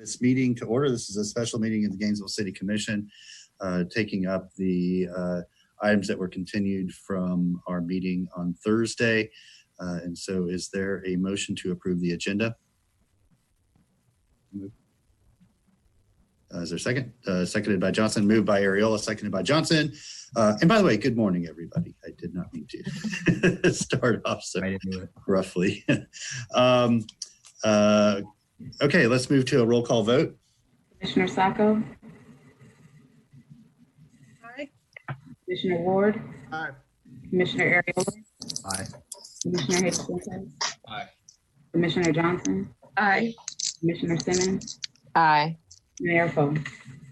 This meeting to order. This is a special meeting of the Gainesville City Commission, taking up the items that were continued from our meeting on Thursday. And so is there a motion to approve the agenda? Is there a second? Seconded by Johnson, moved by Ariola, seconded by Johnson. And by the way, good morning, everybody. I did not mean to start off so roughly. Okay, let's move to a roll call vote. Commissioner Sacco? Aye. Commissioner Ward? Aye. Commissioner Ariola? Aye. Commissioner Hicks? Aye. Commissioner Johnson? Aye. Commissioner Simmons? Aye. Mayor Fo?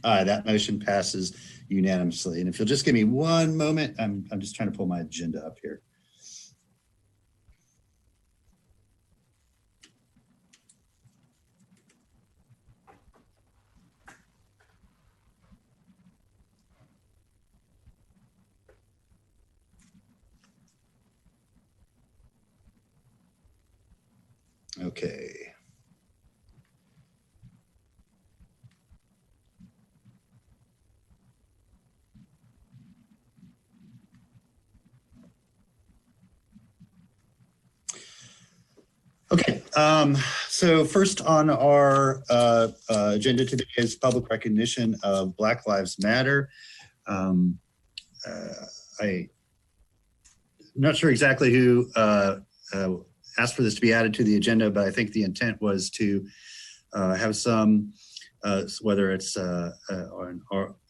Aye, that motion passes unanimously. And if you'll just give me one moment, I'm just trying to pull my agenda up here. Okay. Okay, so first on our agenda today is public recognition of Black Lives Matter. I'm not sure exactly who asked for this to be added to the agenda, but I think the intent was to have some, whether it's an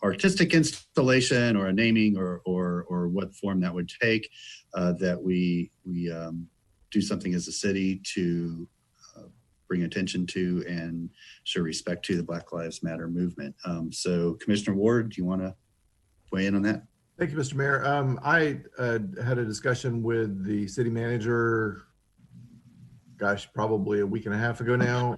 artistic installation or a naming or what form that would take, that we do something as a city to bring attention to and show respect to the Black Lives Matter movement. So Commissioner Ward, do you want to weigh in on that? Thank you, Mr. Mayor. I had a discussion with the city manager, gosh, probably a week and a half ago now.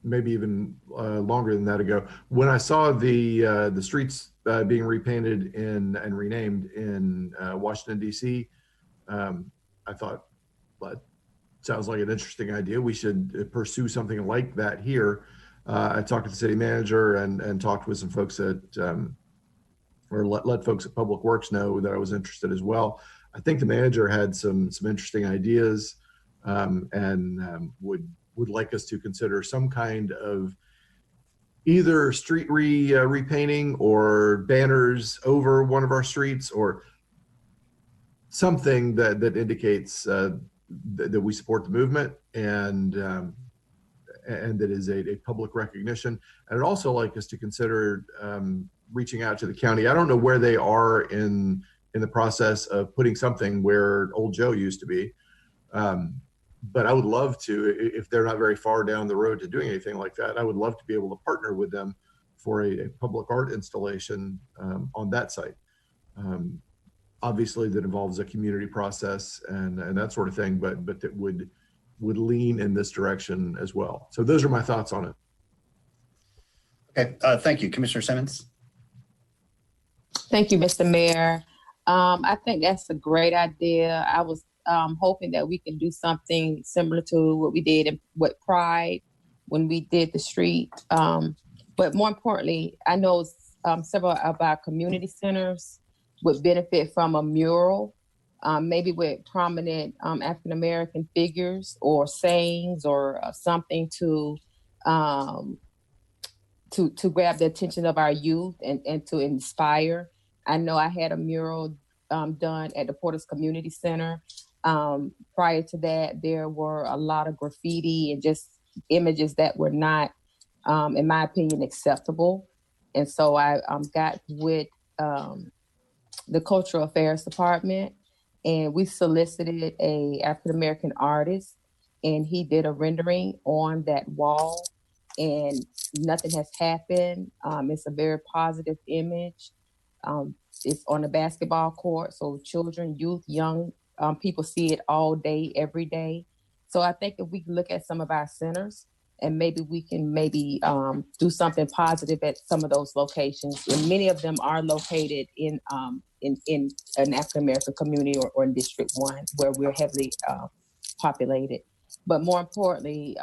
Maybe even longer than that ago, when I saw the streets being repainted and renamed in Washington, D.C., I thought, well, sounds like an interesting idea. We should pursue something like that here. I talked to the city manager and talked with some folks at, or let folks at Public Works know that I was interested as well. I think the manager had some interesting ideas and would like us to consider some kind of either street repainting or banners over one of our streets or something that indicates that we support the movement and that is a public recognition. And I'd also like us to consider reaching out to the county. I don't know where they are in the process of putting something where Old Joe used to be. But I would love to, if they're not very far down the road to doing anything like that, I would love to be able to partner with them for a public art installation on that site. Obviously, that involves a community process and that sort of thing, but that would lean in this direction as well. So those are my thoughts on it. Okay, thank you. Commissioner Simmons? Thank you, Mr. Mayor. I think that's a great idea. I was hoping that we can do something similar to what we did with Pride when we did the street. But more importantly, I know several of our community centers would benefit from a mural, maybe with prominent African-American figures or sayings or something to grab the attention of our youth and to inspire. I know I had a mural done at the Porter's Community Center. Prior to that, there were a lot of graffiti and just images that were not, in my opinion, acceptable. And so I got with the Cultural Affairs Department, and we solicited a African-American artist, and he did a rendering on that wall, and nothing has happened. It's a very positive image. It's on a basketball court, so children, youth, young people see it all day, every day. So I think if we look at some of our centers and maybe we can do something positive at some of those locations. And many of them are located in an African-American community or in District 1 where we're heavily populated. But more importantly,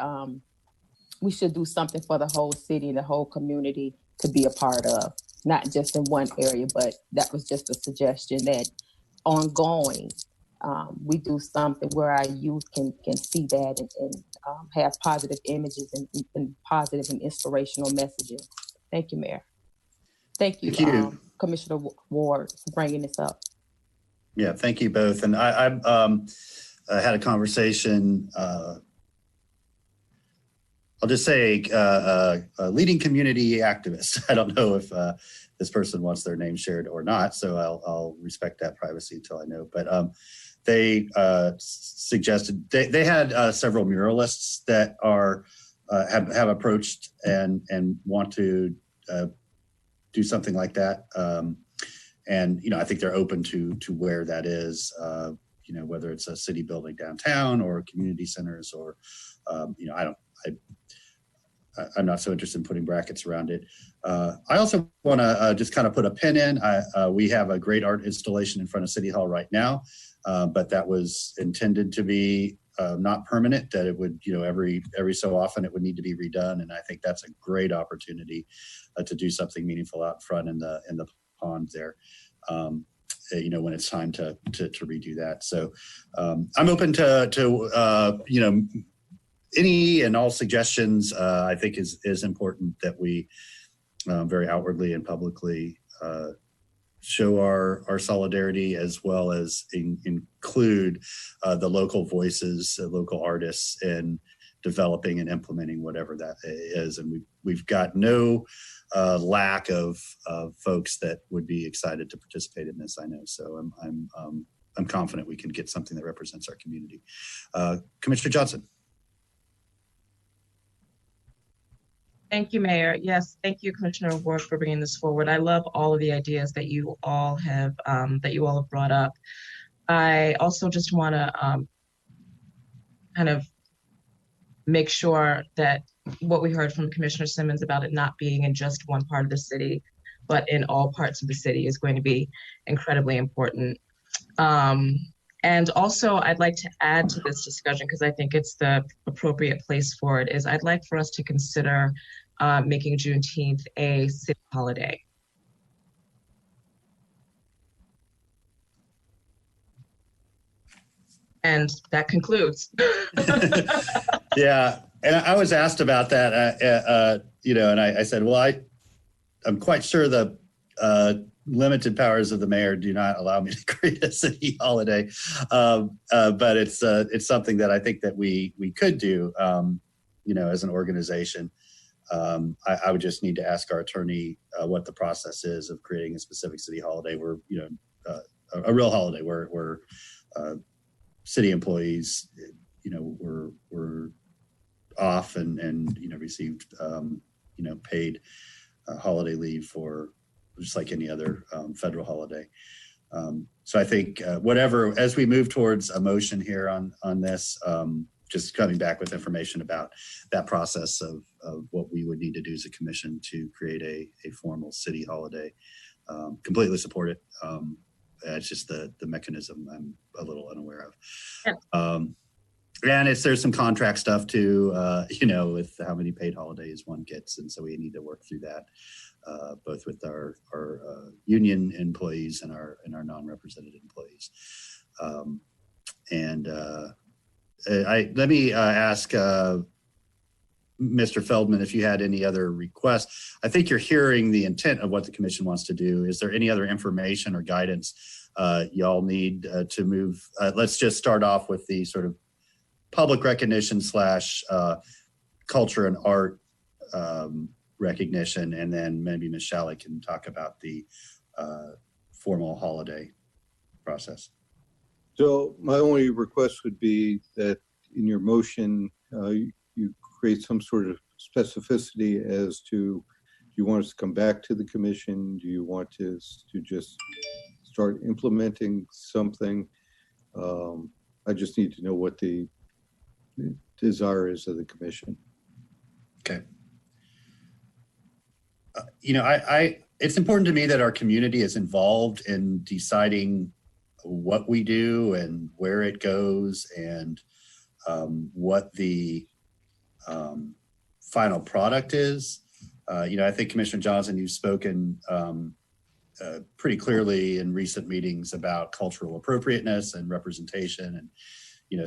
we should do something for the whole city and the whole community to be a part of, not just in one area, but that was just a suggestion that ongoing, we do something where our youth can see that and have positive images and positive and inspirational messaging. Thank you, Mayor. Thank you, Commissioner Ward, for bringing this up. Yeah, thank you both. And I had a conversation, I'll just say a leading community activist. I don't know if this person wants their name shared or not, so I'll respect that privacy until I know. But they suggested, they had several muralists that are have approached and want to do something like that. And, you know, I think they're open to where that is, you know, whether it's a city building downtown or community centers or, you know, I'm not so interested in putting brackets around it. I also want to just kind of put a pin in. We have a great art installation in front of City Hall right now, but that was intended to be not permanent, that it would, you know, every so often it would need to be redone. And I think that's a great opportunity to do something meaningful out front in the pond there. You know, when it's time to redo that. So I'm open to you know, any and all suggestions. I think is important that we very outwardly and publicly show our solidarity, as well as include the local voices, local artists in developing and implementing whatever that is. And we've got no lack of folks that would be excited to participate in this, I know. So I'm confident we can get something that represents our community. Commissioner Johnson. Thank you, Mayor. Yes, thank you, Commissioner Ward, for bringing this forward. I love all of the ideas that you all have brought up. I also just want to kind of make sure that what we heard from Commissioner Simmons about it not being in just one part of the city, but in all parts of the city is going to be incredibly important. And also, I'd like to add to this discussion, because I think it's the appropriate place for it, is I'd like for us to consider making Juneteenth a city holiday. And that concludes. Yeah, and I was asked about that, you know, and I said, well, I'm quite sure the limited powers of the mayor do not allow me to create a city holiday, but it's something that I think that we could do, you know, as an organization. I would just need to ask our attorney what the process is of creating a specific city holiday where, you know, a real holiday where city employees, you know, were off and you know, received, you know, paid holiday leave for just like any other federal holiday. So I think whatever, as we move towards a motion here on this, just coming back with information about that process of what we would need to do as a commission to create a formal city holiday. Completely support it. It's just the mechanism I'm a little unaware of. Yeah. And there's some contract stuff too, you know, with how many paid holidays one gets. And so we need to work through that, both with our union employees and our non-represented employees. Let me ask Mr. Feldman if you had any other requests. I think you're hearing the intent of what the commission wants to do. Is there any other information or guidance y'all need to move? Let's just start off with the sort of public recognition / culture and art recognition, and then maybe Ms. Shalley can talk about the formal holiday process. So my only request would be that in your motion, you create some sort of specificity as to, do you want us to come back to the commission? Do you want us to just start implementing something? I just need to know what the desire is of the commission. Okay. You know, it's important to me that our community is involved in deciding what we do and where it goes, and what the final product is. I think Commissioner Johnson, you've spoken pretty clearly in recent meetings about cultural appropriateness and representation. And,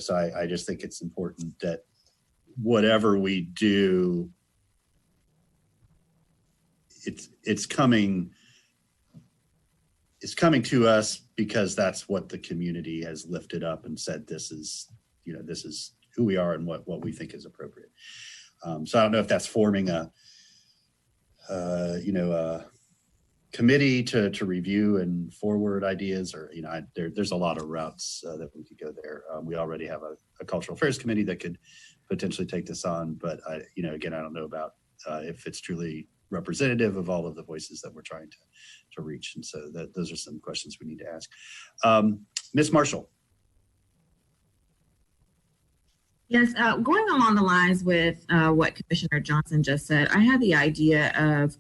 so I just think it's important that whatever we do, it's coming to us because that's what the community has lifted up and said, this is who we are and what we think is appropriate. So I don't know if that's forming a committee to review and forward ideas, or there's a lot of routes that we could go there. We already have a cultural affairs committee that could potentially take this on, but again, I don't know about if it's truly representative of all of the voices that we're trying to reach. And so those are some questions we need to ask. Ms. Marshall. Yes, going along the lines with what Commissioner Johnson just said, I had the idea of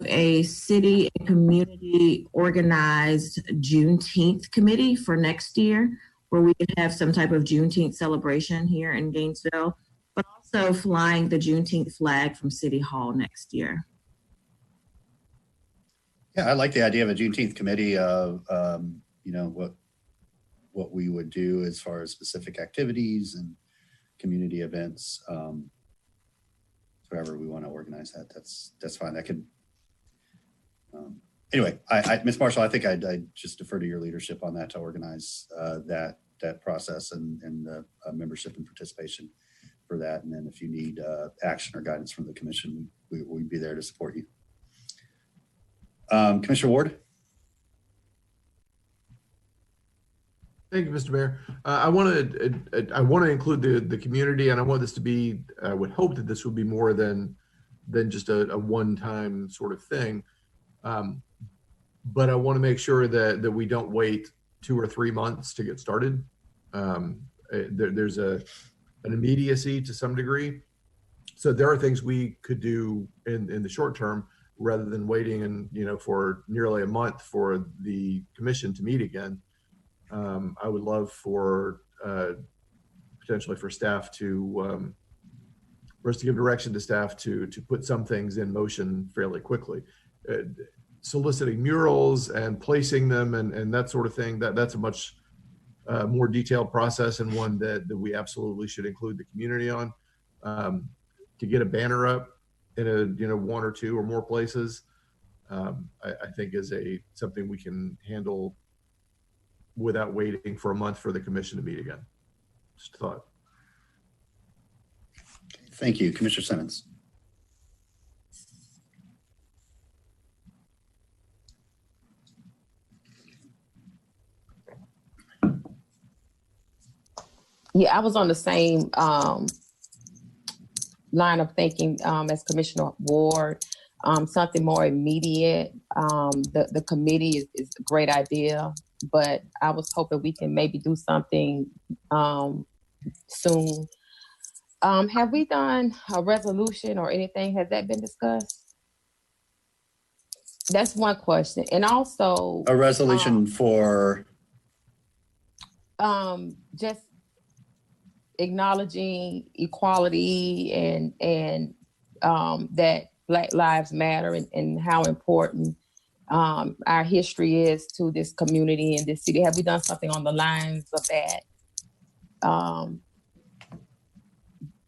a city and community organized Juneteenth committee for next year, where we could have some type of Juneteenth celebration here in Gainesville, but also flying the Juneteenth flag from City Hall next year. Yeah, I like the idea of a Juneteenth committee of, what we would do as far as specific activities and community events. However we want to organize that, that's fine. That could, anyway, Ms. Marshall, I think I'd just defer to your leadership on that to organize that process and the membership and participation for that. And then if you need action or guidance from the commission, we'd be there to support you. Commissioner Ward. Thank you, Mr. Mayor. I want to include the community, and I want this to be. I would hope that this would be more than just a one-time sort of thing. But I want to make sure that we don't wait 2 or 3 months to get started. There's an immediacy to some degree, so there are things we could do in the short term rather than waiting for nearly a month for the commission to meet again. I would love for potentially for staff for us to give direction to staff to put some things in motion fairly quickly. Soliciting murals and placing them and that sort of thing, that's a much more detailed process, and one that we absolutely should include the community on. To get a banner up in 1 or 2 or more places, I think is something we can handle without waiting for a month for the commission to meet again. Just a thought. Thank you, Commissioner Simmons. Yeah, I was on the same line of thinking as Commissioner Ward. Something more immediate. The committee is a great idea, but I was hoping we can maybe do something soon. Have we done a resolution or anything? Has that been discussed? That's one question. And also a resolution for just acknowledging equality and that Black Lives Matter and how important our history is to this community and this city. Have we done something on the lines of that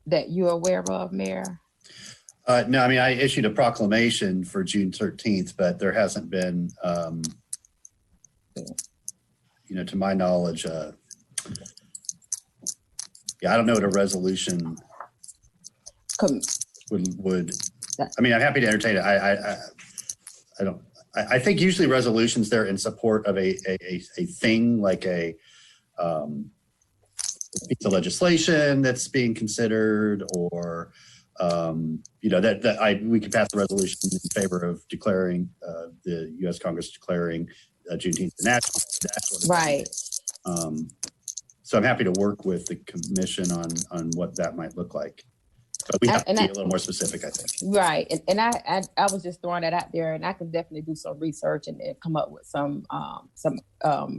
that you're aware of, Mayor? No, I mean, I issued a proclamation for June 13th, but there hasn't been, to my knowledge, I don't know what a resolution would. I mean, I'm happy to entertain it. I think usually resolutions they're in support of a thing like a piece of legislation that's being considered, or we could pass a resolution in favor of declaring the U.S. Congress declaring Juneteenth the national, that sort of right. So I'm happy to work with the commission on what that might look like. But we have to And be I- a little more specific, I think. Right. And I was just throwing that out there, and I can definitely do some research and come up with some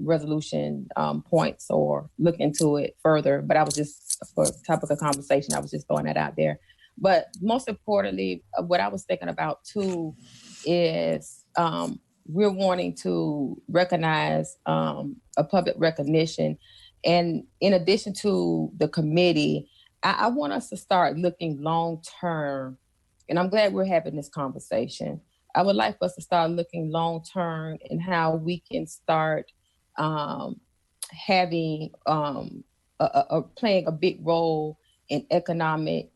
resolution points or look into it further. But I was just, for topic of conversation, I was just throwing that out there. But most importantly, what I was thinking about too is we're wanting to recognize a public recognition. And in addition to the committee, I want us to start looking long term, and I'm glad we're having this conversation. I would like for us to start looking long term and how we can start having playing a big role in economic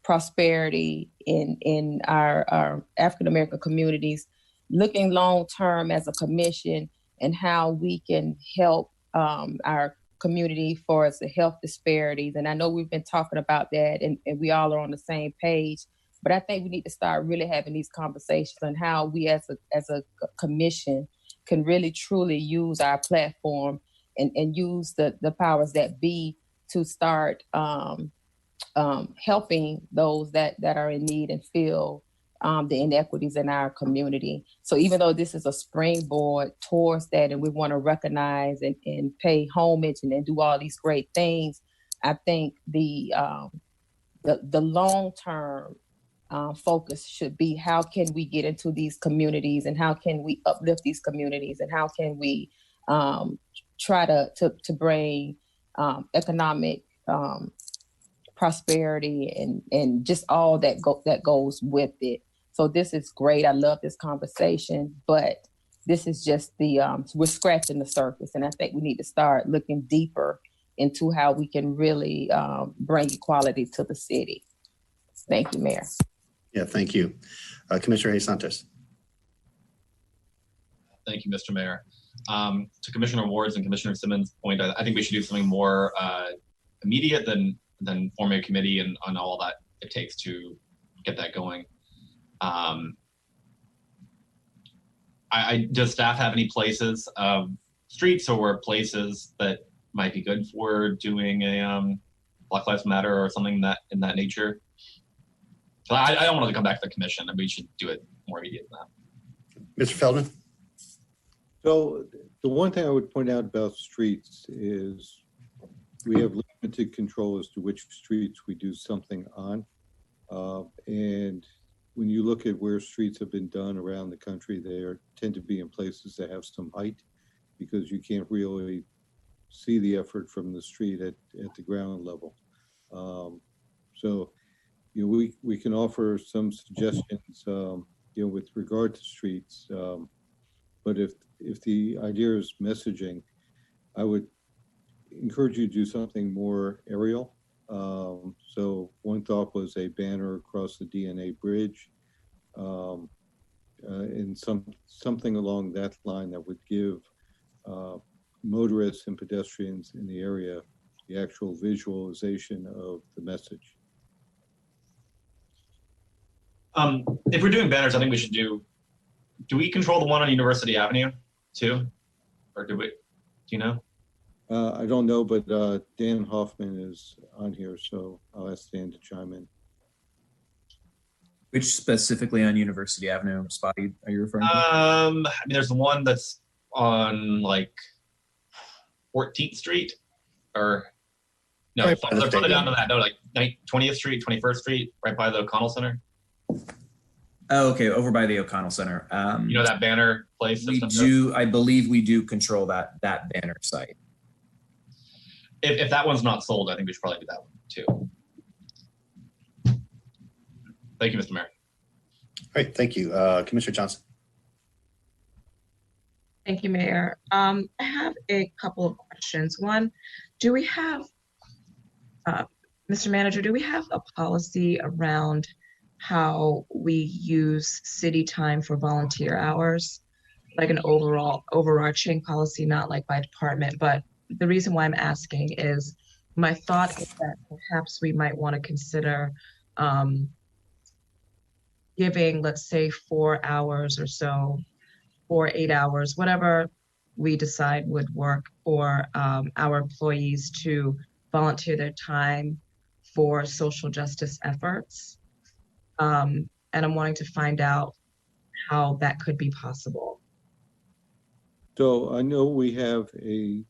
prosperity in our African American communities, looking long term as a commission and how we can help our community for the health disparities. And I know we've been talking about that, and we all are on the same page, but I think we need to start really having these conversations on how we as a commission can really truly use our platform and use the powers that be to start helping those that are in need and feel the inequities in our community. So even though this is a springboard towards that, and we want to recognize and pay homage and do all these great things, I think the long-term focus should be how can we get into these communities and how can we uplift these communities and how can we try to bring economic prosperity and just all that goes with it. So this is great. I love this conversation, but this is just we're scratching the surface. And I think we need to start looking deeper into how we can really bring equality to the city. Thank you, Mayor. Yeah, thank you. Commissioner Hayes Santos. Thank you, Mr. Mayor. To Commissioner Ward's and Commissioner Simmons' point, I think we should do something more immediate than forming a committee and on all that it takes to get that going. Does staff have any places, streets or places that might be good for doing a Black Lives Matter or something in that nature? So I don't want to come back to the commission, and we should do it more immediate than that. Mr. Feldman? So the one thing I would point out about streets is we have limited control as to which streets we do something on. And when you look at where streets have been done around the country, they tend to be in places that have some height because you can't really see the effort from the street at the ground level. So, we can offer some suggestions, with regard to streets. But if the idea is messaging, I would encourage you to do something more aerial. So one thought was a banner across the DNA bridge, and something along that line that would give motorists and pedestrians in the area the actual visualization of the message. If we're doing banners, I think we should do we control the one on University Avenue too? Or do you know? I don't know, but Dan Hoffman is on here, so I'll ask Dan to chime in. Which specifically on University Avenue spot are you referring to? I mean, there's the one that's on like 14th Street, or no, Right by the further down stadium. to that. No, like 20th Street, 21st Street, right by the O'Connell Center. Oh, okay, over by the O'Connell Center. You know that banner place? We do. I believe we do control that banner site. If that one's not sold, I think we should probably do that one too. Thank you, Mr. Mayor. All right, thank you. Commissioner Johnson. Thank you, Mayor. I have a couple of questions. One, do we have, Mr. Manager, do we have a policy around how we use city time for volunteer hours? Like an overarching policy, not like by department, but the reason why I'm asking is my thought is that perhaps we might want to consider giving, let's say, 4 hours or so, or 8 hours, whatever we decide would work for our employees to volunteer their time for social justice efforts. And I'm wanting to find out how that could be possible. So I know we have a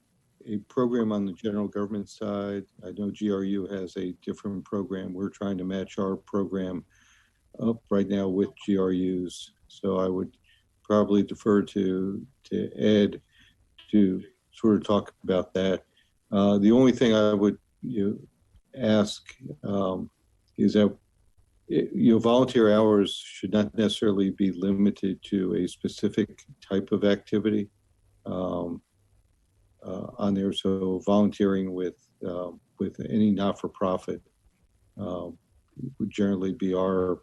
program on the general government side. I know GRU has a different program. We're trying to match our program up right now with GRU's. So I would probably defer to Ed to sort of talk about that. The only thing I would ask is that volunteer hours should not necessarily be limited to a specific type of activity on there. So volunteering with any not-for-profit would generally be our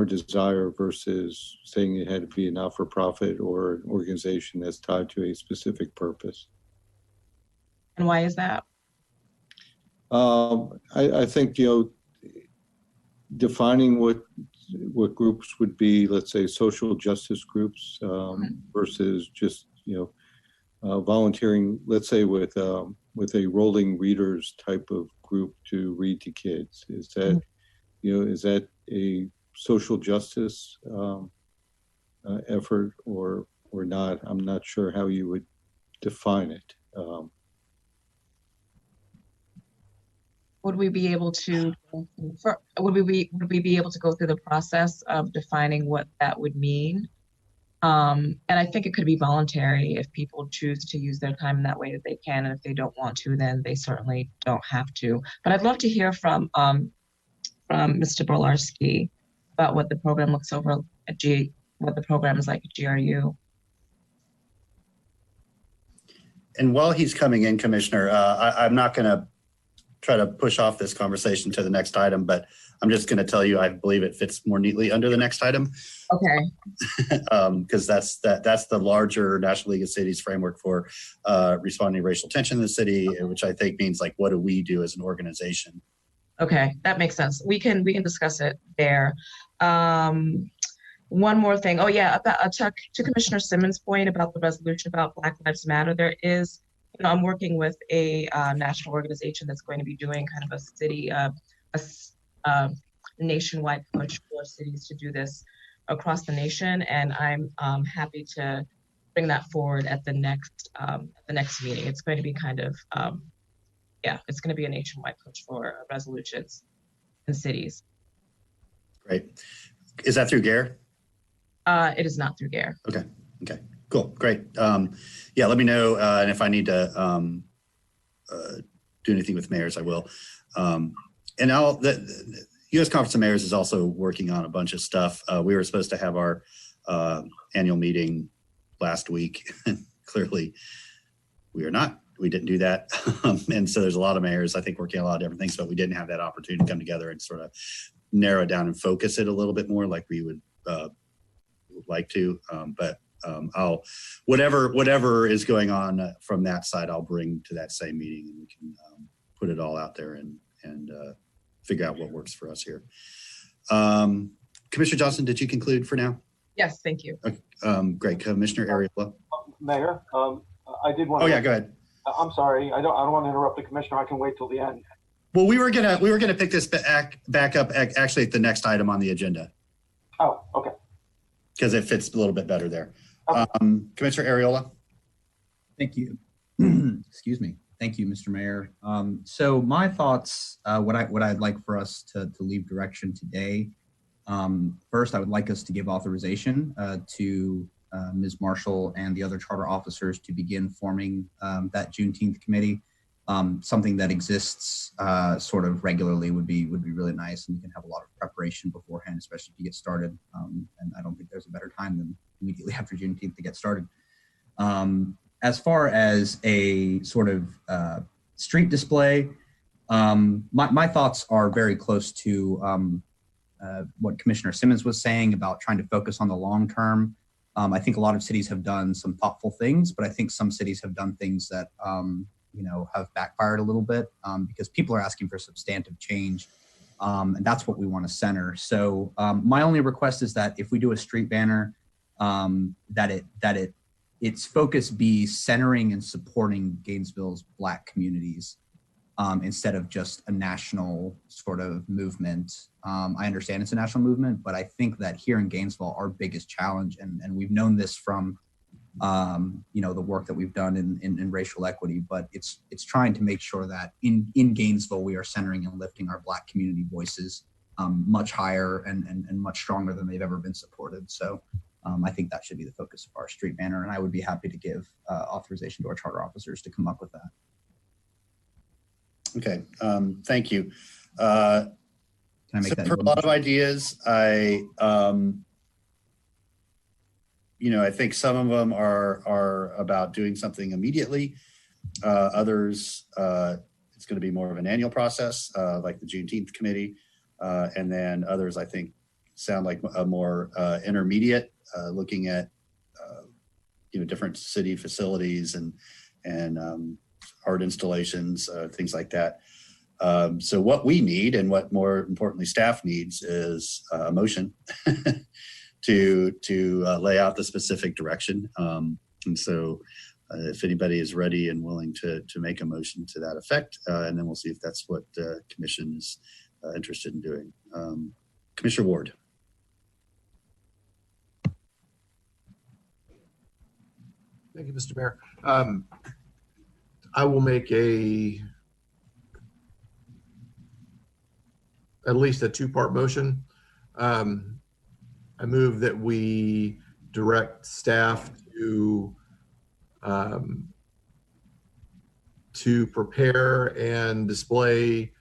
desire versus saying it had to be a not-for-profit or an organization that's tied to a specific purpose. And why is that? I think, defining what groups would be, let's say, social justice groups versus just, volunteering, let's say with a rolling readers type of group to read to kids. Is that, is that a social justice effort or not? I'm not sure how you would define it. Would we be able to would we be able to go through the process of defining what that would mean? And I think it could be voluntary if people choose to use their time in that way that they can, and if they don't want to, then they certainly don't have to. But I'd love to hear from Mr. Bolarski about what the program looks over at what the program is like at GRU. And while he's coming in, Commissioner, I'm not going to try to push off this conversation to the next item, but I'm just going to tell you I believe it fits more neatly under the next item. Okay. Because that's the larger National League of Cities framework for responding to racial tension in the city, which I think means like, what do we do as an organization? Okay, that makes sense. We can discuss it there. One more thing. Oh yeah, about to Commissioner Simmons' point about the resolution about Black Lives Matter, there is, I'm working with a national organization that's going to be doing kind of a city, a nationwide push for cities to do this across the nation, and I'm happy to bring that forward at the next meeting. It's going to be kind of it's going to be a nationwide push for resolutions in cities. Great. Is that through GARE? It is not through GARE. Okay. Cool. Great. Yeah, let me know. And if I need to do anything with mayors, I will. And the U.S. Conference of Mayors is also working on a bunch of stuff. We were supposed to have our annual meeting last week. Clearly, we are not. We didn't do that. And so there's a lot of mayors, I think, working on a lot of different things, but we didn't have that opportunity to come together and sort of narrow it down and focus it a little bit more like we would like to. But I'll whatever is going on from that side, I'll bring to that same meeting, and we can put it all out there and figure out what works for us here. Commissioner Johnson, did you conclude for now? Yes, thank you. Okay, great. Commissioner Ariola. Mayor, I did want to. Oh yeah, go ahead. I'm sorry. I don't want to interrupt the commissioner. I can wait till the end. Well, we were gonna pick this back up actually at the next item on the agenda. Oh, okay. Because it fits a little bit better there. Okay. Commissioner Ariola. Thank you. Excuse me. Thank you, Mr. Mayor. So my thoughts, what I'd like for us to leave direction today. First, I would like us to give authorization to Ms. Marshall and the other charter officers to begin forming that Juneteenth committee. Something that exists sort of regularly would be really nice, and you can have a lot of preparation beforehand, especially if you get started. And I don't think there's a better time than immediately after Juneteenth to get started. As far as a sort of street display, my thoughts are very close to what Commissioner Simmons was saying about trying to focus on the long term. I think a lot of cities have done some thoughtful things, but I think some cities have done things that have backfired a little bit because people are asking for substantive change, and that's what we want to center. So my only request is that if we do a street banner, that its focus be centering and supporting Gainesville's Black communities, instead of just a national sort of movement. I understand it's a national movement, but I think that here in Gainesville, our biggest challenge, and we've known this from the work that we've done in racial equity, but it's trying to make sure that in Gainesville, we are centering and lifting our Black community voices much higher and much stronger than they've ever been supported. So I think that should be the focus of our street banner, and I would be happy to give authorization to our charter officers to come up with that. Okay, thank you. Can I make So that? for a lot of ideas, I think some of them are about doing something immediately. Others, it's going to be more of an annual process, like the Juneteenth committee. And then others, I think, sound like a more intermediate, looking at different city facilities and art installations, things like that. So what we need, and what more importantly staff needs, is a motion to lay out the specific direction. And so if anybody is ready and willing to make a motion to that effect, and then we'll see if that's what the commission is interested in doing. Commissioner Ward. Thank you, Mr. Mayor. I will make at least a two-part motion. I move that we direct staff to prepare and display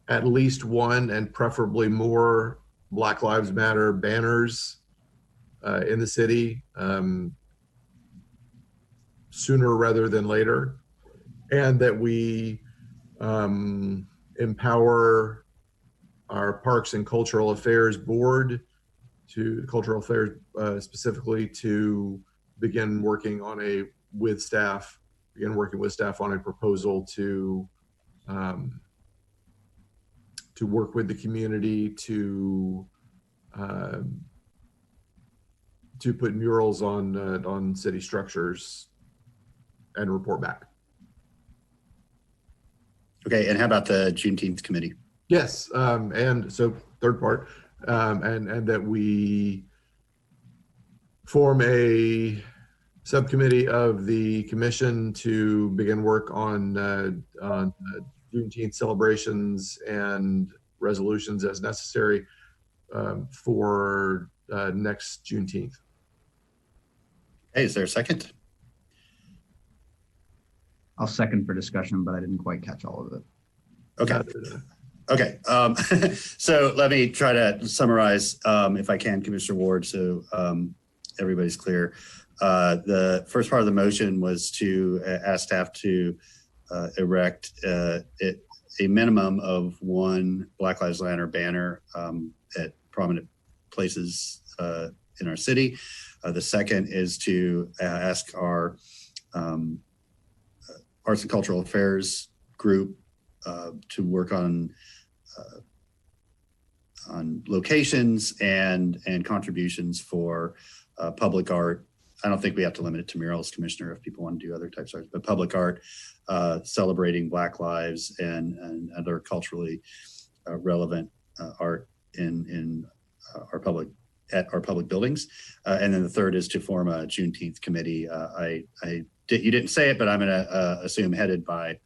at least one and preferably more Black Lives Matter banners in the city sooner rather than later, and that we empower our Parks and Cultural Affairs Board, specifically, to begin working with staff on a proposal to work with the community to put murals on city structures and report back. Okay, and how about the Juneteenth committee? Yes, and so third part, and that we form a subcommittee of the commission to begin work on Juneteenth celebrations and resolutions as necessary for next Juneteenth. Hey, is there a second? I'll second for discussion, but I didn't quite catch all of it. Okay. Okay. So let me try to summarize, if I can, Commissioner Ward, so everybody's clear. The first part of the motion was to ask staff to erect a minimum of one Black Lives Matter banner at prominent places in our city. The second is to ask our Arts and Cultural Affairs group to work on locations and contributions for public art. I don't think we have to limit it to murals, Commissioner, if people want to do other types of art, but public art celebrating Black lives and other culturally relevant art in our public buildings. And then the third is to form a Juneteenth committee. You didn't say it, but I'm going to assume headed by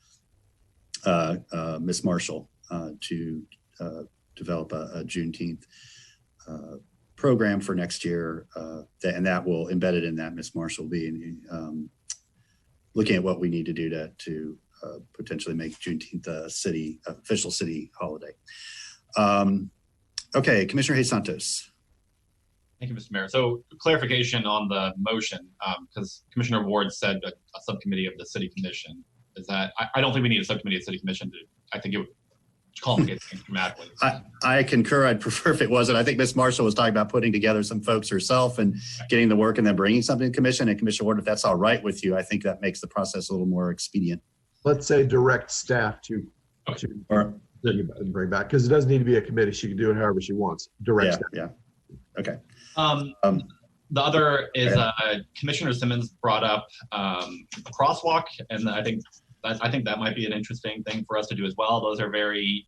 Ms. Marshall to develop a Juneteenth program for next year, and that will embedded in that Ms. Marshall will be looking at what we need to do to potentially make Juneteenth a official city holiday. Okay, Commissioner Hayes Santos. Thank you, Mr. Mayor. So clarification on the motion, because Commissioner Ward said a subcommittee of the City Commission. Is that, I don't think we need a subcommittee of the City Commission. I think it would complicate things dramatically. I concur. I'd prefer if it wasn't. I think Ms. Marshall was talking about putting together some folks herself and getting the work and then bringing something to the commission. And Commissioner Ward, if that's all right with you, I think that makes the process a little more expedient. Let's say direct staff to bring back, because it doesn't need to be a committee. She can do it however she wants. Direct staff. Yeah. Okay. The other is Commissioner Simmons brought up a crosswalk, and I think I think that might be an interesting thing for us to do as well. Those are very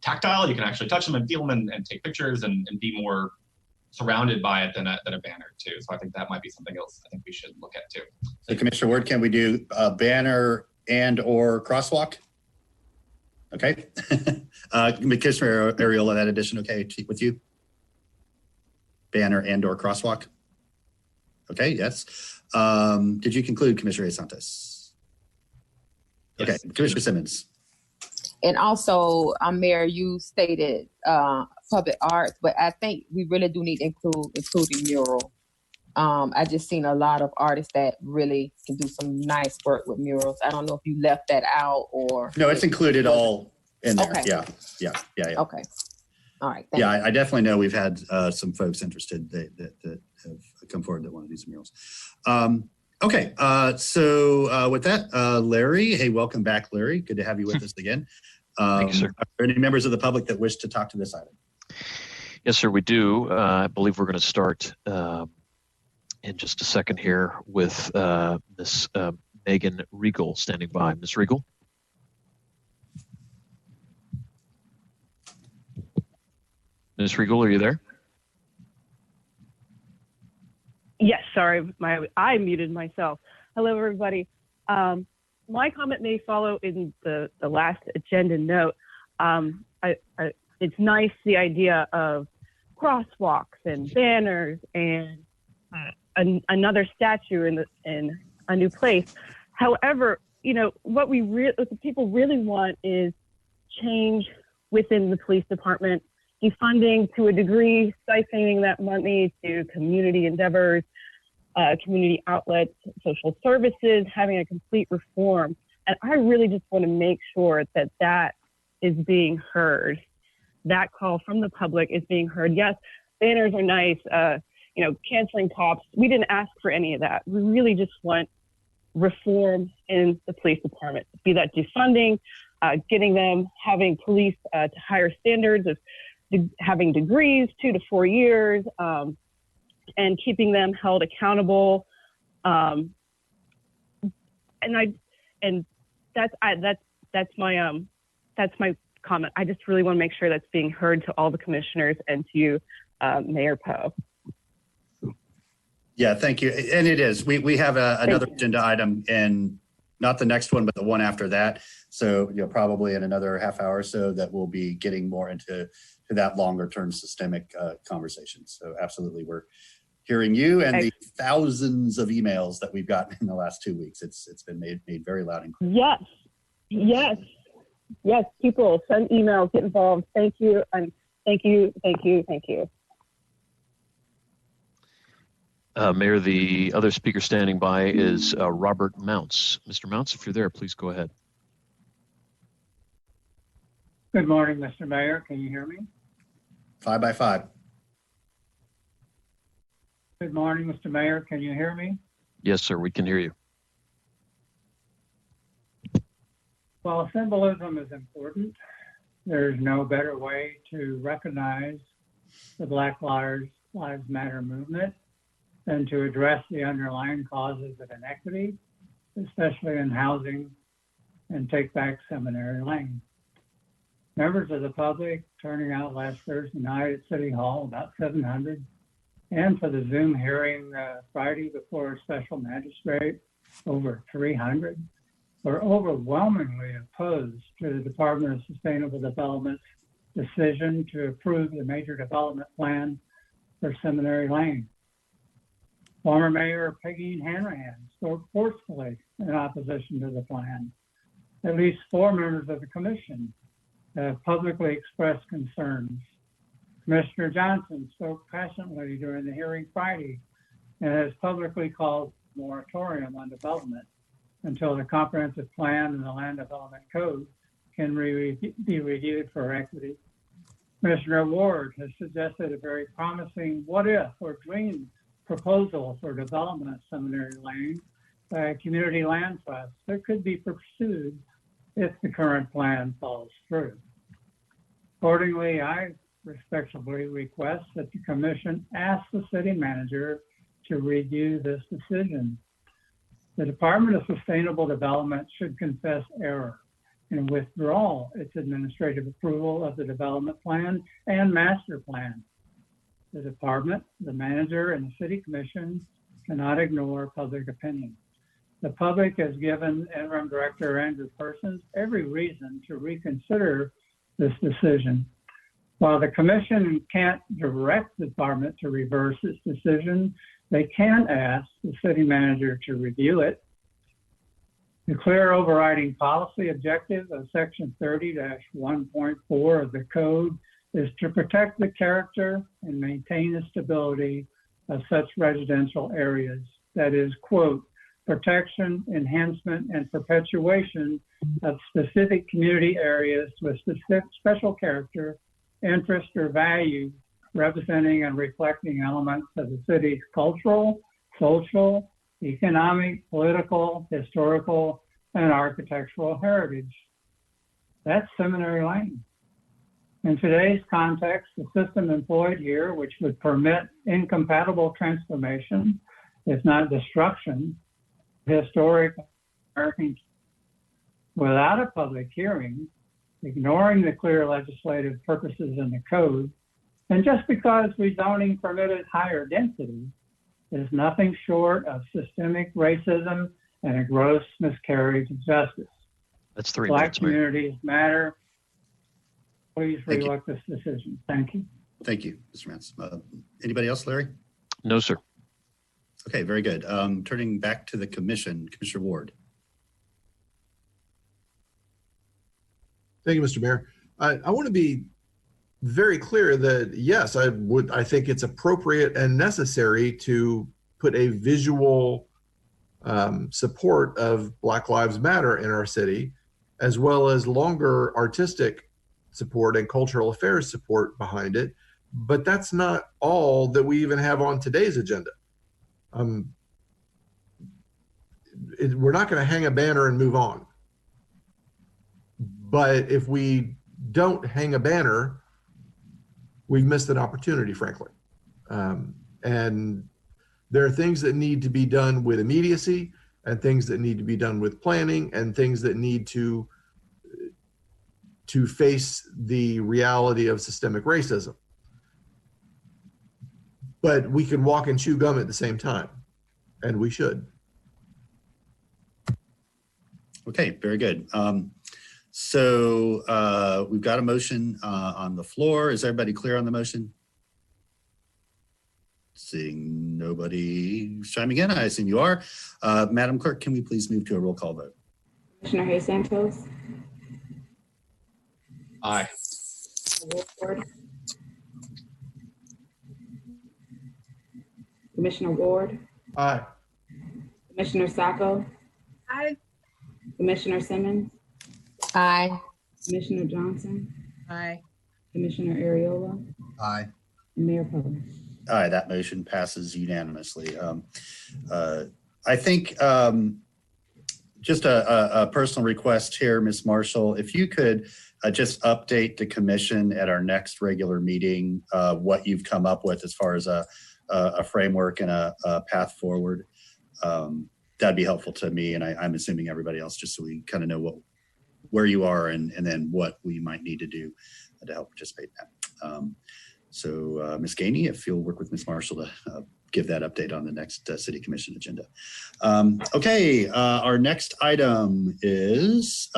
tactile. You can actually touch them and feel them and take pictures and be more surrounded by it than a banner too. So I think that might be something else I think we should look at too. So Commissioner Ward, can we do a banner and or crosswalk? Okay. Commissioner Ariola, that addition okay with you? Banner and or crosswalk? Okay, yes. Did you conclude, Commissioner Santos? Okay, Yes. Commissioner Simmons. And also, Mayor, you stated public arts, but I think we really do need to including mural. I just seen a lot of artists that really can do some nice work with murals. I don't know if you left that out or. No, it's included all in there. Okay. Yeah. Okay. All right. Yeah, I definitely know we've had some folks interested that have come forward that want to do some murals. Okay, so with that, Larry, hey, welcome back, Larry. Good to have you with us again. Thank you, sir. Are there any members of the public that wish to talk to this item? Yes, sir, we do. I believe we're going to start in just a second here with Miss Megan Regal standing by. Miss Regal. Ms. Regal, are you there? Yes, sorry, I muted myself. Hello, everybody. My comment may follow in the last agenda note. It's nice, the idea of crosswalks and banners and another statue in a new place. However, what the people really want is change within the police department, defunding to a degree, siphoning that money to community endeavors, community outlets, social services, having a complete reform. And I really just want to make sure that that is being heard. That call from the public is being heard. Yes, banners are nice, canceling cops. We didn't ask for any of that. We really just want reform in the police department, be that defunding, getting them, having police to higher standards of having degrees, 2 to 4 years, and keeping them held accountable. And that's my comment. I just really want to make sure that's being heard to all the commissioners and to you, Mayor Poe. Yeah, thank you. And it is. We have another agenda item, and not the next one, but the one after that. So probably in another half hour or so that we'll be getting more into that longer term systemic conversation. So absolutely, we're hearing you and the thousands of emails that we've gotten in the last 2 weeks. It's been made very loud and clear. Yes. People send emails, get involved. Thank you, and thank you. Mayor, the other speaker standing by is Robert Mounts. Mr. Mounts, if you're there, please go ahead. Good morning, Mr. Mayor. Can you hear me? 5 by 5. Good morning, Mr. Mayor. Can you hear me? Yes, sir, we can hear you. While symbolism is important, there's no better way to recognize the Black Lives Matter movement than to address the underlying causes of inequity, especially in housing, and take back Seminary Lane. Members of the public turning out last Thursday night at City Hall, about 700, and for the Zoom hearing Friday before a special magistrate, over 300, were overwhelmingly opposed to the Department of Sustainable Development's decision to approve the major development plan for Seminary Lane. Former Mayor Peggy Hanrahan spoke forcefully in opposition to the plan. At least 4 members of the commission have publicly expressed concerns. Commissioner Johnson spoke passionately during the hearing Friday and has publicly called a moratorium on development until the comprehensive plan and the land development code can be reviewed for equity. Commissioner Ward has suggested a very promising what if or dream proposal for development of Seminary Lane by a community land trust that could be pursued if the current plan falls through. Accordingly, I respectfully request that the commission ask the city manager to review this decision. The Department of Sustainable Development should confess error and withdraw its administrative approval of the development plan and master plan. The department, the manager, and the city commission cannot ignore public opinion. The public has given Interim Director Andrew Persons every reason to reconsider this decision. While the commission can't direct the department to reverse its decision, they can ask the city manager to review it. The clear overriding policy objective of Section 30-1.4 of the code is to protect the character and maintain the stability of such residential areas. That is, quote, protection, enhancement, and perpetuation of specific community areas with special character, interest, or value, representing and reflecting elements of the city's cultural, social, economic, political, historical, and architectural heritage. That's Seminary Lane. In today's context, the system employed here, which would permit incompatible transformation, if not destruction, of historic American without a public hearing, ignoring the clear legislative purposes in the code, and just because rezoning permitted higher density, is nothing short of systemic racism and a gross miscarriage of justice. That's 3 Black minutes, Mayor. communities matter. Please relook this decision. Thank you. Thank you, Mr. Mance. Anybody else, Larry? No, sir. Okay, very good. Turning back to the commission, Commissioner Ward. Thank you, Mr. Mayor. I want to be very clear that yes, I think it's appropriate and necessary to put a visual support of Black Lives Matter in our city, as well as longer artistic support and cultural affairs support behind it. But that's not all that we even have on today's agenda. We're not going to hang a banner and move on. But if we don't hang a banner, we've missed an opportunity, frankly. And there are things that need to be done with immediacy, and things that need to be done with planning, and things that need to face the reality of systemic racism. But we can walk and chew gum at the same time, and we should. Okay, very good. So we've got a motion on the floor. Is everybody clear on the motion? Seeing nobody chiming in, I assume you are. Madam Clerk, can we please move to a roll call vote? Commissioner Hayes Santos, Aye. Ward, Commissioner Ward, Aye. Commissioner Sacco, Aye. Commissioner Simmons, Aye. Commissioner Johnson, Aye. Commissioner Ariola, Aye. and Mayor Poe. Aye, that motion passes unanimously. I think just a personal request here, Ms. Marshall, if you could just update the commission at our next regular meeting, what you've come up with as far as a framework and a path forward. That'd be helpful to me, and I'm assuming everybody else, just so we kind of know where you are and then what we might need to do to help participate in that. So Ms. Gainey, if you'll work with Ms. Marshall to give that update on the next City Commission agenda. Okay, our next item is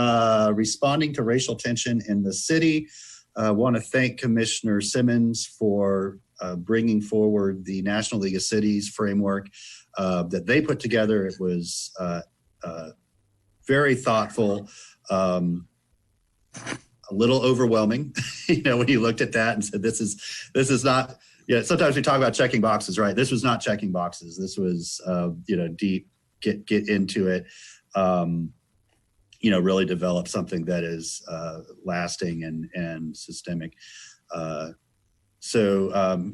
responding to racial tension in the city. I want to thank Commissioner Simmons for bringing forward the National League of Cities framework that they put together. It was very thoughtful, a little overwhelming, when you looked at that and said, this is not, sometimes we talk about checking boxes, right? This was not checking boxes. This was, deep, get into it, really develop something that is lasting and systemic. So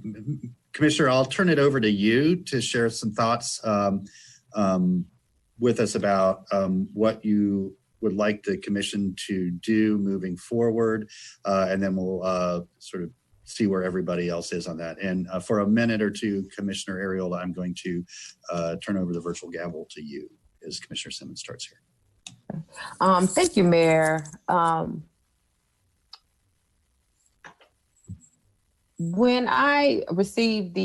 Commissioner, I'll turn it over to you to share some thoughts with us about what you would like the commission to do moving forward, and then we'll sort of see where everybody else is on that. And for a minute or two, Commissioner Ariola, I'm going to turn over the virtual gavel to you as Commissioner Simmons starts here. Thank you, Mayor. When I received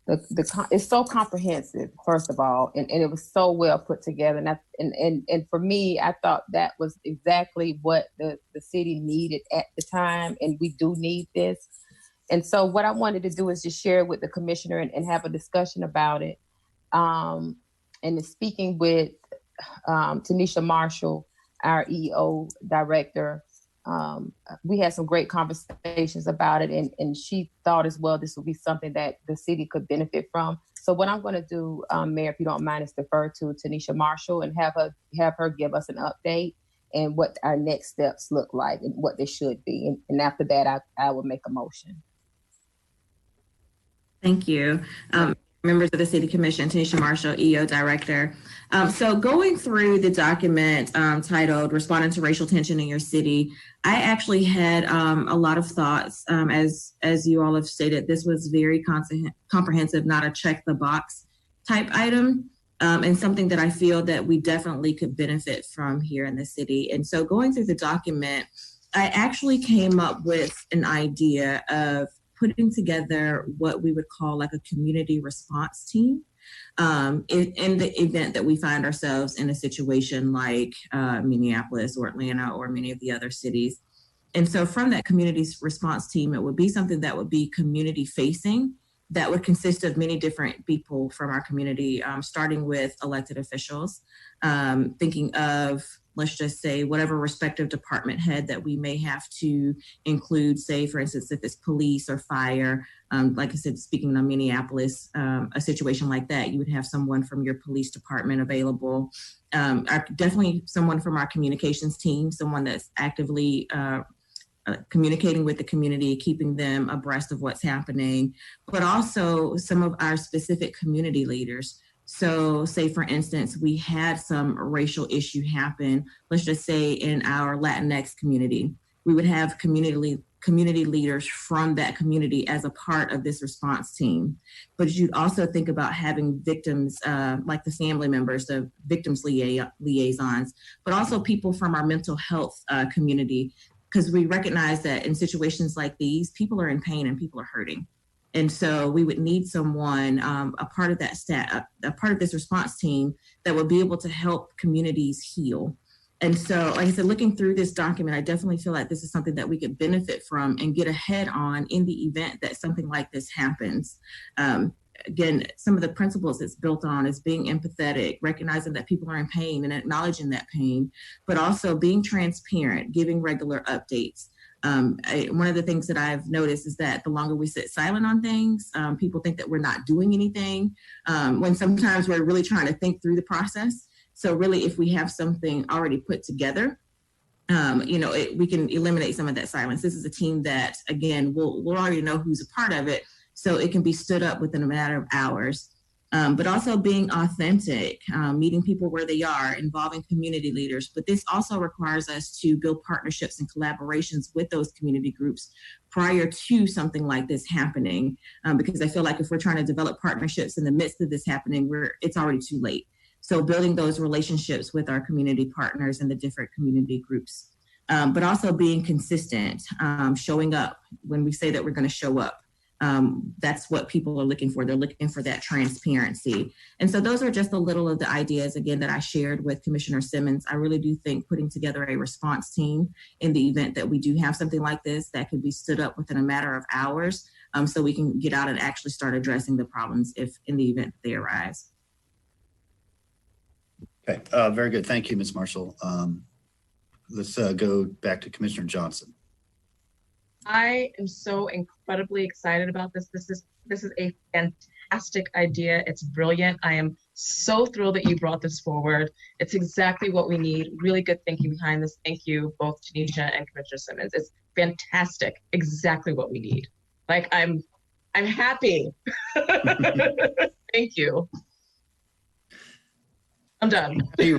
it's so comprehensive, first of all, and it was so well put together. And for me, I thought that was exactly what the city needed at the time, and we do need this. And so what I wanted to do is just share it with the commissioner and have a discussion about it. And speaking with Tanisha Marshall, our EO director, we had some great conversations about it, and she thought as well this would be something that the city could benefit from. So what I'm going to do, Mayor, if you don't mind, is defer to Tanisha Marshall and have her give us an update and what our next steps look like and what they should be. And after that, I will make a motion. Thank you. Members of the City Commission, Tanisha Marshall, EO Director. So going through the document titled Responding to Racial Tension in Your City, I actually had a lot of thoughts. As you all have stated, this was very comprehensive, not a check the box type item, and something that I feel that we definitely could benefit from here in the city. And so going through the document, I actually came up with an idea of putting together what we would call like a community response team in the event that we find ourselves in a situation like Minneapolis or Atlanta or many of the other cities. And so from that community response team, it would be something that would be community facing, that would consist of many different people from our community, starting with elected officials, thinking of, let's just say, whatever respective department head that we may have to include, say, for instance, if it's police or fire, like I said, speaking on Minneapolis, a situation like that, you would have someone from your police department available. Definitely someone from our communications team, someone that's actively communicating with the community, keeping them abreast of what's happening, but also some of our specific community leaders. So say, for instance, we had some racial issue happen, let's just say in our Latinx community, we would have community leaders from that community as a part of this response team. But you'd also think about having victims, like the family members, the victims liaisons, but also people from our mental health community, because we recognize that in situations like these, people are in pain and people are hurting. And so we would need someone, a part of that a part of this response team that would be able to help communities heal. And so, like I said, looking through this document, I definitely feel like this is something that we could benefit from and get ahead on in the event that something like this happens. Again, some of the principles it's built on is being empathetic, recognizing that people are in pain and acknowledging that pain, but also being transparent, giving regular updates. One of the things that I've noticed is that the longer we sit silent on things, people think that we're not doing anything, when sometimes we're really trying to think through the process. So really, if we have something already put together, we can eliminate some of that silence. This is a team that, again, we'll already know who's a part of it, so it can be stood up within a matter of hours. But also being authentic, meeting people where they are, involving community leaders. But this also requires us to build partnerships and collaborations with those community groups prior to something like this happening. Because I feel like if we're trying to develop partnerships in the midst of this happening, it's already too late. So building those relationships with our community partners and the different community groups, but also being consistent, showing up when we say that we're going to show up. That's what people are looking for. They're looking for that transparency. And so those are just a little of the ideas, again, that I shared with Commissioner Simmons. I really do think putting together a response team in the event that we do have something like this that could be stood up within a matter of hours, so we can get out and actually start addressing the problems if in the event they arise. Okay, very good. Thank you, Ms. Marshall. Let's go back to Commissioner Johnson. I am so incredibly excited about this. This is a fantastic idea. It's brilliant. I am so thrilled that you brought this forward. It's exactly what we need. Really good thinking behind this. Thank you, both Tanisha and Commissioner Simmons. It's fantastic. Exactly what we need. Like, I'm happy. Thank you. I'm done. How do you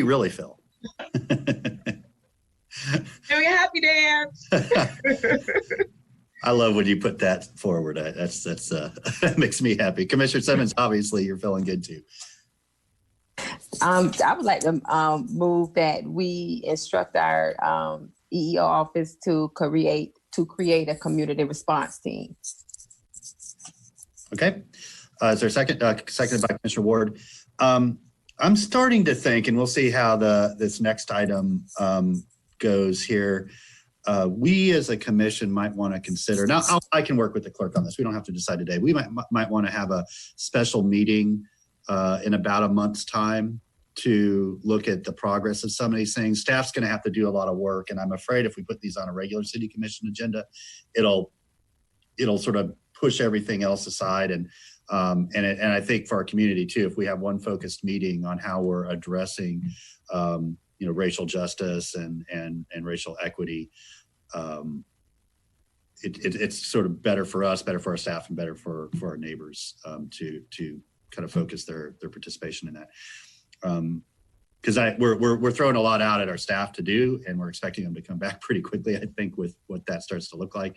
really feel? Do you happy dance? I love when you put that forward. That's that makes me happy. Commissioner Simmons, obviously you're feeling good too. I would like to move that we instruct our EEO office to create a community response team. Okay. Is there a second? Seconded by Commissioner Ward. I'm starting to think, and we'll see how this next item goes here. We as a commission might want to consider, now I can work with the clerk on this. We don't have to decide today. We might want to have a special meeting in about a month's time to look at the progress of some of these things. Staff's going to have to do a lot of work, and I'm afraid if we put these on a regular city commission agenda, it'll sort of push everything else aside. And I think for our community too, if we have one focused meeting on how we're addressing racial justice and racial equity, it's sort of better for us, better for our staff, and better for our neighbors to kind of focus their participation in that. Because we're throwing a lot out at our staff to do, and we're expecting them to come back pretty quickly, I think, with what that starts to look like.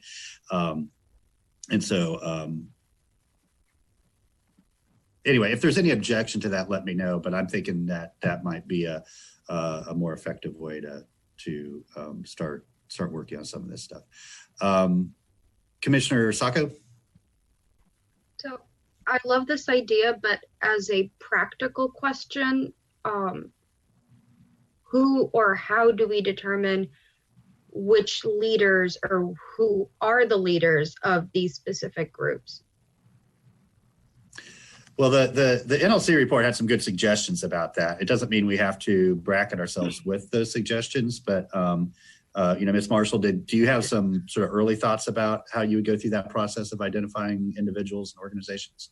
Anyway, if there's any objection to that, let me know. But I'm thinking that might be a more effective way to start working on some of this stuff. Commissioner Sacco? So I love this idea, but as a practical question, who or how do we determine which leaders or who are the leaders of these specific groups? Well, the NLC report had some good suggestions about that. It doesn't mean we have to bracket ourselves with those suggestions, but Ms. Marshall, do you have some sort of early thoughts about how you would go through that process of identifying individuals and organizations?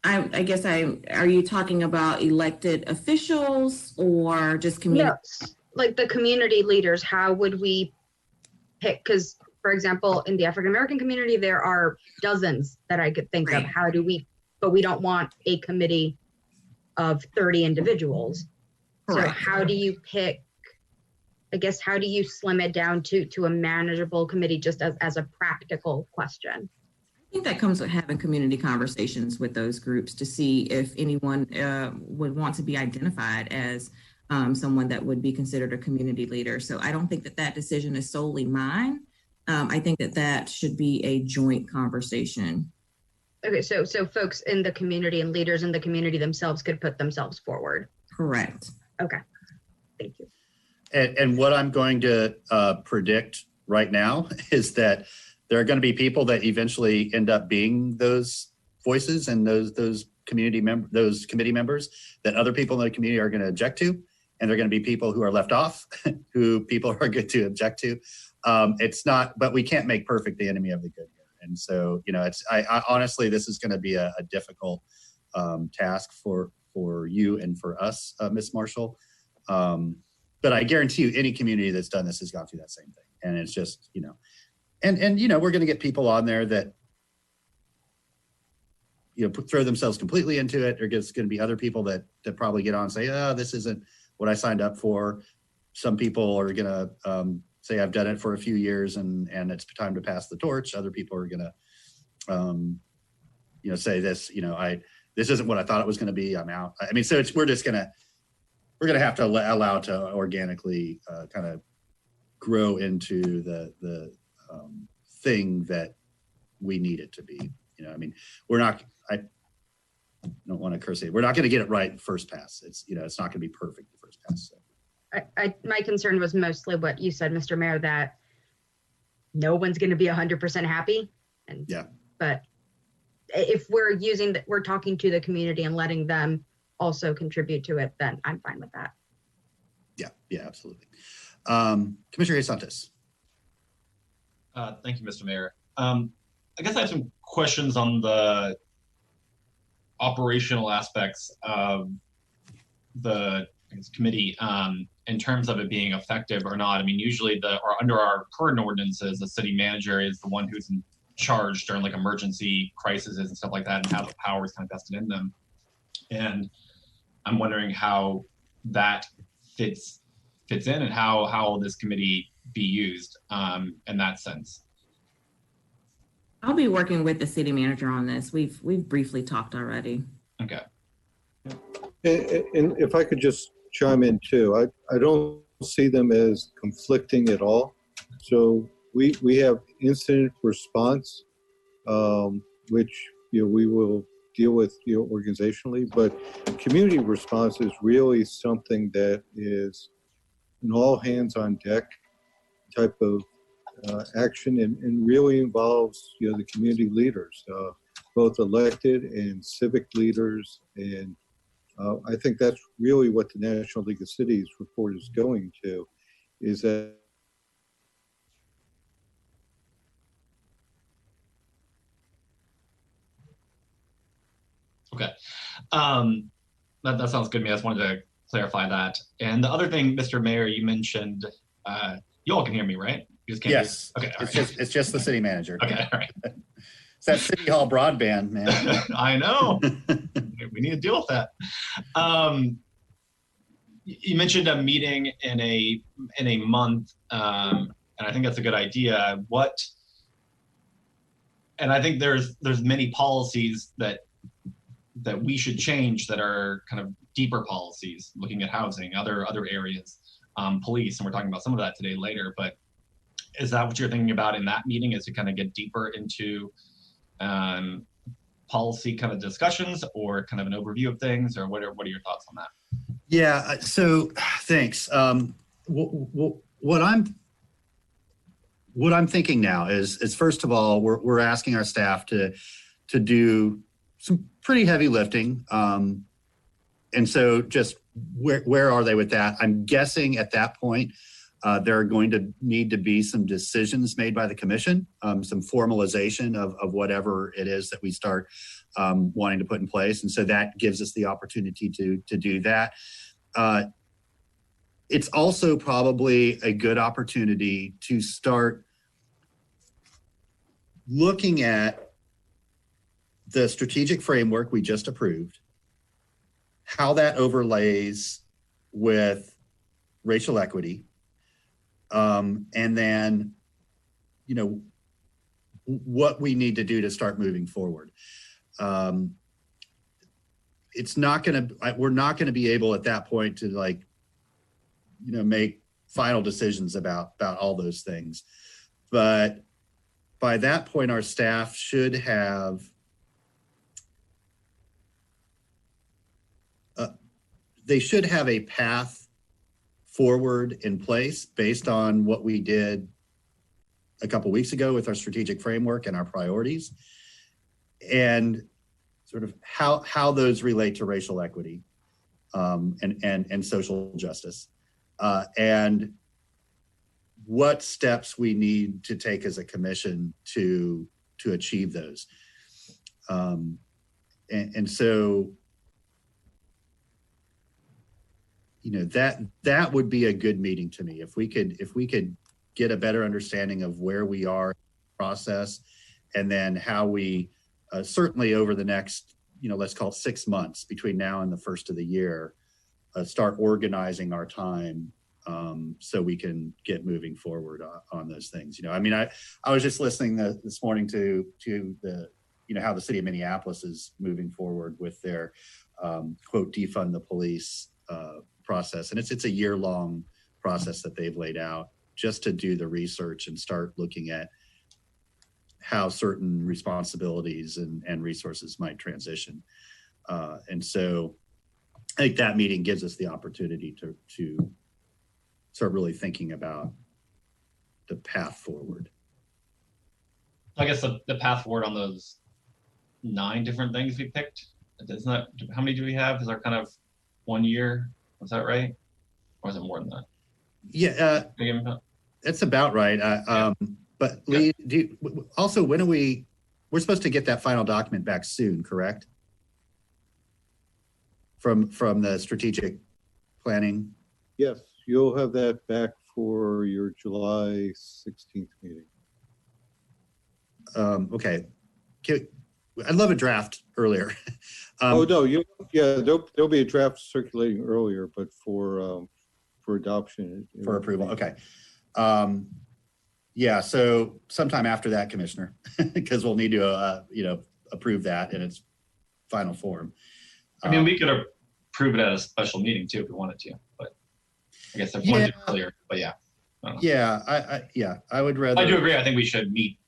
I guess are you talking about elected officials or just community? No, like the community leaders. How would we pick? Because, for example, in the African American community, there are dozens that I could think of. How do we? But we don't want a committee of 30 individuals. Correct. So how do you pick? I guess how do you slim it down to a manageable committee, just as a practical question? I think that comes with having community conversations with those groups to see if anyone would want to be identified as someone that would be considered a community leader. So I don't think that decision is solely mine. I think that should be a joint conversation. Okay, so folks in the community and leaders in the community themselves could put themselves forward. Correct. Okay, thank you. And what I'm going to predict right now is that there are going to be people that eventually end up being those voices and those committee members that other people in the community are going to object to, and they're going to be people who are left off, who people are good to object to. It's not, but we can't make perfect the enemy of the good here. And so, I honestly, this is going to be a difficult task for you and for us, Ms. Marshall. But I guarantee you, any community that's done this has gone through that same thing. And it's just, and we're going to get people on there that, throw themselves completely into it. There's going to be other people that probably get on and say, oh, this isn't what I signed up for. Some people are going to say, I've done it for a few years and it's time to pass the torch. Other people are going to, say this, this isn't what I thought it was going to be. I'm out. I mean, so we're going to have to allow it to organically kind of grow into the thing that we need it to be. I mean, I don't want to curse it. We're not going to get it right first pass. It's not going to be perfect the first pass. So. My concern was mostly what you said, Mr. Mayor, that no one's going to be 100% happy. And yeah. But if we're talking to the community and letting them also contribute to it, then I'm fine with that. Yeah, absolutely. Commissioner Santos. Thank you, Mr. Mayor. I guess I have some questions on the operational aspects of the committee in terms of it being effective or not. I mean, usually under our current ordinances, the city manager is the one who's in charge during like emergency crises and stuff like that and have the powers kind of vested in them. And I'm wondering how that fits in and how this committee be used in that sense. I'll be working with the city manager on this. We've briefly talked already. Okay. And if I could just chime in too, I don't see them as conflicting at all. So we have incident response, which we will deal with organizationally, but community response is really something that is an all hands on deck type of action, and really involves the community leaders, both elected and civic leaders. And I think that's really what the National League of Cities report is going to, is that Okay. That sounds good to me. I just wanted to clarify that. And the other thing, Mr. Mayor, you mentioned, you all can hear me, right? You just can't Yes. hear. Okay. It's just the city manager. Okay. All right. It's that city hall broadband, man. I know. We need to deal with that. You mentioned a meeting in a month, and I think that's a good idea. And I think there's many policies that we should change that are kind of deeper policies, looking at housing, other areas, police, and we're talking about some of that today later. But is that what you're thinking about in that meeting, is to kind of get deeper into policy kind of discussions, or kind of an overview of things, or what are your thoughts on that? Yeah, so thanks. What I'm thinking now is first of all, we're asking our staff to do some pretty heavy lifting. And so just where are they with that? I'm guessing at that point, there are going to need to be some decisions made by the commission, some formalization of whatever it is that we start wanting to put in place. And so that gives us the opportunity to do that. It's also probably a good opportunity to start looking at the strategic framework we just approved, how that overlays with racial equity, and then, what we need to do to start moving forward. It's not going to, we're not going to be able at that point to make final decisions about all those things. But by that point, our staff should have they should have a path forward in place based on what we did a couple weeks ago with our strategic framework and our priorities, and sort of how those relate to racial equity and social justice, and what steps we need to take as a commission to achieve those. And so, that would be a good meeting to me, if we could get a better understanding of where we are in the process, and then how we certainly over the next, let's call it 6 months between now and the first of the year, start organizing our time so we can get moving forward on those things. I was just listening this morning to the, how the city of Minneapolis is moving forward with their quote, defund the police process. And it's a year-long process that they've laid out just to do the research and start looking at how certain responsibilities and resources might transition. And so I think that meeting gives us the opportunity to start really thinking about the path forward. I guess the path forward on those 9 different things we picked, isn't that, how many do we have? Is our kind of 1 year? Was that right? Or is it more than that? Yeah, that's about right. But Lee, also, when are we're supposed to get that final document back soon, correct? From the strategic planning? Yes, you'll have that back for your July 16th meeting. Okay. I'd love a draft earlier. Oh no, there'll be a draft circulating earlier, but for adoption, for approval. Okay. Yeah, so sometime after that, Commissioner, because we'll need to, approve that in its final form. I mean, we could approve it at a special meeting too if we wanted to, but I guess if we wanted to earlier, but yeah. I would rather. I do agree. I think we should meet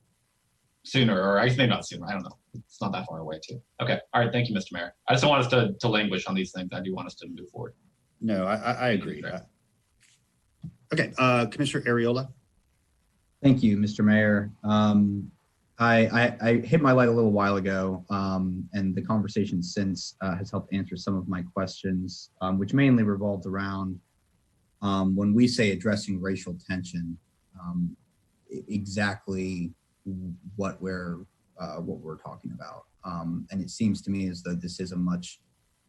sooner, or I guess maybe not sooner. I don't know. It's not that far away too. Okay. All right. Thank you, Mr. Mayor. I just don't want us to languish on these things. I do want us to move forward. No, I agree. Okay. Commissioner Ariola. Thank you, Mr. Mayor. I hit my light a little while ago, and the conversation since has helped answer some of my questions, which mainly revolved around when we say addressing racial tension, exactly what we're talking about. And it seems to me as though this is a much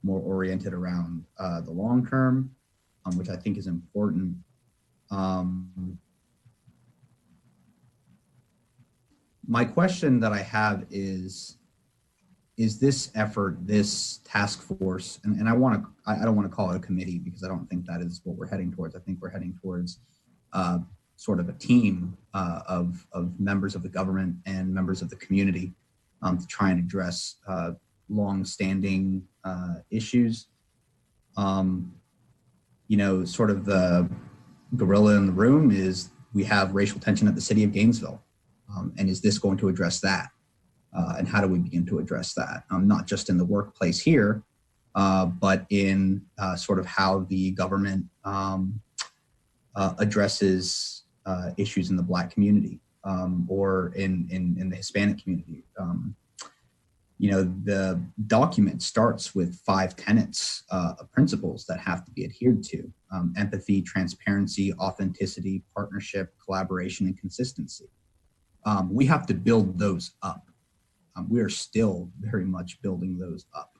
more oriented around the long term, which I think is important. My question that I have is this effort, this task force, and I don't want to call it a committee because I don't think that is what we're heading towards. I think we're heading towards sort of a team of members of the government and members of the community to try and address long-standing issues. Sort of the gorilla in the room is we have racial tension at the city of Gainesville. And is this going to address that? And how do we begin to address that? Not just in the workplace here, but in sort of how the government addresses issues in the Black community or in the Hispanic community. The document starts with 5 tenets of principles that have to be adhered to: empathy, transparency, authenticity, partnership, collaboration, and consistency. We have to build those up. We are still very much building those up.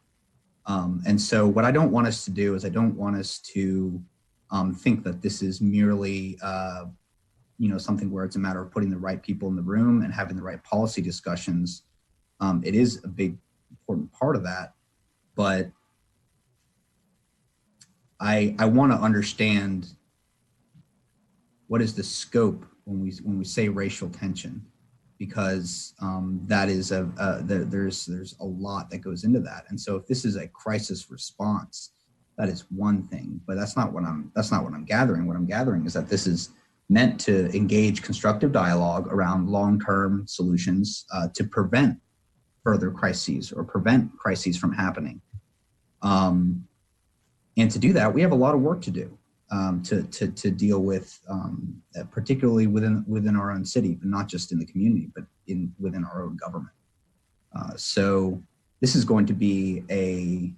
And so what I don't want us to do is I don't want us to think that this is merely, something where it's a matter of putting the right people in the room and having the right policy discussions. It is a big, important part of that, but I want to understand what is the scope when we say racial tension, because that is there's a lot that goes into that. And so if this is a crisis response, that is one thing, but that's not what I'm gathering. What I'm gathering is that this is meant to engage constructive dialogue around long-term solutions to prevent further crises or prevent crises from happening. And to do that, we have a lot of work to do. To deal with, particularly within our own city, but not just in the community, but within our own government. So this is going to be an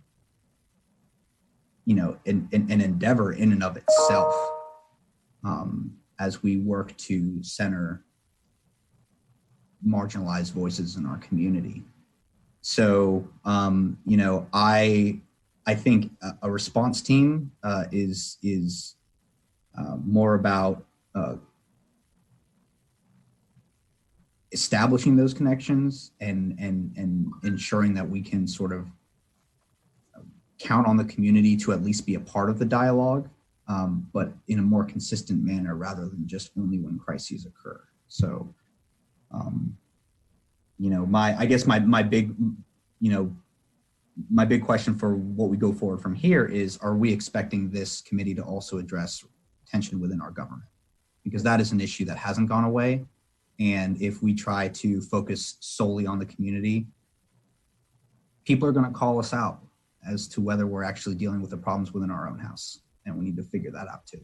endeavor in and of itself as we work to center marginalized voices in our community. So, I think a response team is more about establishing those connections and ensuring that we can sort of count on the community to at least be a part of the dialogue, but in a more consistent manner rather than just only when crises occur. So, my big question for what we go forward from here is, are we expecting this committee to also address tension within our government? Because that is an issue that hasn't gone away. And if we try to focus solely on the community, people are going to call us out as to whether we're actually dealing with the problems within our own house. And we need to figure that out too.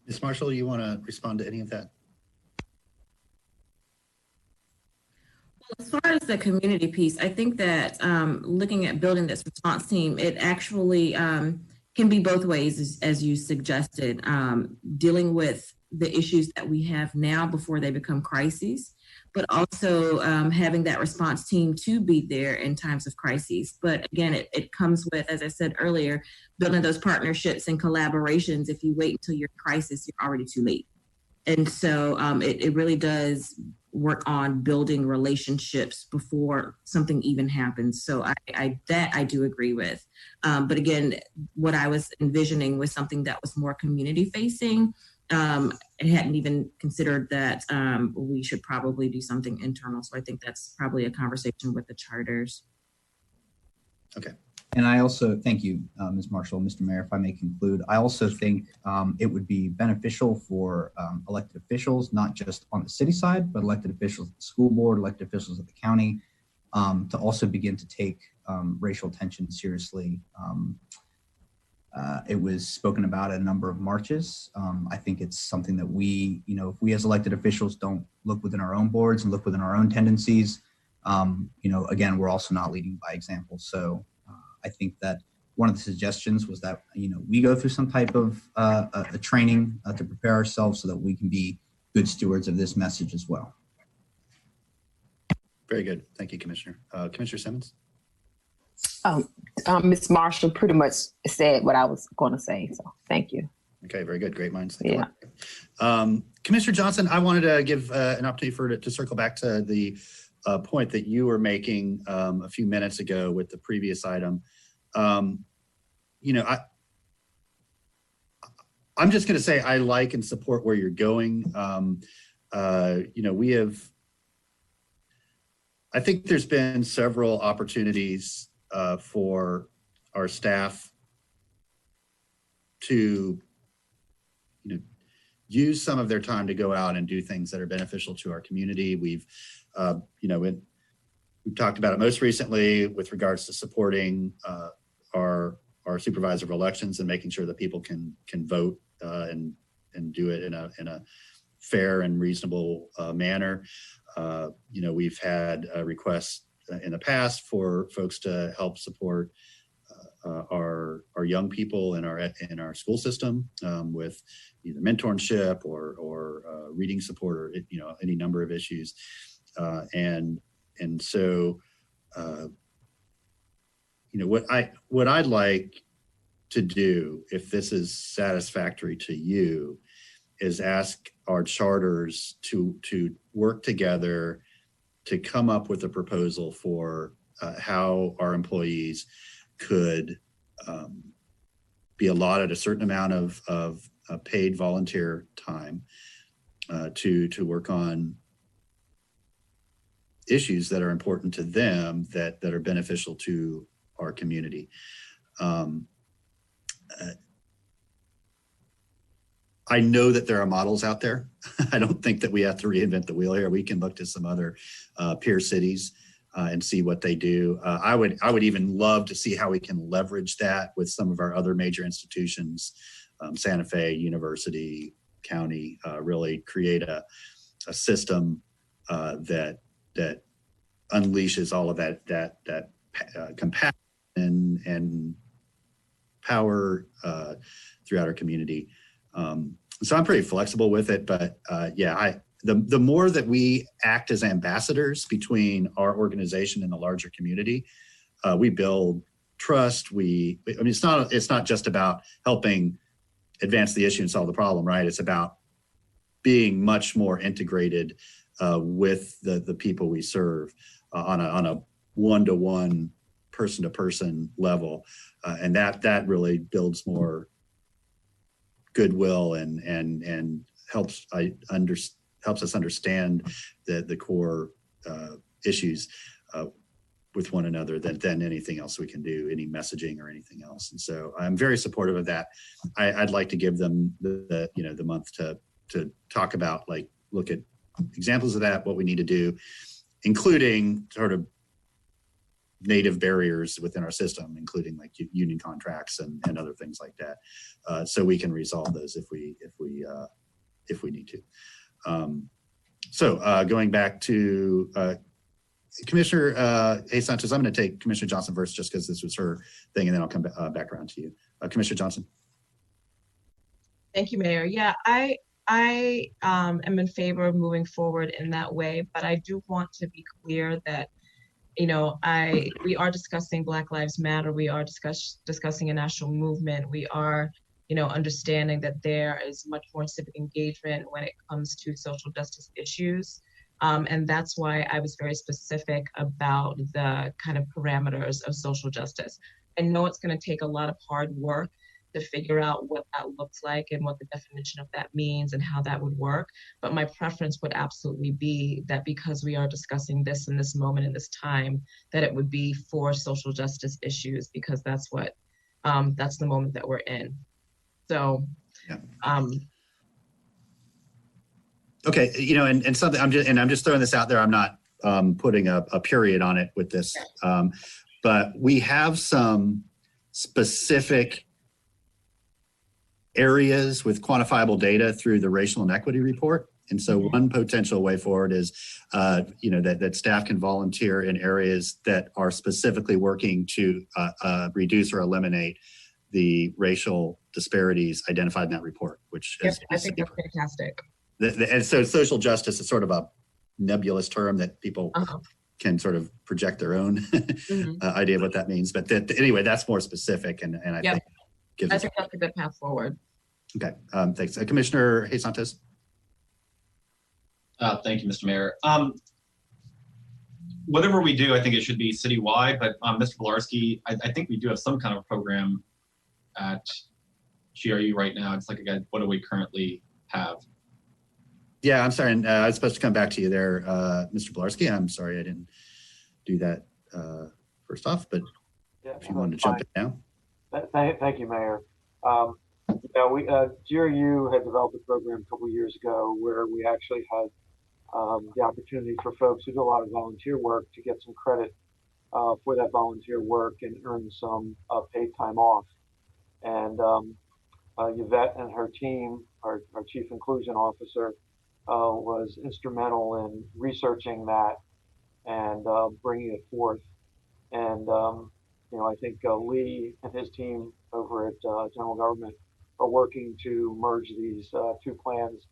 Ms. Marshall, you want to respond to any of that? As far as the community piece, I think that looking at building this response team, it actually can be both ways, as you suggested, dealing with the issues that we have now before they become crises, but also having that response team to be there in times of crises. But again, it comes with, as I said earlier, building those partnerships and collaborations. If you wait until you're in crisis, you're already too late. And so it really does work on building relationships before something even happens. So I do agree with. But again, what I was envisioning was something that was more community facing I hadn't even considered that we should probably do something internal. So I think that's probably a conversation with the charters. Okay. And I also, thank you, Ms. Marshall, Mr. Mayor, if I may conclude, I also think it would be beneficial for elected officials, not just on the city side, but elected officials at the school board, elected officials at the county, to also begin to take racial tension seriously. It was spoken about at a number of marches. I think it's something that we, if we as elected officials don't look within our own boards and look within our own tendencies, again, we're also not leading by example. So I think that one of the suggestions was that, we go through some type of a training to prepare ourselves so that we can be good stewards of this message as well. Very good. Thank you, Commissioner. Commissioner Simmons? Ms. Marshall pretty much said what I was going to say, so thank you. Okay, very good. Great minds. Yeah. Commissioner Johnson, I wanted to give an opportunity to circle back to the point that you were making a few minutes ago with the previous item. I'm just going to say I like and support where you're going. I think there's been several opportunities for our staff to use some of their time to go out and do things that are beneficial to our community. We've talked about it most recently with regards to supporting our supervisor of elections and making sure that people can vote and do it in a fair and reasonable manner. We've had requests in the past for folks to help support our young people in our school system with either mentorship or reading support or any number of issues, and so what I'd like to do, if this is satisfactory to you, is ask our charters to work together to come up with a proposal for how our employees could be allotted a certain amount of paid volunteer time to work on issues that are important to them that are beneficial to our community. I know that there are models out there. I don't think that we have to reinvent the wheel here. We can look to some other peer cities and see what they do. I would even love to see how we can leverage that with some of our other major institutions, Santa Fe University, county, really create a system that unleashes all of that compassion and power throughout our community. So I'm pretty flexible with it, but the more that we act as ambassadors between our organization and the larger community, we build trust. It's not just about helping advance the issue and solve the problem, right? It's about being much more integrated with the people we serve on a one-to-one, person-to-person level, and that really builds more goodwill and helps us understand the core issues with one another than anything else we can do, any messaging or anything else. And so I'm very supportive of that. I'd like to give them the month to talk about, look at examples of that, what we need to do, including sort of native barriers within our system, including like union contracts and other things like that, so we can resolve those if we need to. So going back to Commissioner Hayes Sanchez, I'm going to take Commissioner Johnson first, just because this was her thing, and then I'll come back around to you, Commissioner Johnson. Thank you, Mayor. Yeah, I am in favor of moving forward in that way, but I do want to be clear that we are discussing Black Lives Matter. We are discussing a national movement. We are, understanding that there is much more civic engagement when it comes to social justice issues. And that's why I was very specific about the kind of parameters of social justice. I know it's going to take a lot of hard work to figure out what that looks like and what the definition of that means and how that would work. But my preference would absolutely be that because we are discussing this in this moment in this time, that it would be for social justice issues, because that's what that's the moment that we're in. So okay, and something I'm just throwing this out there. I'm not putting a period on it with this, but we have some specific areas with quantifiable data through the racial inequity report. And so one potential way forward is, that staff can volunteer in areas that are specifically working to reduce or eliminate the racial disparities identified in that report, which is, I think that's fantastic. And so social justice is sort of a nebulous term that people can sort of project their own idea of what that means. But anyway, that's more specific, and I think gives us. I think that's a good path forward. Okay, thanks. Commissioner Hey Santos. Thank you, Mr. Mayor. Whatever we do, I think it should be citywide, but Mr. Pilarski, I think we do have some kind of program at GRU right now. It's like, what do we currently have? Yeah, I'm sorry. I was supposed to come back to you there, Mr. Pilarski. I'm sorry I didn't do that first off, but if you wanted to jump in now. Thank you, Mayor. GRU had developed a program a couple of years ago where we actually had the opportunity for folks who do a lot of volunteer work to get some credit for that volunteer work and earn some paid time off. And Yvette and her team, our Chief Inclusion Officer, was instrumental in researching that and bringing it forth. And I think Lee and his team over at General Government are working to merge these two plans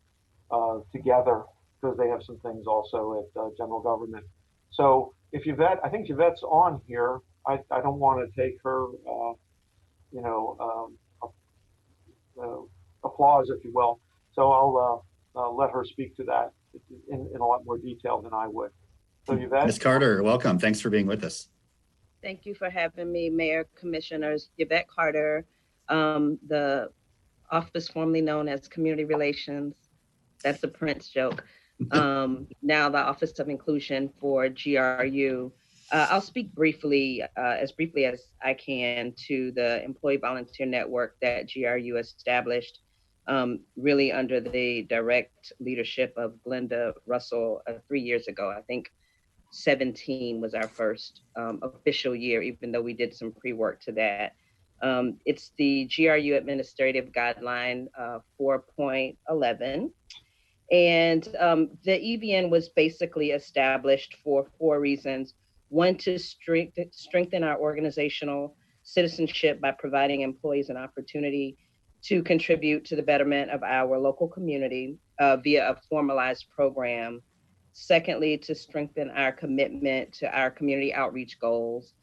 together, because they have some things also at General Government. So if Yvette, I think Yvette's on here. I don't want to take her, applause, if you will. So I'll let her speak to that in a lot more detail than I would. So Yvette. Ms. Carter, welcome. Thanks for being with us. Thank you for having me, Mayor, Commissioners. Yvette Carter, the office formerly known as Community Relations. That's a Prince joke. Now the Office of Inclusion for GRU. I'll speak briefly, as I can, to the Employee Volunteer Network that GRU established, really under the direct leadership of Glenda Russell 3 years ago. I think 17 was our first official year, even though we did some pre-work to that. It's the GRU Administrative Guideline 4.11. And the EVN was basically established for 4 reasons. One, to strengthen our organizational citizenship by providing employees an opportunity to contribute to the betterment of our local community via a formalized program. Secondly, to strengthen our commitment to our community outreach goals.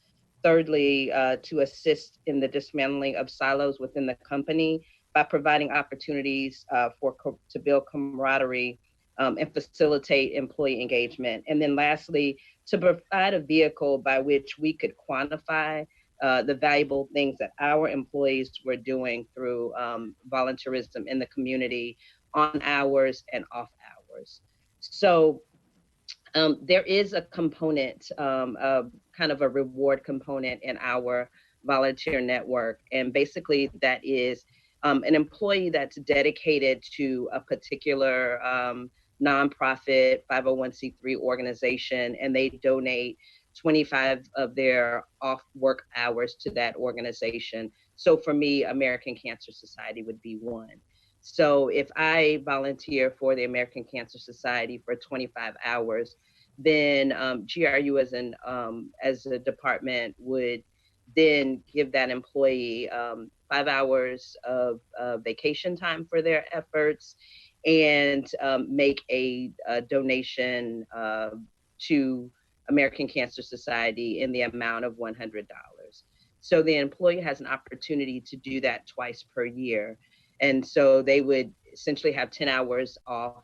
Thirdly, to assist in the dismantling of silos within the company by providing opportunities to build camaraderie and facilitate employee engagement. And then lastly, to provide a vehicle by which we could quantify the valuable things that our employees were doing through volunteerism in the community on hours and off hours. So there is a component, kind of a reward component in our volunteer network. And basically that is an employee that's dedicated to a particular nonprofit 501c3 organization, and they donate 25 of their off work hours to that organization. So for me, American Cancer Society would be one. So if I volunteer for the American Cancer Society for 25 hours, then GRU as a department would then give that employee 5 hours of vacation time for their efforts, and make a donation to American Cancer Society in the amount of $100. So the employee has an opportunity to do that twice per year. And so they would essentially have 10 hours off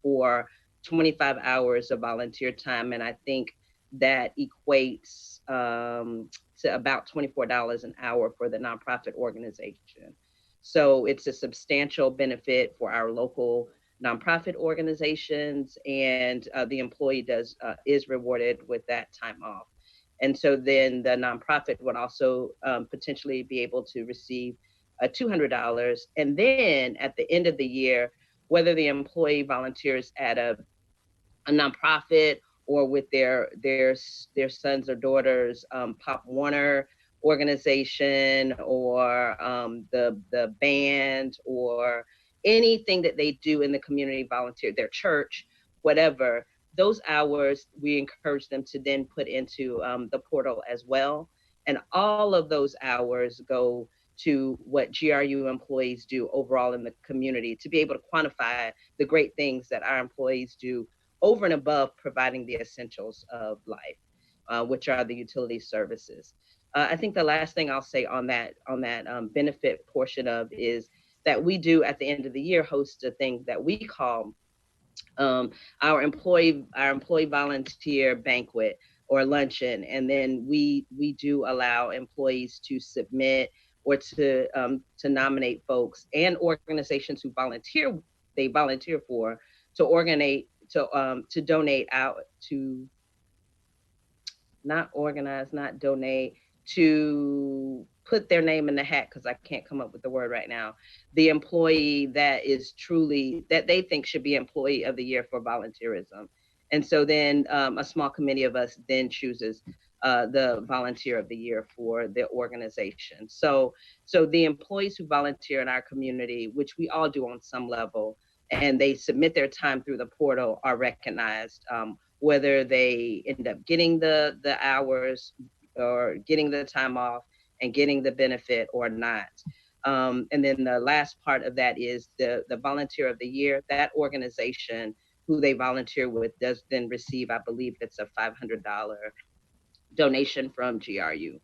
for 25 hours of volunteer time. And I think that equates to about $24 an hour for the nonprofit organization. So it's a substantial benefit for our local nonprofit organizations, and the employee is rewarded with that time off. And so then the nonprofit would also potentially be able to receive $200. And then at the end of the year, whether the employee volunteers at a nonprofit or with their sons or daughters Pop Warner organization, or the band, or anything that they do in the community, volunteer, their church, whatever, those hours we encourage them to then put into the portal as well. And all of those hours go to what GRU employees do overall in the community, to be able to quantify the great things that our employees do over and above providing the essentials of life, which are the utility services. I think the last thing I'll say on that benefit portion of is that we do at the end of the year host a thing that we call our employee volunteer banquet or luncheon, and then we do allow employees to submit or to nominate folks and organizations who they volunteer for, to organize to donate out to, not organize, not donate, to put their name in the hat, because I can't come up with the word right now, the employee that is truly, that they think should be employee of the year for volunteerism. And so then a small committee of us then chooses the volunteer of the year for the organization. So the employees who volunteer in our community, which we all do on some level, and they submit their time through the portal, are recognized, whether they end up getting the hours or getting the time off and getting the benefit or not. And then the last part of that is the volunteer of the year. That organization who they volunteer with does then receive, I believe it's a $500 donation from GRU.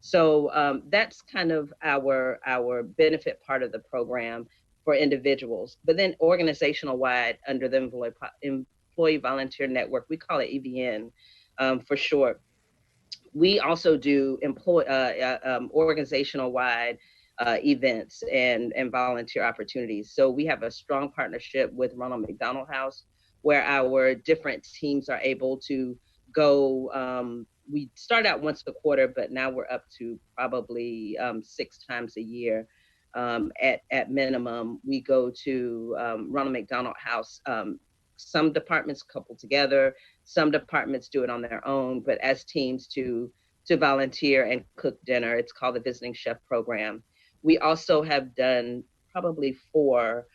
So that's kind of our benefit part of the program for individuals. But then organizational wide, under the Employee Volunteer Network, we call it EVN for short. We also do organizational wide events and volunteer opportunities. So we have a strong partnership with Ronald McDonald House, where our different teams are able to go. We start out once a quarter, but now we're up to probably 6 times a year. At minimum, we go to Ronald McDonald House. Some departments couple together, some departments do it on their own, but as teams to volunteer and cook dinner. It's called the Visiting Chef Program. We also have done probably 4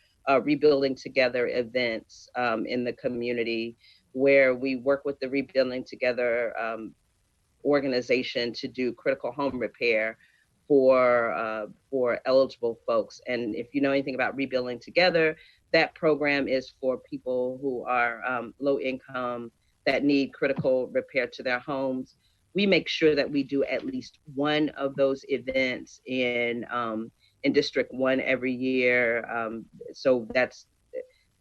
Rebuilding Together events in the community, where we work with the Rebuilding Together organization to do critical home repair for eligible folks. And if you know anything about Rebuilding Together, that program is for people who are low income, that need critical repair to their homes. We make sure that we do at least one of those events in District 1 every year. So that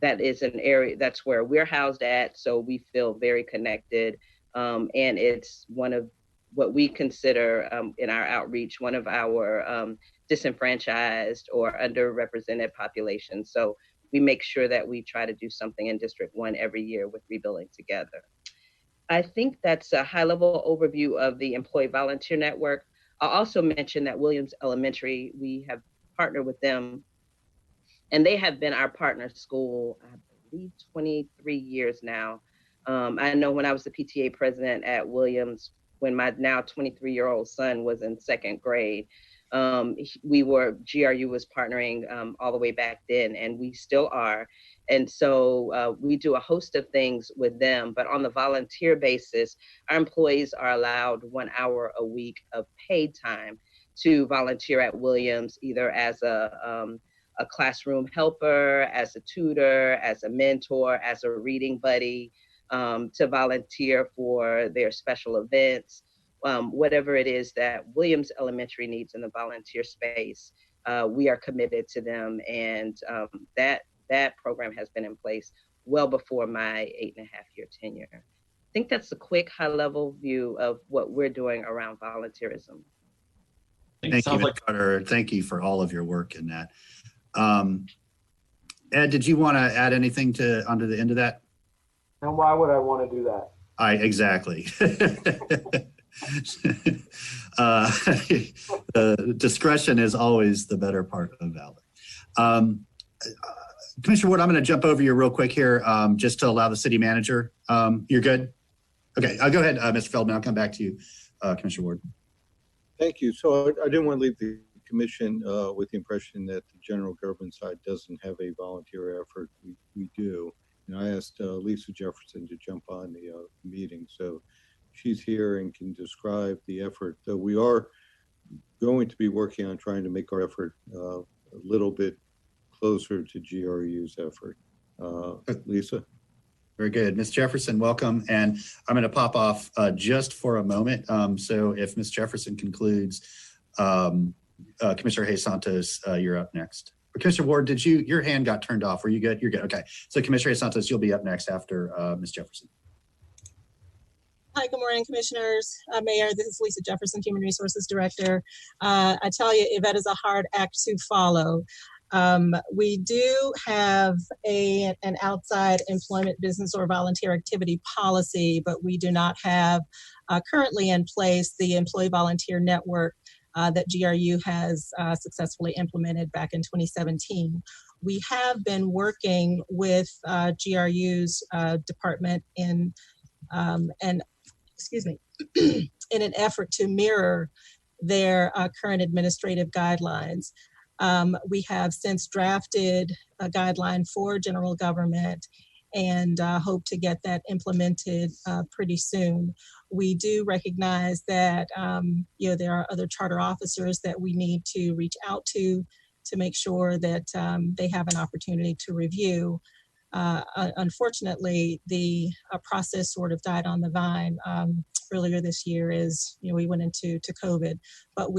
is an area, that's where we're housed at. So we feel very connected. And it's one of what we consider in our outreach, one of our disenfranchised or underrepresented populations. So we make sure that we try to do something in District 1 every year with Rebuilding Together. I think that's a high-level overview of the Employee Volunteer Network. I'll also mention that Williams Elementary, we have partnered with them, and they have been our partner school, I believe, 23 years now. I know when I was the PTA president at Williams, when my now 23-year-old son was in 2nd grade, GRU was partnering all the way back then, and we still are. And so we do a host of things with them, but on the volunteer basis, our employees are allowed 1 hour a week of paid time to volunteer at Williams, either as a classroom helper, as a tutor, as a mentor, as a reading buddy, to volunteer for their special events, whatever it is that Williams Elementary needs in the volunteer space. We are committed to them, and that program has been in place well before my 8.5-year tenure. I think that's a quick high-level view of what we're doing around volunteerism. Thank you, sounds Ms. like Carter. Thank you for all of your work in that. Ed, did you want to add anything onto the end of that? And why would I want to do that? Exactly. Discretion is always the better part of valor. Commissioner Ward, I'm going to jump over you real quick here just to allow the city manager. You're good? Okay, I'll go ahead, Mr. Feldman. I'll come back to you, Commissioner Ward. Thank you. So I didn't want to leave the commission with the impression that the general government side doesn't have a volunteer effort. We do. And I asked Lisa Jefferson to jump on the meeting. So she's here and can describe the effort. Though we are going to be working on trying to make our effort a little bit closer to GRU's effort. Lisa? Very good. Ms. Jefferson, welcome. And I'm going to pop off just for a moment. So if Ms. Jefferson concludes, Commissioner Hayes Santos, you're up next. Commissioner Ward, your hand got turned off. Were you good? You're good. Okay. So Commissioner Hayes Santos, you'll be up next after Ms. Jefferson. Hi, good morning, commissioners. Mayor, this is Lisa Jefferson, Human Resources Director. I tell you, Yvette is a hard act to follow. We do have an outside employment, business, or volunteer activity policy, but we do not have currently in place the employee volunteer network that GRU has successfully implemented back in 2017. We have been working with GRU's department in in an effort to mirror their current administrative guidelines. We have since drafted a guideline for general government and hope to get that implemented pretty soon. We do recognize that there are other charter officers that we need to reach out to make sure that they have an opportunity to review. Unfortunately, the process sort of died on the vine earlier this year as we went into COVID, but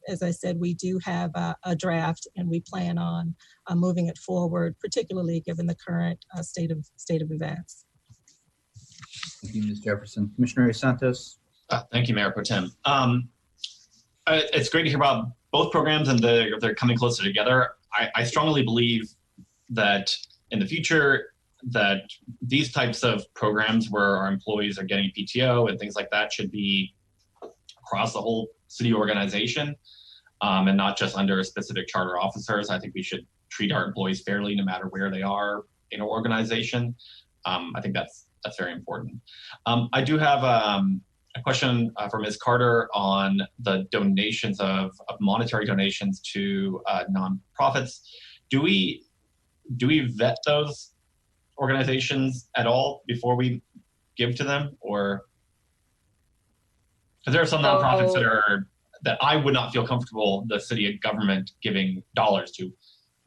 as I said, we do have a draft and we plan on moving it forward, particularly given the current state of events. Thank you, Ms. Jefferson. Commissioner Santos. Thank you, Mayor Pro Tem. It's great to hear about both programs and they're coming closer together. I strongly believe that in the future that these types of programs where our employees are getting PTO and things like that should be across the whole city organization and not just under specific charter officers. I think we should treat our employees fairly no matter where they are in our organization. I think that's very important. I do have a question for Ms. Carter on the donations of monetary donations to nonprofits. Do we vet those organizations at all before we give to them, or because there are some nonprofits that I would not feel comfortable the city government giving dollars to.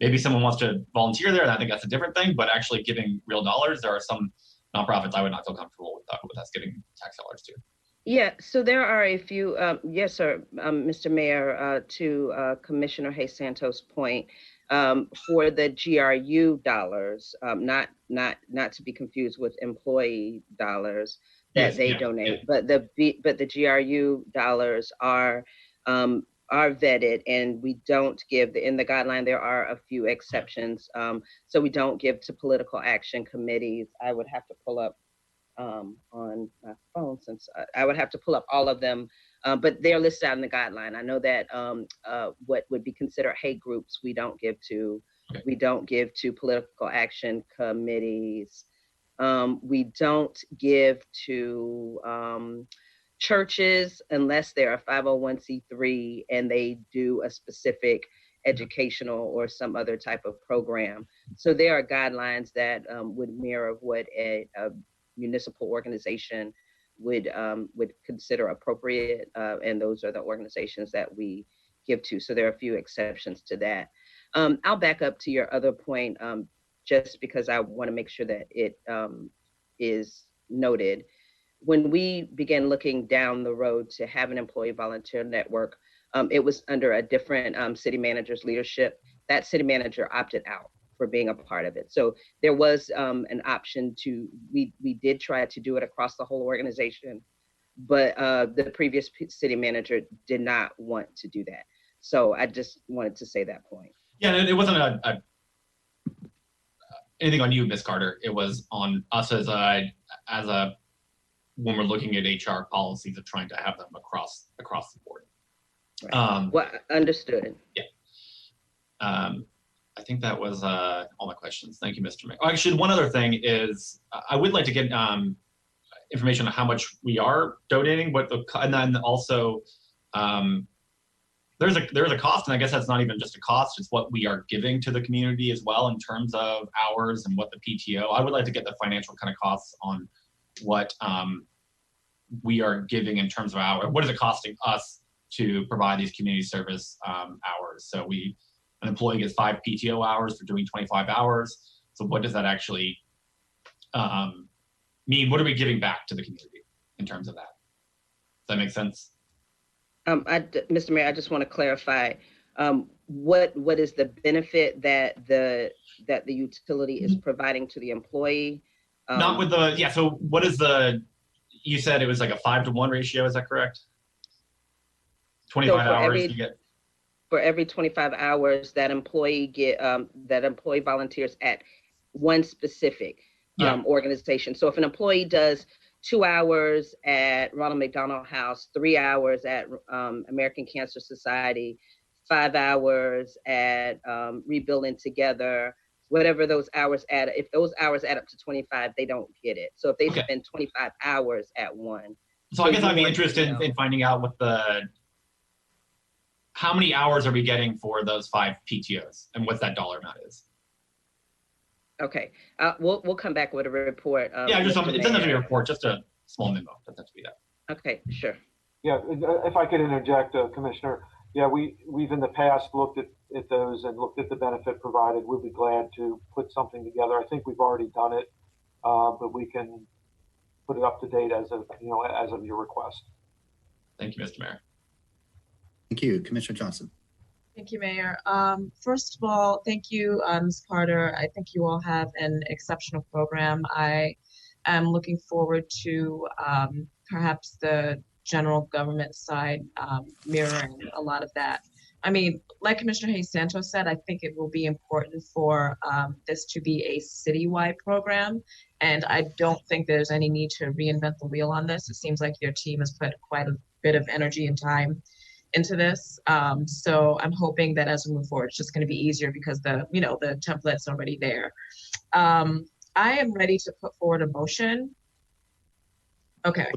Maybe someone wants to volunteer there, and I think that's a different thing. But actually giving real dollars, there are some nonprofits I would not feel comfortable with us giving tax dollars to. Yeah, so there are a few, yes, sir, Mr. Mayor, to Commissioner Hayes Santos' point, for the GRU dollars, not to be confused with employee dollars that they donate, but the GRU dollars are vetted, and we don't give in the guideline. There are a few exceptions, so we don't give to political action committees. I would have to pull up on my phone since I would have to pull up all of them, but they're listed out in the guideline. I know that what would be considered hate groups we don't give to. We don't give to political action committees. We don't give to churches unless they're a 501c3 and they do a specific educational or some other type of program. So there are guidelines that would mirror what a municipal organization would consider appropriate, and those are the organizations that we give to. So there are a few exceptions to that. I'll back up to your other point, just because I want to make sure that it is noted. When we began looking down the road to have an employee volunteer network, it was under a different city manager's leadership. That city manager opted out for being a part of it. So there was an option we did try to do it across the whole organization, but the previous city manager did not want to do that. So I just wanted to say that point. Yeah, it wasn't anything on you, Ms. Carter. It was on us as a when we're looking at HR policies of trying to have them across the board. Right. Well, understood. Yeah. I think that was all my questions. Thank you, Mr. Mayor. Oh, actually, one other thing is I would like to get information on how much we are donating, and then also there's a cost, and I guess that's not even just a cost, it's what we are giving to the community as well in terms of hours and what the PTO. I would like to get the financial kind of costs on what we are giving in terms of hours. What is it costing us to provide these community service hours? So an employee gets 5 PTO hours for doing 25 hours. So what does that actually mean? What are we giving back to the community in terms of that? Does that make sense? Mr. Mayor, I just want to clarify, what is the benefit that the utility is providing to the employee? Not with so what is you said it was like a 5-to-1 ratio, is that correct? 25 hours you get. For every 25 hours that employee volunteers at one specific organization. So if an employee does 2 hours at Ronald McDonald House, 3 hours at American Cancer Society, 5 hours at Rebuilding Together, whatever those hours add, if those hours add up to 25, they don't get it. So if they spend 25 hours at one. So I guess I'd be interested in finding out how many hours are we getting for those 5 PTOs and what that dollar amount is. Okay, we'll come back with a report. Yeah, just it doesn't have to be a report, just a small memo. Doesn't have to be that. Okay, sure. Yeah, if I could interject, Commissioner. Yeah, we've in the past looked at those and looked at the benefit provided. We'd be glad to put something together. I think we've already done it, but we can put it up to date as of your request. Thank you, Mr. Mayor. Thank you, Commissioner Johnson. Thank you, Mayor. First of all, thank you, Ms. Carter. I think you all have an exceptional program. I am looking forward to perhaps the general government side mirroring a lot of that. I mean, like Commissioner Hayes Santos said, I think it will be important for this to be a citywide program. And I don't think there's any need to reinvent the wheel on this. It seems like your team has put quite a bit of energy and time into this. So I'm hoping that as we move forward, it's just going to be easier because the template's already there. I am ready to put forward a motion. Okay.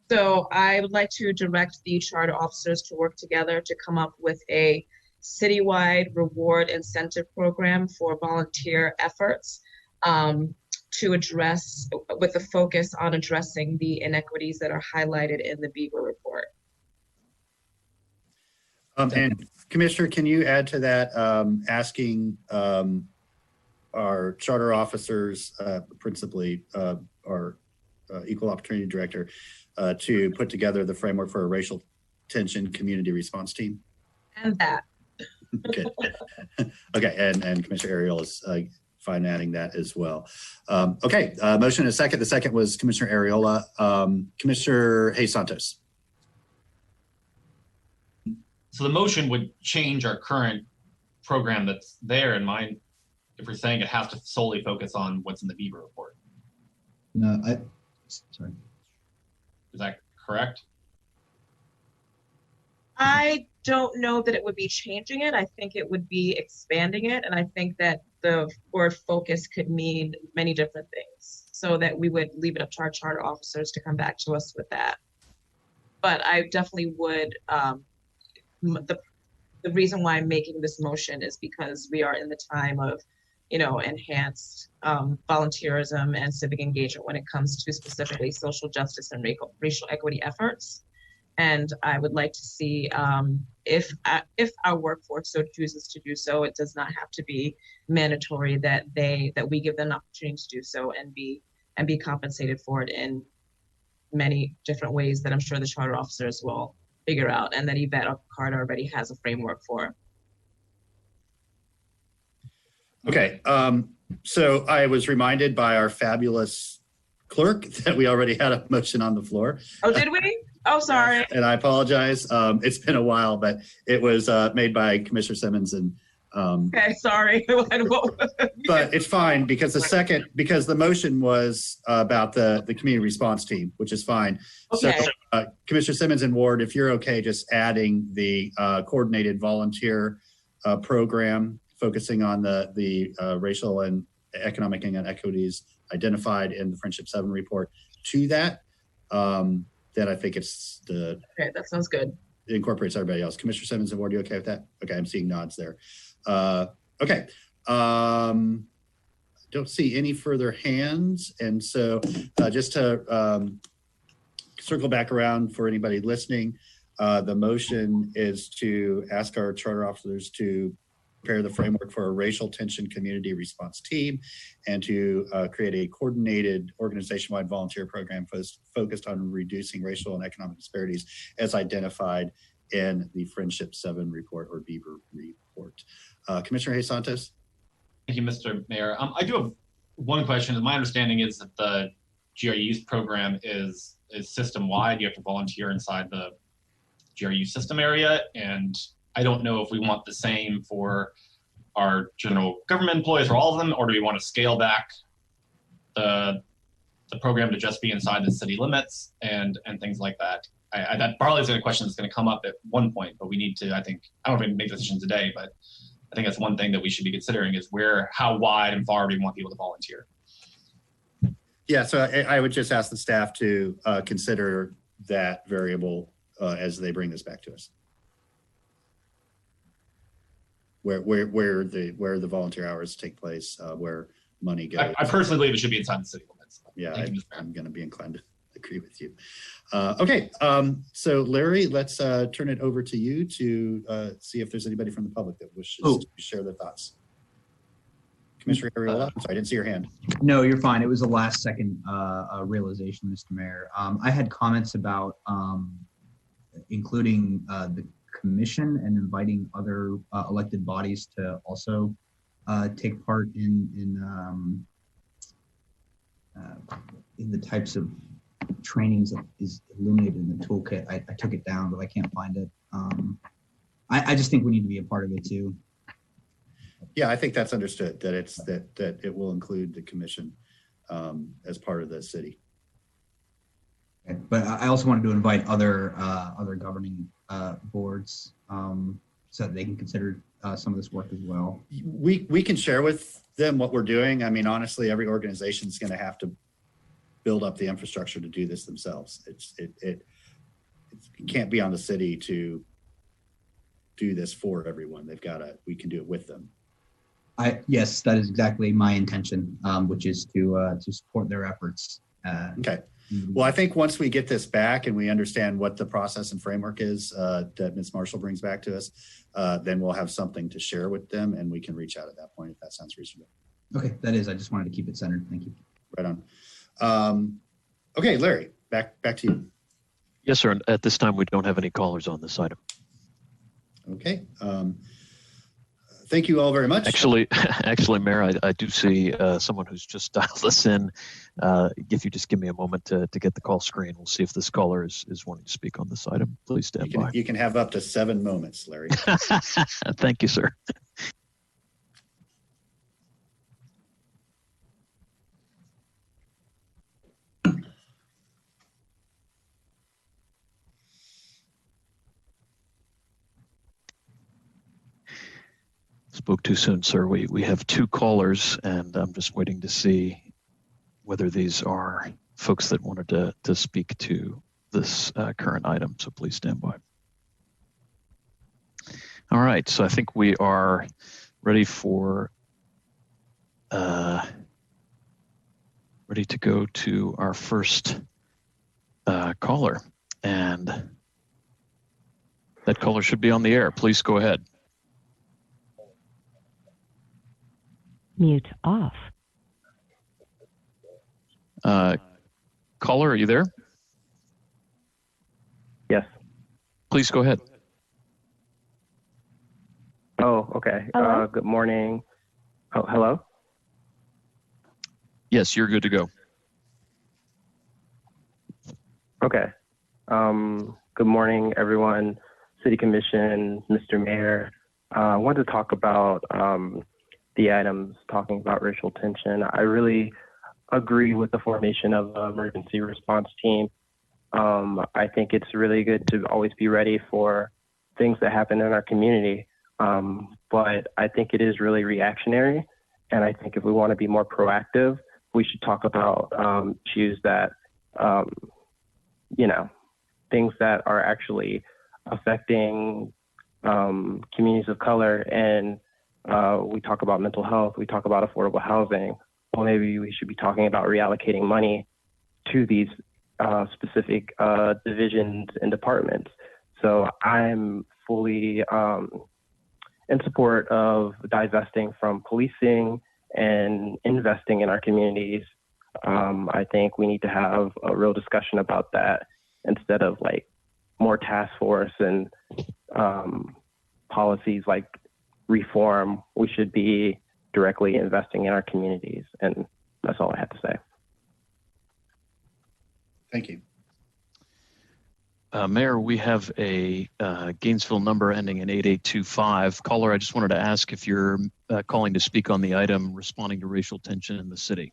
So I would like to direct the charter officers to work together to come up with a citywide reward incentive program for volunteer efforts to address, with a focus on addressing the inequities that are highlighted in the Beaver report. And Commissioner, can you add to that, asking our charter officers, principally our Equal Opportunity Director, to put together the framework for a racial tension community response team? And that. Okay. Okay, and Commissioner Ariel is fine adding that as well. Okay, motion and a second. The second was Commissioner Ariola. Commissioner Hayes Santos. So the motion would change our current program that's there in mind if we're saying it has to solely focus on what's in the Beaver report. No, sorry. Is that correct? I don't know that it would be changing it. I think it would be expanding it. And I think that the word focus could mean many different things, so that we would leave it up to our charter officers to come back to us with that. But I definitely would, the reason why I'm making this motion is because we are in the time of, enhanced volunteerism and civic engagement when it comes to specifically social justice and racial equity efforts. And I would like to see if our workforce so chooses to do so, it does not have to be mandatory that we give them an opportunity to do so and be compensated for it in many different ways that I'm sure the charter officers will figure out, and that Yvette Carter already has a framework for. Okay, so I was reminded by our fabulous clerk that we already had a motion on the floor. Oh, did we? Oh, sorry. And I apologize. It's been a while, but it was made by Commissioner Simmons and. Okay, sorry. But it's fine because the motion was about the community response team, which is fine. Okay. So Commissioner Simmons and Ward, if you're okay, just adding the coordinated volunteer program focusing on the racial and economic inequities identified in the Friendship 7 report to that, then I think it's the. Okay, that sounds good. It incorporates everybody else. Commissioner Simmons and Ward, you okay with that? Okay, I'm seeing nods there. Okay. Don't see any further hands. And so just to circle back around for anybody listening, the motion is to ask our charter officers to prepare the framework for a racial tension community response team and to create a coordinated organization-wide volunteer program focused on reducing racial and economic disparities as identified in the Friendship 7 report or Beaver report. Commissioner Hayes Santos. Thank you, Mr. Mayor. I do have one question. My understanding is that the GRU's program is system-wide. You have to volunteer inside the GRU system area, and I don't know if we want the same for our general government employees, for all of them, or do we want to scale back the program to just be inside the city limits and things like that. That probably is a question that's going to come up at one point, but we need to, I don't know if we can make the decision today, but I think that's one thing that we should be considering is how wide and far do we want people to volunteer? Yeah, so I would just ask the staff to consider that variable as they bring this back to us. Where the volunteer hours take place, where money goes. I personally believe it should be inside the city limits. Yeah, I'm going to be inclined to agree with you. Okay, so Larry, let's turn it over to you to see if there's anybody from the public that wishes to share their thoughts. Commissioner Ariola, I'm sorry, I didn't see your hand. No, you're fine. It was a last second realization, Mr. Mayor. I had comments about including the commission and inviting other elected bodies to also take part in the types of trainings that is illuminated in the toolkit. I took it down, but I can't find it. I just think we need to be a part of it too. Yeah, I think that's understood, that it's that it will include the commission as part of the city. Okay. But I also wanted to invite other governing boards so that they can consider some of this work as well. We can share with them what we're doing. I mean, honestly, every organization is going to have to build up the infrastructure to do this themselves. It can't be on the city to do this for everyone. We can do it with them. Yes, that is exactly my intention, which is to support their efforts. Okay. Well, I think once we get this back and we understand what the process and framework is that Ms. Marshall brings back to us, then we'll have something to share with them and we can reach out at that point if that sounds reasonable. Okay, that is. I just wanted to keep it centered. Thank you. Right on. Okay, Larry, back to you. Yes, sir. At this time, we don't have any callers on this item. Okay. Thank you all very much. Actually, Mayor, I do see someone who's just dialed us in. If you just give me a moment to get the call screen, we'll see if this caller is wanting to speak on this item. Please stand by. You can have up to 7 moments, Larry. Thank you, sir. Spoke too soon, sir. We have 2 callers, and I'm just waiting to see whether these are folks that wanted to speak to this current item. So please stand by. All right. So I think we are ready to go to our first caller, and that caller should be on the air. Please go ahead. Mute off. Caller, are you there? Yes. Please go ahead. Oh, okay. Hello? Good morning. Oh, hello? Yes, you're good to go. Okay. Good morning, everyone. City Commission, Mr. Mayor. I wanted to talk about the items talking about racial tension. I really agree with the formation of an emergency response team. I think it's really good to always be ready for things that happen in our community. But I think it is really reactionary. And I think if we want to be more proactive, we should talk about issues that, things that are actually affecting communities of color. And we talk about mental health, we talk about affordable housing. Well, maybe we should be talking about reallocating money to these specific divisions and departments. So I'm fully in support of divesting from policing and investing in our communities. I think we need to have a real discussion about that instead of like more task force and policies like reform. We should be directly investing in our communities. And that's all I have to say. Thank you. Mayor, we have a Gainesville number ending in 8825. Caller, I just wanted to ask if you're calling to speak on the item responding to racial tension in the city.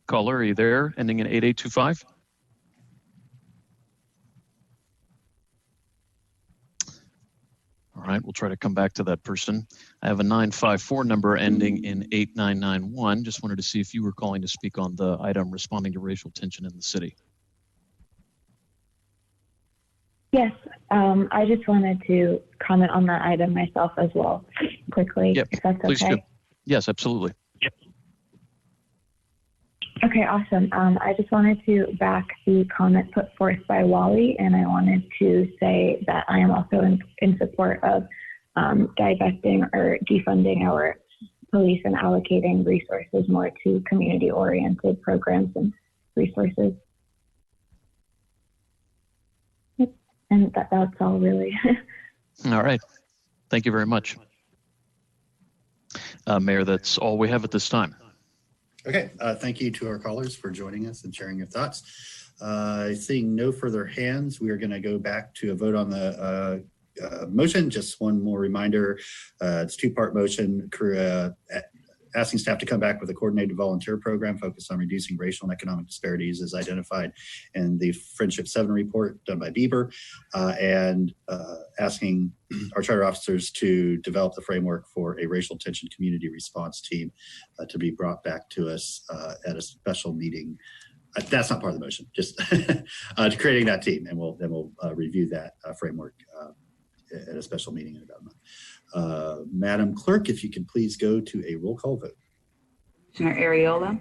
Caller, are you there? Ending in 8825? All right, we'll try to come back to that person. I have a 954 number ending in 8991. Just wanted to see if you were calling to speak on the item responding to racial tension in the city. Yes, I just wanted to comment on that item myself as well, quickly, Yep, if that's please okay. do. Yes, absolutely. Okay, awesome. I just wanted to back the comment put forth by Wally, and I wanted to say that I am also in support of divesting or defunding our police and allocating resources more to community-oriented programs and resources. Yep. And that's all really. All right. Thank you very much. Mayor, that's all we have at this time. Okay, thank you to our callers for joining us and sharing your thoughts. Seeing no further hands, we are going to go back to a vote on the motion. Just one more reminder, it's a two-part motion, asking staff to come back with a coordinated volunteer program focused on reducing racial and economic disparities as identified in the Friendship 7 report done by Bieber, and asking our charter officers to develop the framework for a racial tension community response team to be brought back to us at a special meeting. That's not part of the motion, just to creating that team, and we'll review that framework at a special meeting in about a month. Madam Clerk, if you can please go to a roll call vote. Commissioner Ariola.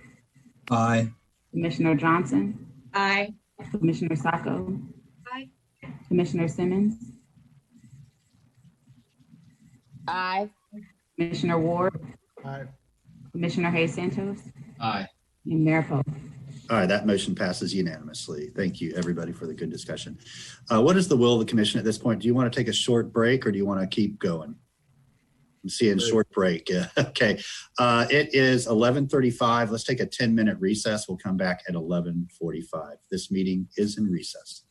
Aye. Commissioner Johnson. Aye. Commissioner Sacco. Aye. Commissioner Simmons. Aye. Commissioner Ward. Aye. Commissioner Hayes Santos. Aye. And Mayor Pope. All right, that motion passes unanimously. Thank you, everybody, for the good discussion. What is the will of the commission at this point? Do you want to take a short break or do you want to keep going? I'm seeing short break. Okay. It is 11:35. Let's take a 10-minute recess. We'll come back at 11:45. This meeting is in recess.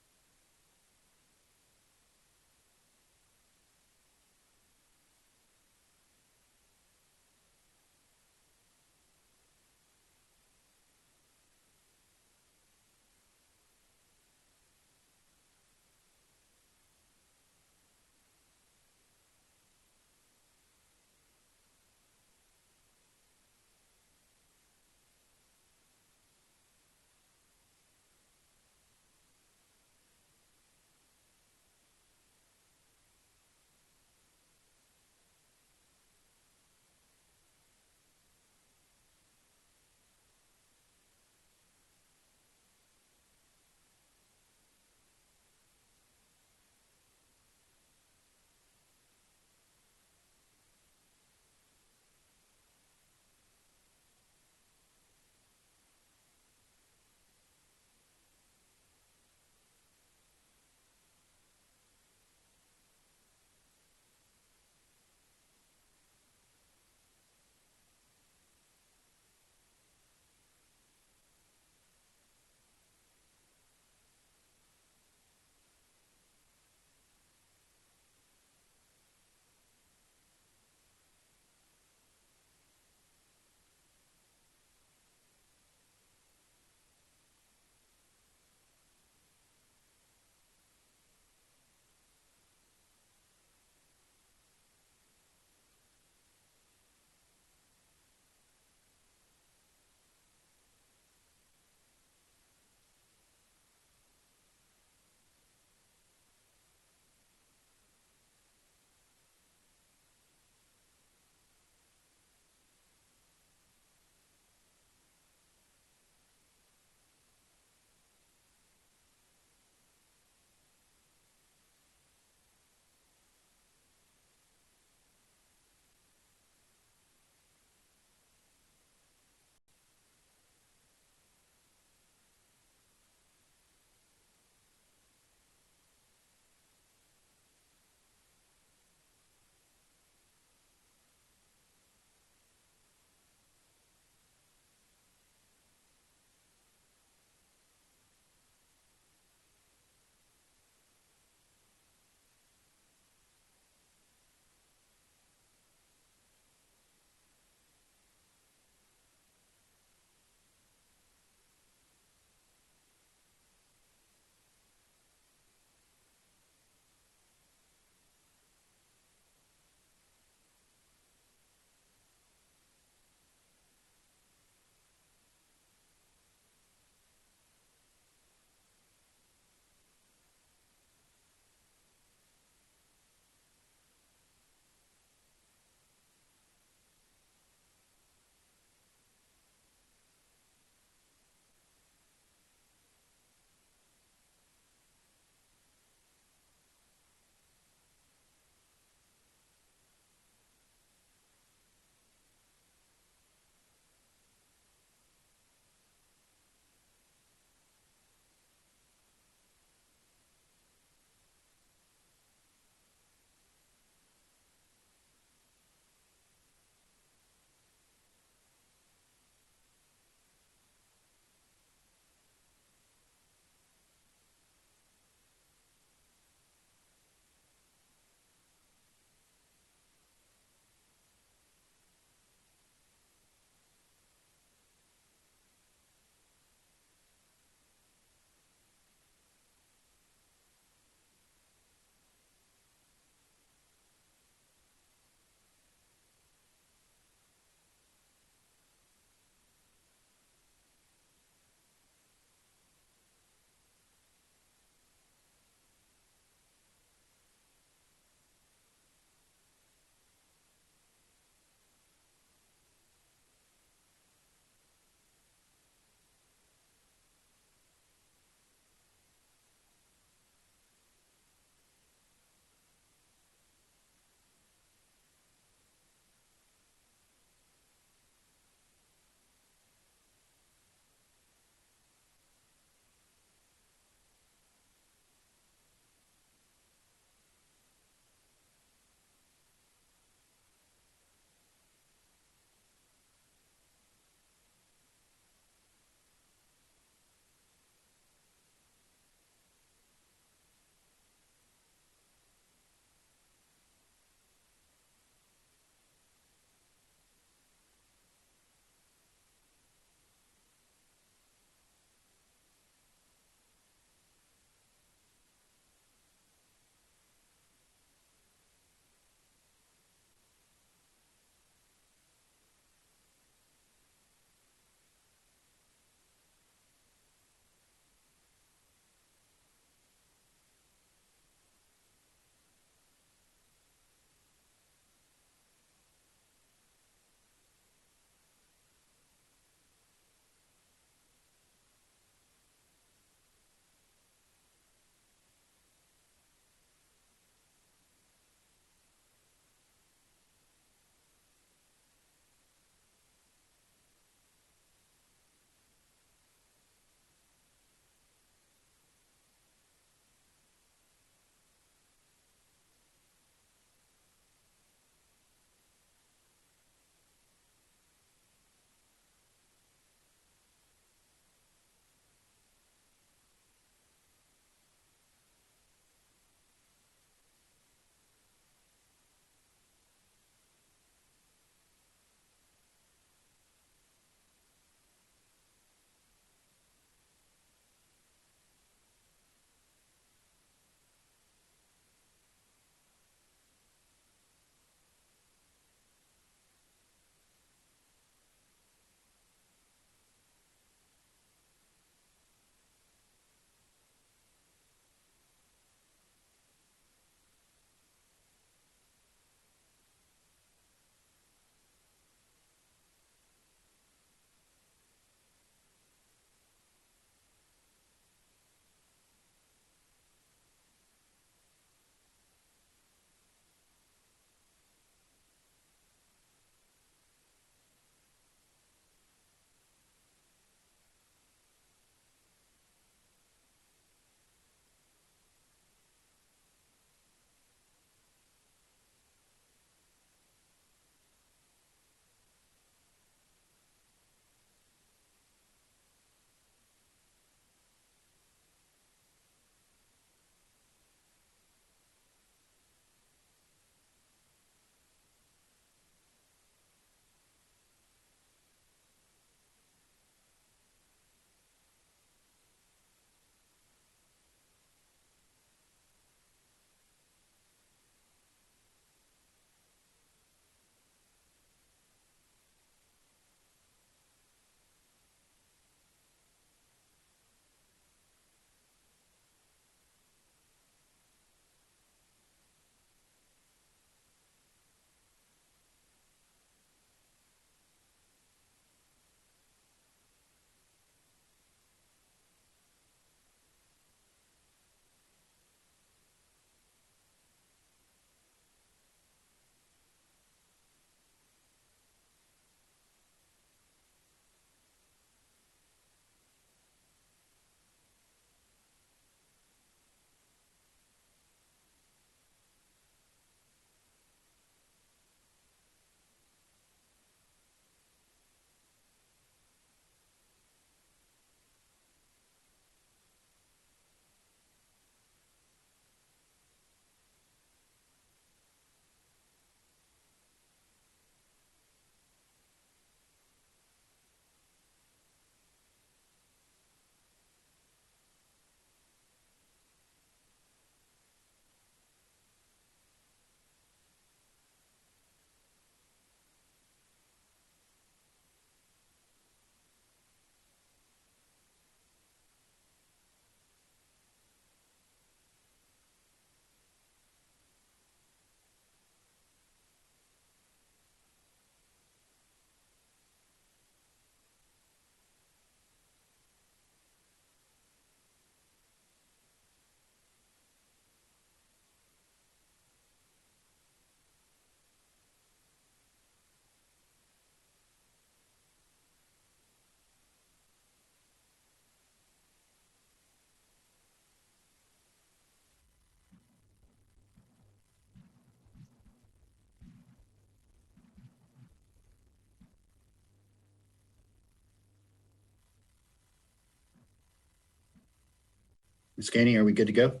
Ms. Gainey, are we good to go?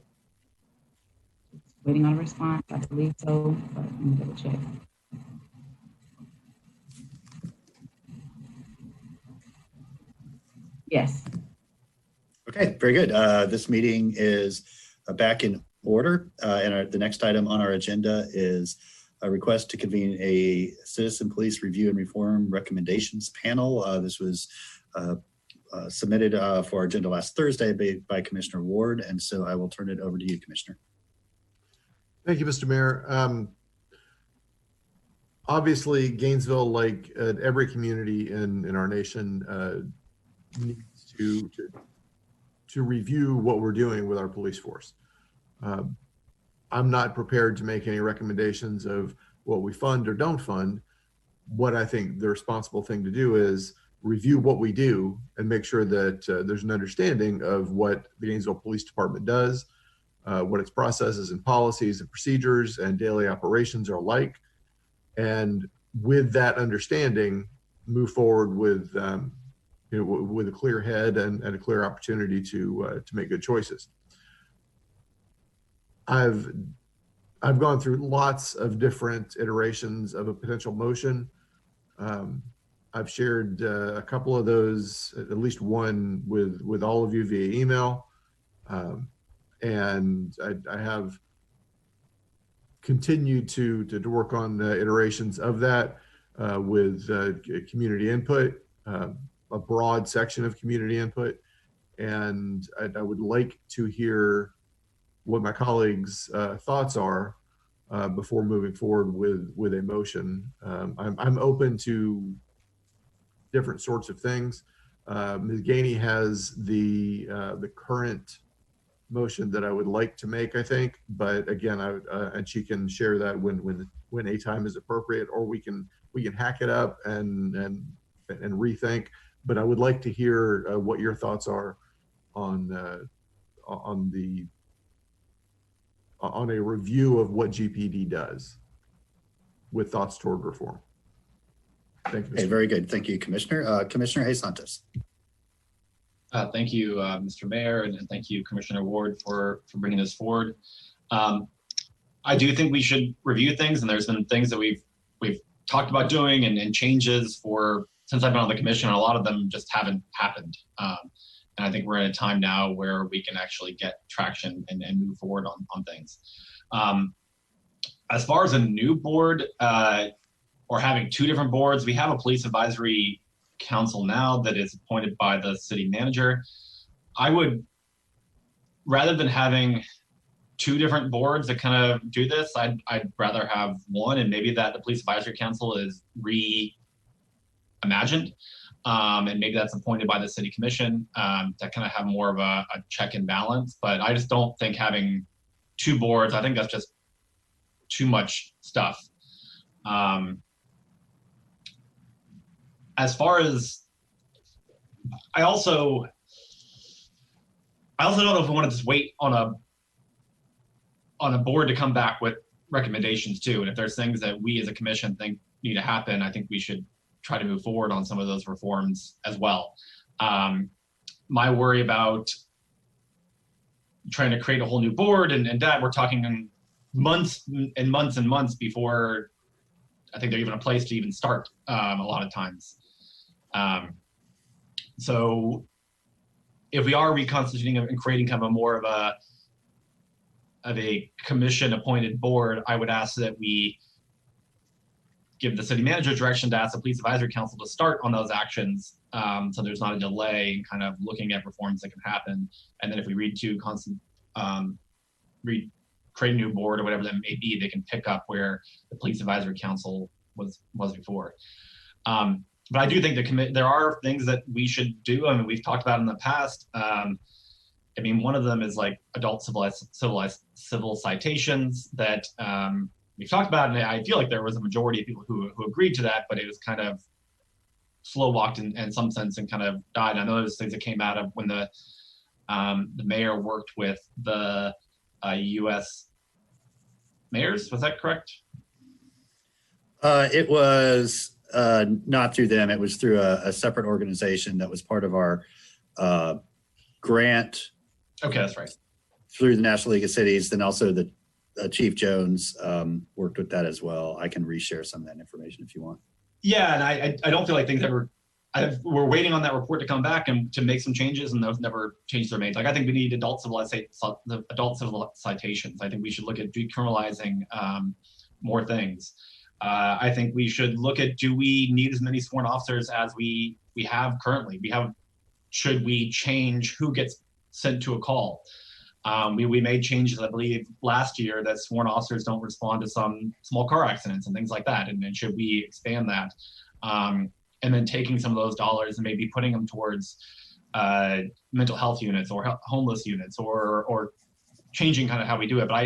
Waiting on a response. I believe so, but let me double check. Yes. Okay, very good. This meeting is back in order. And the next item on our agenda is a request to convene a Citizen Police Review and Reform Recommendations panel. This was submitted for our agenda last Thursday by Commissioner Ward. And so I will turn it over to you, Commissioner. Thank you, Mr. Mayor. Obviously, Gainesville, like every community in our nation, needs to review what we're doing with our police force. I'm not prepared to make any recommendations of what we fund or don't fund. What I think the responsible thing to do is review what we do and make sure that there's an understanding of what the Gainesville Police Department does, what its processes and policies and procedures and daily operations are like. And with that understanding, move forward with with a clear head and a clear opportunity to make good choices. I've gone through lots of different iterations of a potential motion. I've shared a couple of those, at least one with all of you via email. And I have continued to work on iterations of that with community input, a broad section of community input. And I would like to hear what my colleagues' thoughts are before moving forward with a motion. I'm open to different sorts of things. Ms. Gainey has the current motion that I would like to make, I think, but again, and she can share that when a time is appropriate, or we can hack it up and rethink. But I would like to hear what your thoughts are on a review of what GPD does with thoughts toward reform. Thank you. Okay, very good. Thank you, Commissioner. Commissioner Hayes Santos. Thank you, Mr. Mayor, and thank you, Commissioner Ward, for bringing this forward. I do think we should review things, and there's been things that we've talked about doing and changes since I've been on the commission, and a lot of them just haven't happened. And I think we're in a time now where we can actually get traction and move forward on things. As far as a new board or having two different boards, we have a police advisory council now that is appointed by the city manager. I would, rather than having two different boards that kind of do this, I'd rather have one, and maybe that the police advisory council is reimagined, and maybe that's appointed by the city commission to kind of have more of a check and balance. But I just don't think having two boards, I think that's just too much stuff. As far as, I also don't know if we want to just wait on a board to come back with recommendations too. And if there's things that we as a commission think need to happen, I think we should try to move forward on some of those reforms as well. My worry about trying to create a whole new board and that we're talking in months and months and months before I think they're even a place to even start a lot of times. So if we are reconstituting and creating kind of more of a commission appointed board, I would ask that we give the city manager direction to ask the police advisory council to start on those actions, so there's not a delay in kind of looking at reforms that can happen. And then if we create a new board or whatever that may be, they can pick up where the police advisory council was before. But I do think there are things that we should do. I mean, we've talked about in the past. I mean, one of them is like adult civil citations that we've talked about, and I feel like there was a majority of people who agreed to that, but it was kind of slow walked in some sense and kind of died. I know there's things that came out of when the mayor worked with the U.S. mayors. Was that correct? It was not through them. It was through a separate organization that was part of our grant. Okay, that's right. through the National League of Cities. Then also the Chief Jones worked with that as well. I can reshare some of that information if you want. Yeah, and I don't feel like things ever. We're waiting on that report to come back and to make some changes, and those never changes are made. Like I think we need adult civil citations. I think we should look at decriminalizing more things. I think we should look at, do we need as many sworn officers as we have currently? Should we change who gets sent to a call? We made changes, I believe, last year that sworn officers don't respond to some small car accidents and things like that. And then should we expand that? And then taking some of those dollars and maybe putting them towards mental health units or homeless units or changing kind of how we do it. But I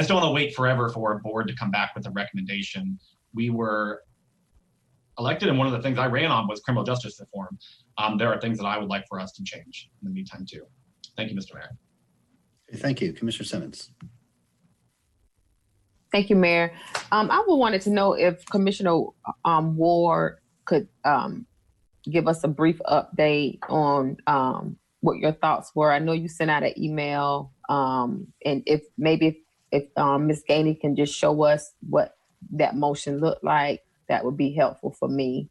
just don't want to wait forever for a board to come back with a recommendation. We were elected, and one of the things I ran on was criminal justice reform. There are things that I would like for us to change in the meantime too. Thank you, Mr. Mayor. Thank you, Commissioner Simmons. Thank you, Mayor. I wanted to know if Commissioner Ward could give us a brief update on what your thoughts were. I know you sent out an email, and if Ms. Gainey can just show us what that motion looked like, that would be helpful for me.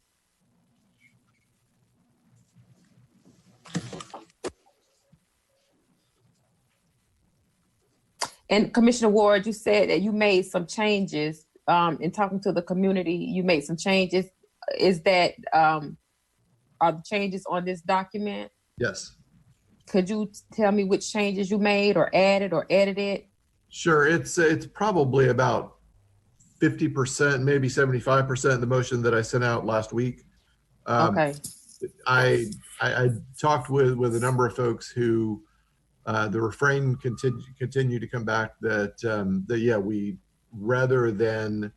And Commissioner Ward, you said that you made some changes in talking to the community. You made some changes. Is that, are the changes on this document? Yes. Could you tell me which changes you made or added or edited? Sure. It's probably about 50%, maybe 75% of the motion that I sent out last week. Okay. I talked with a number of folks who the refrain continued to come back that yeah, we, rather than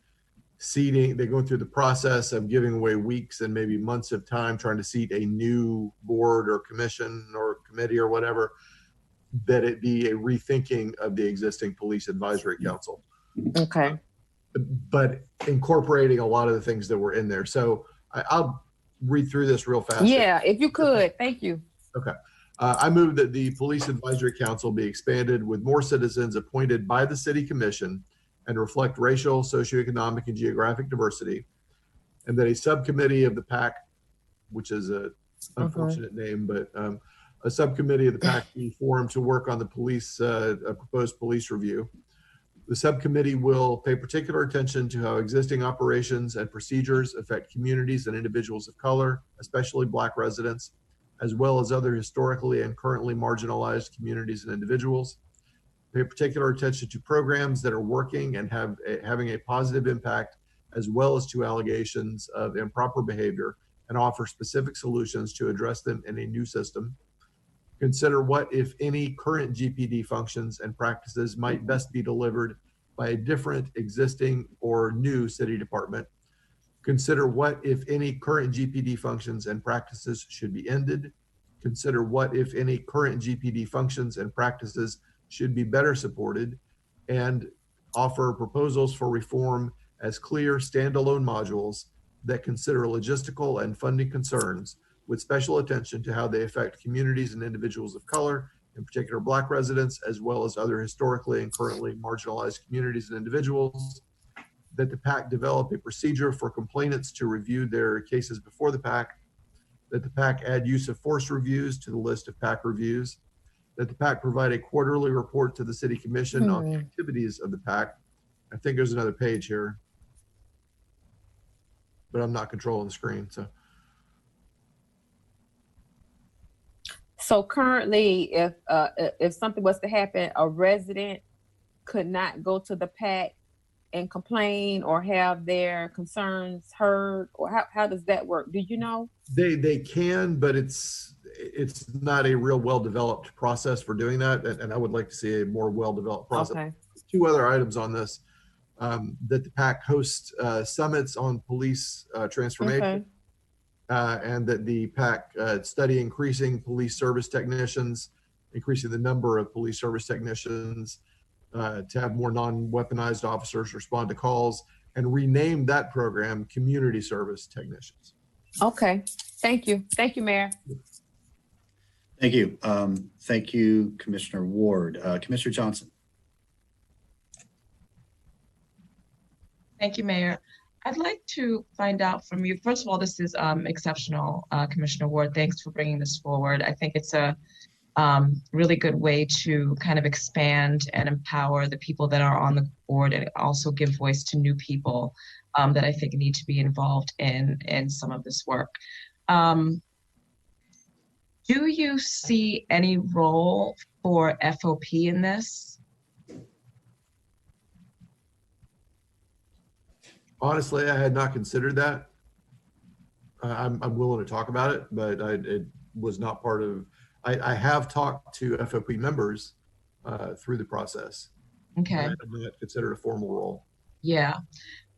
seating, they're going through the process of giving away weeks and maybe months of time trying to seat a new board or commission or committee or whatever, that it be a rethinking of the existing police advisory council. Okay. But incorporating a lot of the things that were in there. So I'll read through this real fast. Yeah, if you could, thank you. Okay. I move that the Police Advisory Council be expanded with more citizens appointed by the City Commission and reflect racial, socioeconomic, and geographic diversity, and that a subcommittee of the PAC, which is an unfortunate name, but a subcommittee of the PAC be formed to work on the police, a proposed police review. The subcommittee will pay particular attention to how existing operations and procedures affect communities and individuals of color, especially Black residents, as well as other historically and currently marginalized communities and individuals. Pay particular attention to programs that are working and having a positive impact, as well as to allegations of improper behavior, and offer specific solutions to address them in a new system. Consider what, if any, current GPD functions and practices might best be delivered by a different, existing, or new city department. Consider what, if any, current GPD functions and practices should be ended. Consider what, if any, current GPD functions and practices should be better supported, and offer proposals for reform as clear standalone modules that consider logistical and funding concerns with special attention to how they affect communities and individuals of color, in particular Black residents, as well as other historically and currently marginalized communities and individuals. That the PAC develop a procedure for complainants to review their cases before the PAC. That the PAC add use of force reviews to the list of PAC reviews. That the PAC provide a quarterly report to the City Commission on the activities of the PAC. I think there's another page here, but I'm not controlling the screen. So currently, if something was to happen, a resident could not go to the PAC and complain or have their concerns heard, or how does that work? Do you know? They can, but it's not a real well-developed process for doing that, and I would like to see a more well-developed process. Okay. Two other items on this, that the PAC hosts summits on police transformation, and that the PAC study increasing police service technicians, increasing the number of police service technicians, to have more non-weaponized officers respond to calls, and rename that program Community Service Technicians. Okay, thank you. Thank you, Mayor. Thank you. Thank you, Commissioner Ward. Commissioner Johnson. Thank you, Mayor. I'd like to find out from you, first of all, this is exceptional, Commissioner Ward. Thanks for bringing this forward. I think it's a really good way to kind of expand and empower the people that are on the board and also give voice to new people that I think need to be involved in some of this work. Do you see any role for FOP in this? Honestly, I had not considered that. I'm willing to talk about it, but it was not part of. I have talked to FOP members through the process. Okay. I have not considered a formal role. Yeah.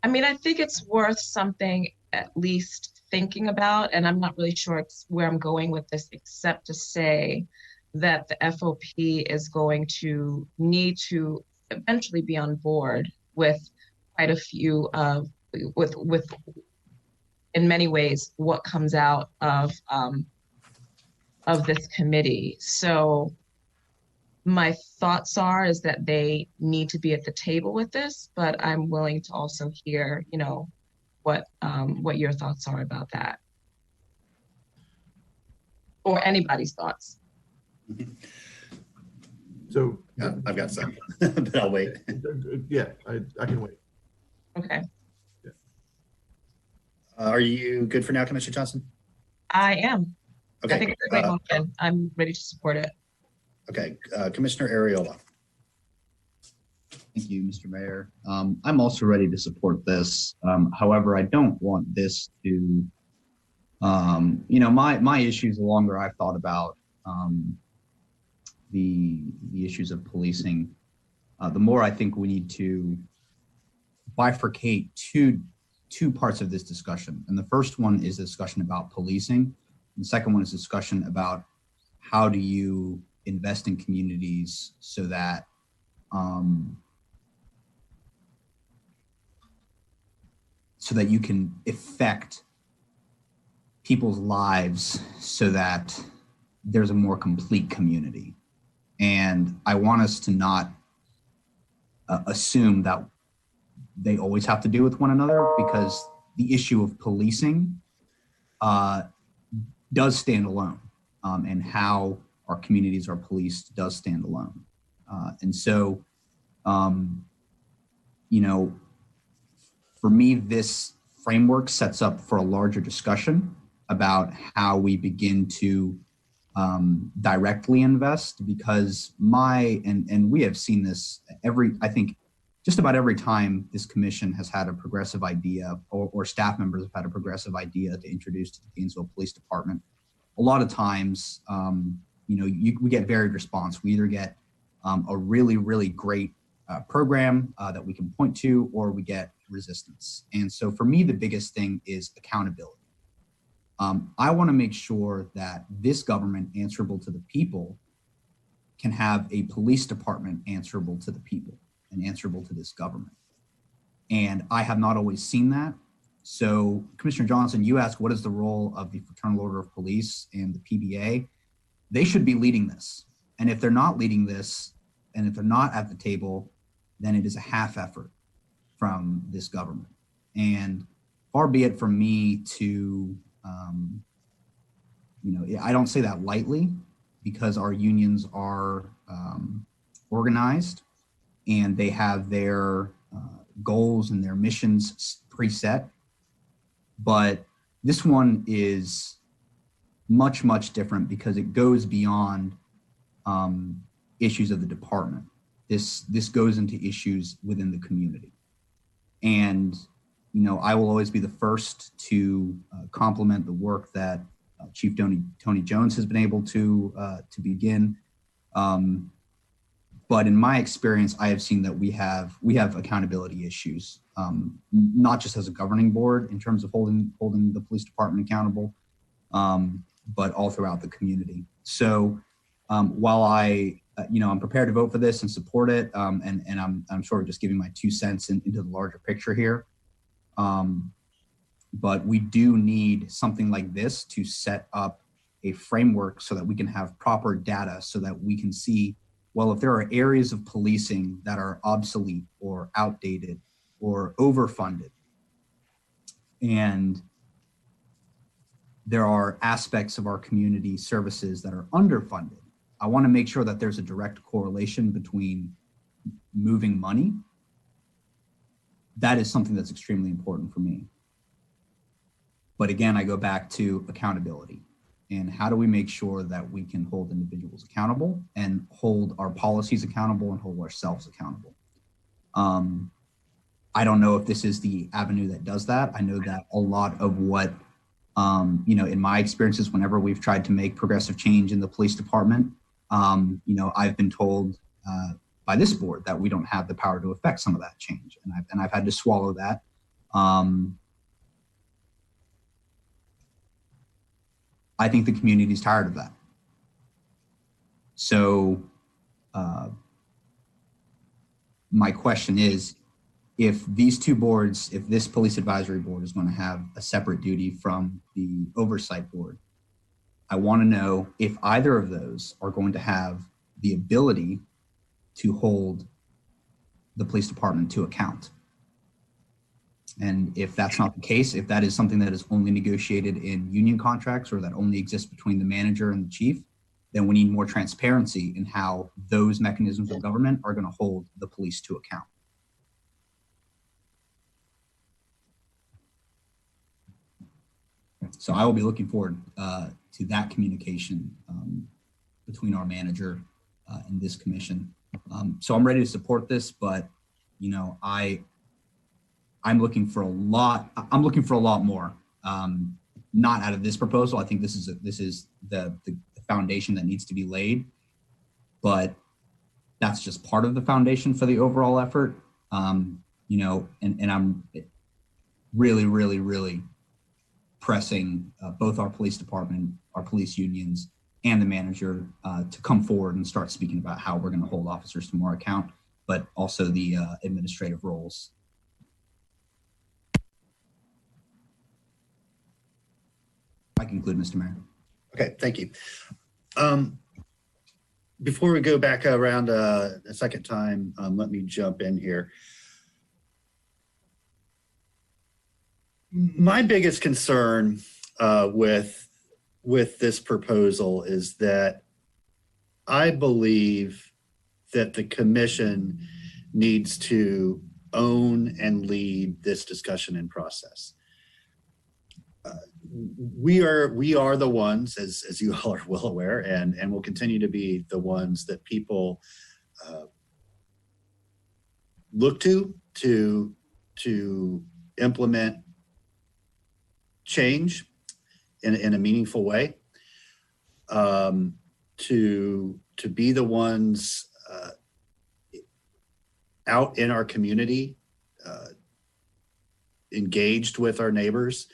I mean, I think it's worth something at least thinking about, and I'm not really sure where I'm going with this, except to say that the FOP is going to need to eventually be on board with quite a few with in many ways what comes out of this committee. So my thoughts is that they need to be at the table with this, but I'm willing to also hear, you know, what your thoughts are about that, or anybody's thoughts. So yeah, I've got some, but I'll wait. Yeah, I can wait. Okay. Yeah. Are you good for now, Commissioner Johnson? I am. Okay. I think it's a great motion. I'm ready to support it. Okay, Commissioner Ariola. Thank you, Mr. Mayor. I'm also ready to support this. However, I don't want this to, you know, my issues, the longer I've thought about the issues of policing, the more I think we need to bifurcate two parts of this discussion. And the first one is a discussion about policing. And the second one is a discussion about how do you invest in communities so that you can affect people's lives so that there's a more complete community. And I want us to not assume that they always have to do with one another, because the issue of policing does stand alone, and how our communities are policed does stand alone. And so, you know, for me, this framework sets up for a larger discussion about how we begin to directly invest, because and we have seen this I think just about every time this commission has had a progressive idea, or staff members have had a progressive idea to introduce to the Gainesville Police Department. A lot of times, you know, we get varied response. We either get a really, really great program that we can point to, or we get resistance. And so for me, the biggest thing is accountability. I want to make sure that this government, answerable to the people, can have a police department answerable to the people and answerable to this government. And I have not always seen that. So Commissioner Johnson, you asked what is the role of the Fraternal Order of Police and the PBA? They should be leading this. And if they're not leading this, and if they're not at the table, then it is a half effort from this government. And far be it from me to, you know, I don't say that lightly, because our unions are organized and they have their goals and their missions preset. But this one is much, much different, because it goes beyond issues of the department. This goes into issues within the community. And, you know, I will always be the first to compliment the work that Chief Tony Jones has been able to begin. But in my experience, I have seen that we have accountability issues, not just as a governing board in terms of holding the police department accountable, but all throughout the community. So while I'm prepared to vote for this and support it, and I'm sort of just giving my 2 cents into the larger picture here. But we do need something like this to set up a framework so that we can have proper data so that we can see, well, if there are areas of policing that are obsolete or outdated or overfunded, and there are aspects of our community services that are underfunded, I want to make sure that there's a direct correlation between moving money. That is something that's extremely important for me. But again, I go back to accountability and how do we make sure that we can hold individuals accountable and hold our policies accountable and hold ourselves accountable. I don't know if this is the avenue that does that. I know that a lot of what, in my experiences, whenever we've tried to make progressive change in the police department, I've been told by this board that we don't have the power to affect some of that change. And I've had to swallow that. I think the community is tired of that. So my question is, if these two boards, if this police advisory board is going to have a separate duty from the oversight board, I want to know if either of those are going to have the ability to hold the police department to account. And if that's not the case, if that is something that is only negotiated in union contracts or that only exists between the manager and the chief, then we need more transparency in how those mechanisms of government are going to hold the police to account. So I will be looking forward to that communication between our manager and this commission. So I'm ready to support this, but I'm looking for a lot. I'm looking for a lot more. Not out of this proposal. I think this is the foundation that needs to be laid, but that's just part of the foundation for the overall effort. And I'm really, really, really pressing both our police department, our police unions, and the manager to come forward and start speaking about how we're going to hold officers to more account, but also the administrative roles. I conclude, Mr. Mayor. Okay, thank you. Before we go back around a second time, let me jump in here. My biggest concern with this proposal is that I believe that the commission needs to own and lead this discussion and process. We are the ones, as you all are well aware, and will continue to be the ones that people look to implement change in a meaningful way, to be the ones out in our community, engaged with our neighbors.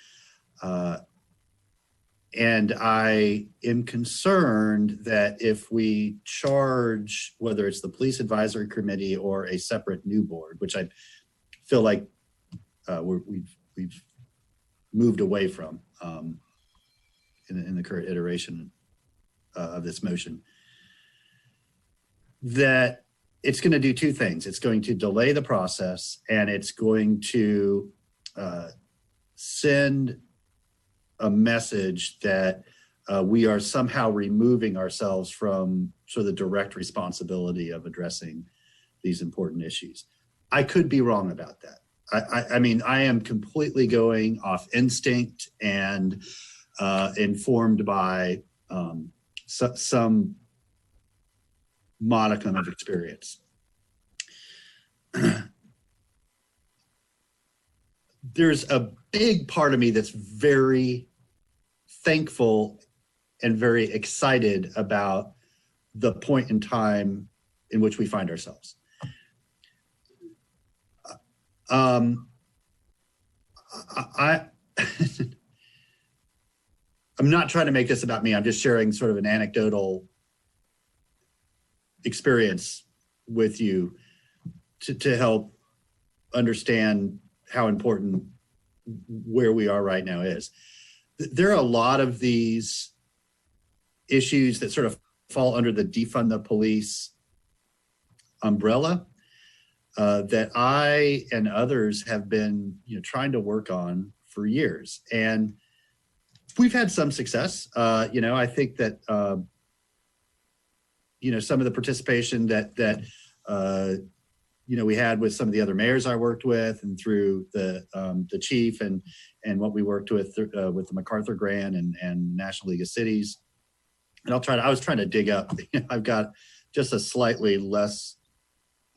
And I am concerned that if we charge, whether it's the Police Advisory Committee or a separate new board, which I feel like we've moved away from in the current iteration of this motion, that it's going to do two things. It's going to delay the process, and it's going to send a message that we are somehow removing ourselves from sort of the direct responsibility of addressing these important issues. I could be wrong about that. I mean, I am completely going off instinct and informed by some modicum of experience. There's a big part of me that's very thankful and very excited about the point in time in which we find ourselves. I'm not trying to make this about me. I'm just sharing sort of an anecdotal experience with you to help understand how important where we are right now is. There are a lot of these issues that sort of fall under the defund the police umbrella that I and others have been, trying to work on for years. And we've had some success. I think that, some of the participation that we had with some of the other mayors I worked with, and through the chief and what we worked with the MacArthur Grant and National League of Cities. And I was trying to dig up, I've got just a slightly less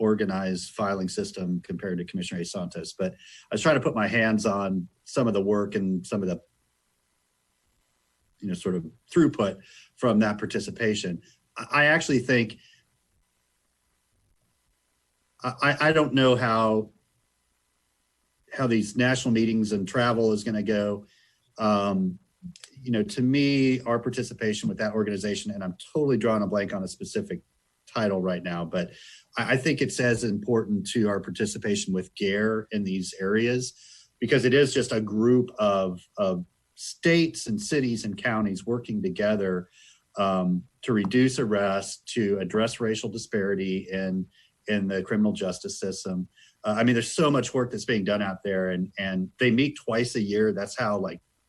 organized filing system compared to Commissioner A. Santos, but I was trying to put my hands on some of the work and some of the, sort of throughput from that participation. I actually think, I don't know how these national meetings and travel is going to go. To me, our participation with that organization, and I'm totally drawing a blank on a specific title right now, but I think it's as important to our participation with GARE in these areas, because it is just a group of states and cities and counties working together to reduce arrest, to address racial disparity in the criminal justice system. There's so much work that's being done out there, and they meet twice a year. That's how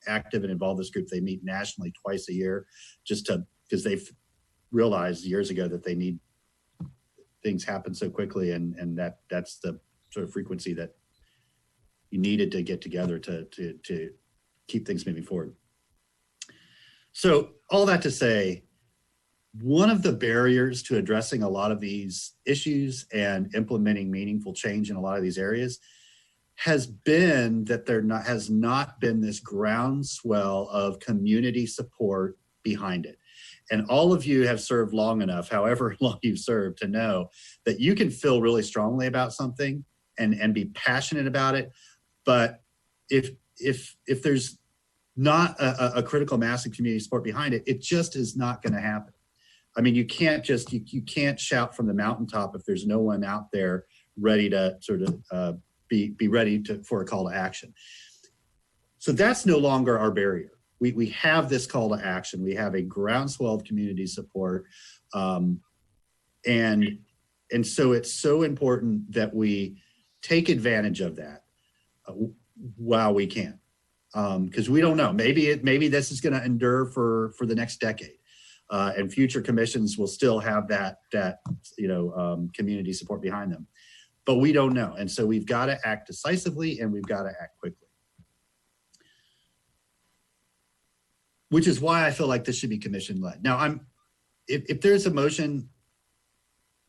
active and involved this group. They meet nationally twice a year, because they've realized years ago that they need things happen so quickly, and that's the sort of frequency that you needed to get together to keep things moving forward. So all that to say, one of the barriers to addressing a lot of these issues and implementing meaningful change in a lot of these areas has been that there has not been this groundswell of community support behind it. And all of you have served long enough, however long you've served, to know that you can feel really strongly about something and be passionate about it. But if there's not a critical mass of community support behind it, it just is not going to happen. You can't you can't shout from the mountaintop if there's no one out there ready to sort of be ready for a call to action. So that's no longer our barrier. We have this call to action. We have a groundswell of community support. And so it's so important that we take advantage of that while we can. Because we don't know, maybe this is going to endure for the next decade. And future commissions will still have that community support behind them. But we don't know. And so we've got to act decisively, and we've got to act quickly. Which is why I feel like this should be commission-led. Now, if there's a motion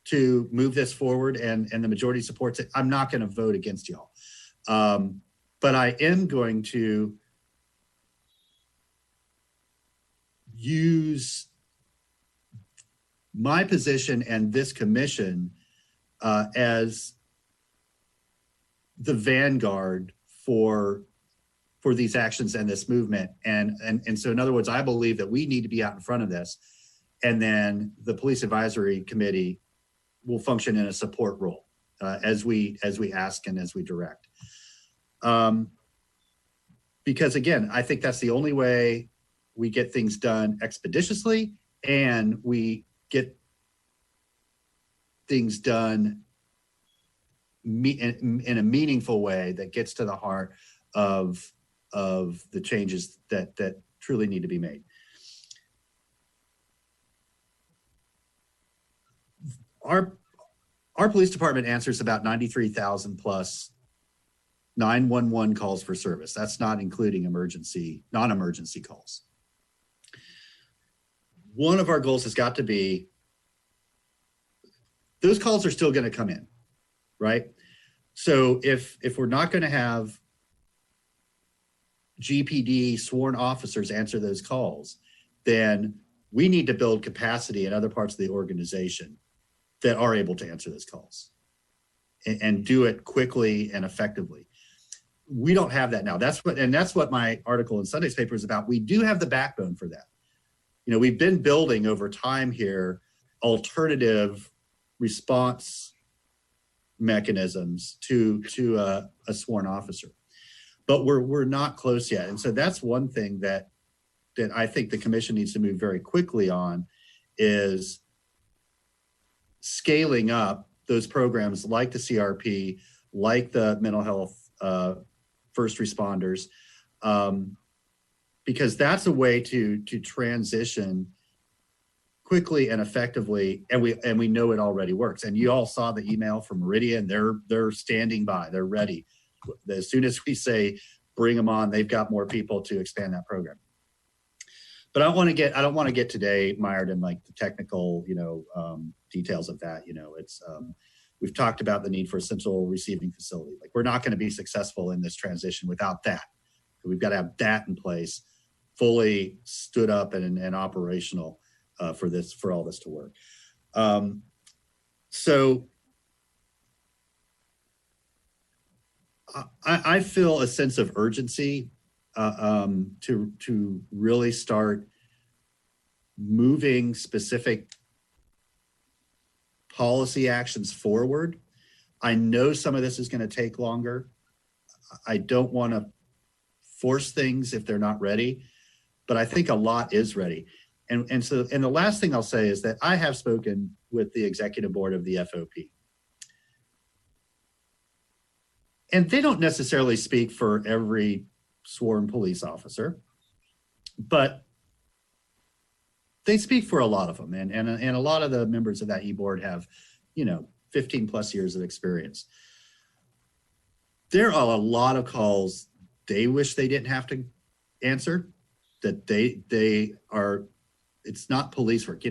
to move this forward and the majority supports it, I'm not going to vote against y'all. But I am going to use my position and this commission as the vanguard for these actions and this movement. And so in other words, I believe that we need to be out in front of this. And then the Police Advisory Committee will function in a support role as we ask and as we direct. Because again, I think that's the only way we get things done expeditiously, and we get things done in a meaningful way that gets to the heart of the changes that truly need to be made. Our police department answers about 93,000 plus 911 calls for service. That's not including non-emergency calls. One of our goals has got to be, those calls are still going to come in, right? So if we're not going to have GPD sworn officers answer those calls, then we need to build capacity in other parts of the organization that are able to answer those calls and do it quickly and effectively. We don't have that now. That's what my article in Sunday's paper is about. We do have the backbone for that. We've been building over time here alternative response mechanisms to a sworn officer, but we're not close yet. And so that's one thing that I think the commission needs to move very quickly on is scaling up those programs like the CRP, like the mental health first responders, because that's a way to transition quickly and effectively, and we know it already works. And you all saw the email from Meridian. They're standing by. They're ready. As soon as we say bring them on, they've got more people to expand that program. But I don't want to get today mired in like the technical, details of that. It's we've talked about the need for a central receiving facility. Like, we're not going to be successful in this transition without that. We've got to have that in place, fully stood up and operational for all this to work. So I feel a sense of urgency to really start moving specific policy actions forward. I know some of this is going to take longer. I don't want to force things if they're not ready, but I think a lot is ready. And so the last thing I'll say is that I have spoken with the executive board of the FOP. And they don't necessarily speak for every sworn police officer, but they speak for a lot of them. And a lot of the members of that e-board have, 15 plus years of experience. There are a lot of calls they wish they didn't have to answer, that they are, it's not police work.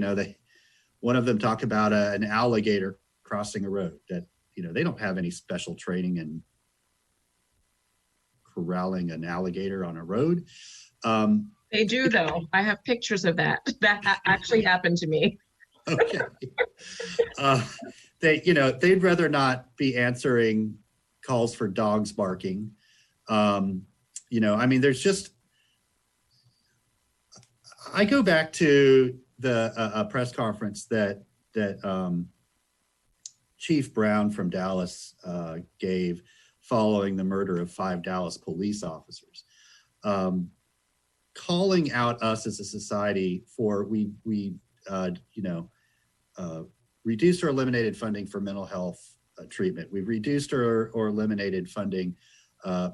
One of them talked about an alligator crossing a road, that, they don't have any special training in corralling an alligator on a road. They do, though. I have pictures of that. That actually happened to me. Okay. They'd rather not be answering calls for dogs barking. There's just, I go back to the press conference that Chief Brown from Dallas gave following the murder of 5 Dallas police officers, calling out us as a society for we reduced or eliminated funding for mental health treatment. We've reduced or eliminated funding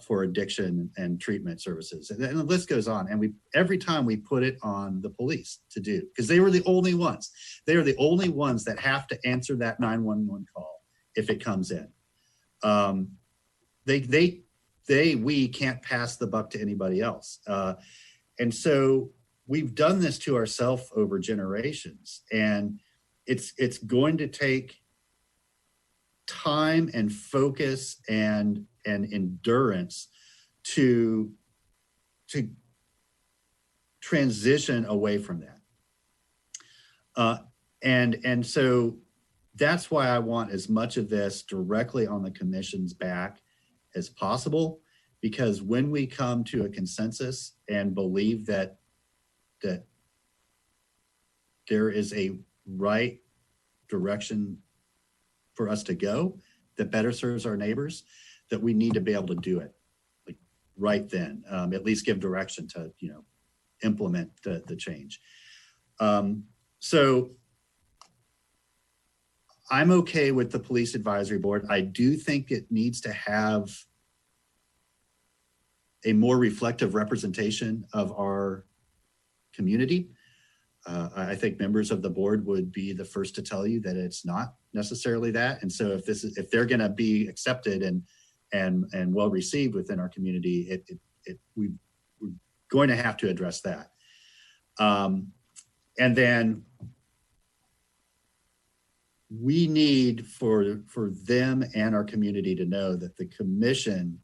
for addiction and treatment services, and the list goes on. And every time we put it on the police to do, because they were the only ones. They are the only ones that have to answer that 911 call if it comes in. We can't pass the buck to anybody else. And so we've done this to ourselves over generations, and it's going to take time and focus and endurance to transition away from that. And so that's why I want as much of this directly on the commission's back as possible, because when we come to a consensus and believe that there is a right direction for us to go that better serves our neighbors, that we need to be able to do it like right then, at least give direction to, implement the change. So I'm okay with the police advisory board. I do think it needs to have a more reflective representation of our community. I think members of the board would be the first to tell you that it's not necessarily that. And so if they're going to be accepted and well received within our community, we're going to have to address that. And then we need for them and our community to know that the commission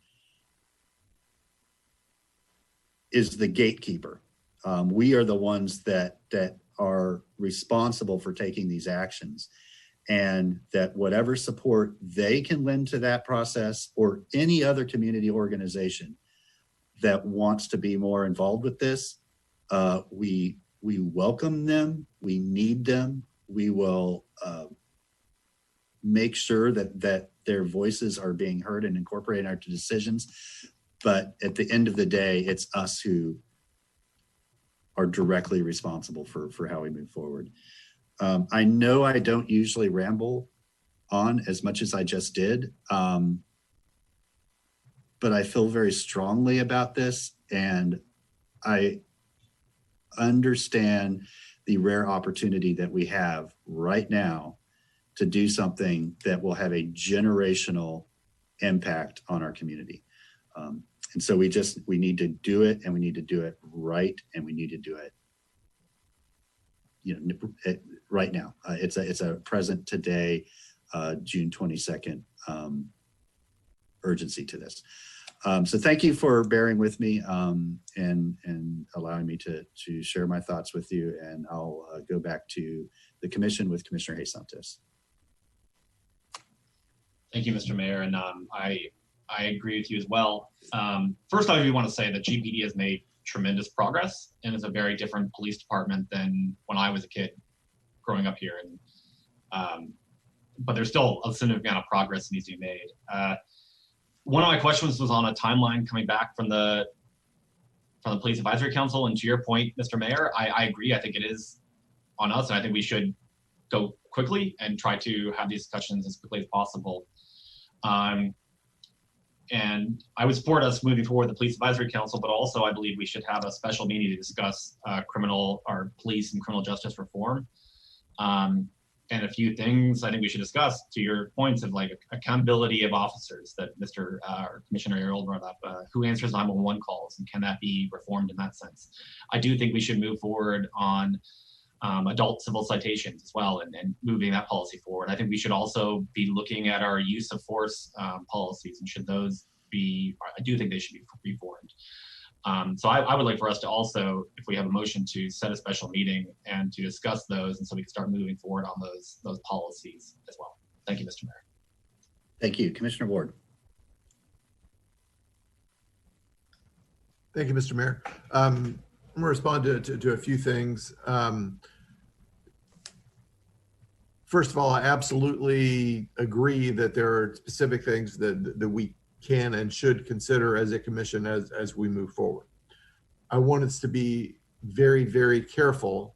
is the gatekeeper. We are the ones that are responsible for taking these actions, and that whatever support they can lend to that process, or any other community organization that wants to be more involved with this, we welcome them. We need them. We will make sure that their voices are being heard and incorporated in our decisions. But at the end of the day, it's us who are directly responsible for how we move forward. I know I don't usually ramble on as much as I just did, but I feel very strongly about this, and I understand the rare opportunity that we have right now to do something that will have a generational impact on our community. And so we need to do it, and we need to do it right, and we need to do it, right now. It's a present today, June 22nd urgency to this. So thank you for bearing with me and allowing me to share my thoughts with you. And I'll go back to the commission with Commissioner Hayes-Santos. Thank you, Mr. Mayor, and I agree with you as well. First, I do want to say that GPD has made tremendous progress and is a very different police department than when I was a kid growing up here. And but there's still a significant amount of progress that needs to be made. One of my questions was on a timeline coming back from the Police Advisory Council. And to your point, Mr. Mayor, I agree. I think it is on us, and I think we should go quickly and try to have these discussions as quickly as possible. And I would support us moving forward the Police Advisory Council, but also I believe we should have a special meeting to discuss police and criminal justice reform. And a few things I think we should discuss, to your points of like accountability of officers that Commissioner Earl brought up, who answers 911 calls, and can that be reformed in that sense? I do think we should move forward on adult civil citations as well, and moving that policy forward. I think we should also be looking at our use of force policies, and should those be, I do think they should be reformed. So I would like for us to also, if we have a motion, to set a special meeting and to discuss those, and so we can start moving forward on those policies as well. Thank you, Mr. Mayor. Thank you. Commissioner Ward. Thank you, Mr. Mayor. I'm going to respond to a few things. First of all, I absolutely agree that there are specific things that we can and should consider as a commission as we move forward. I want us to be very, very careful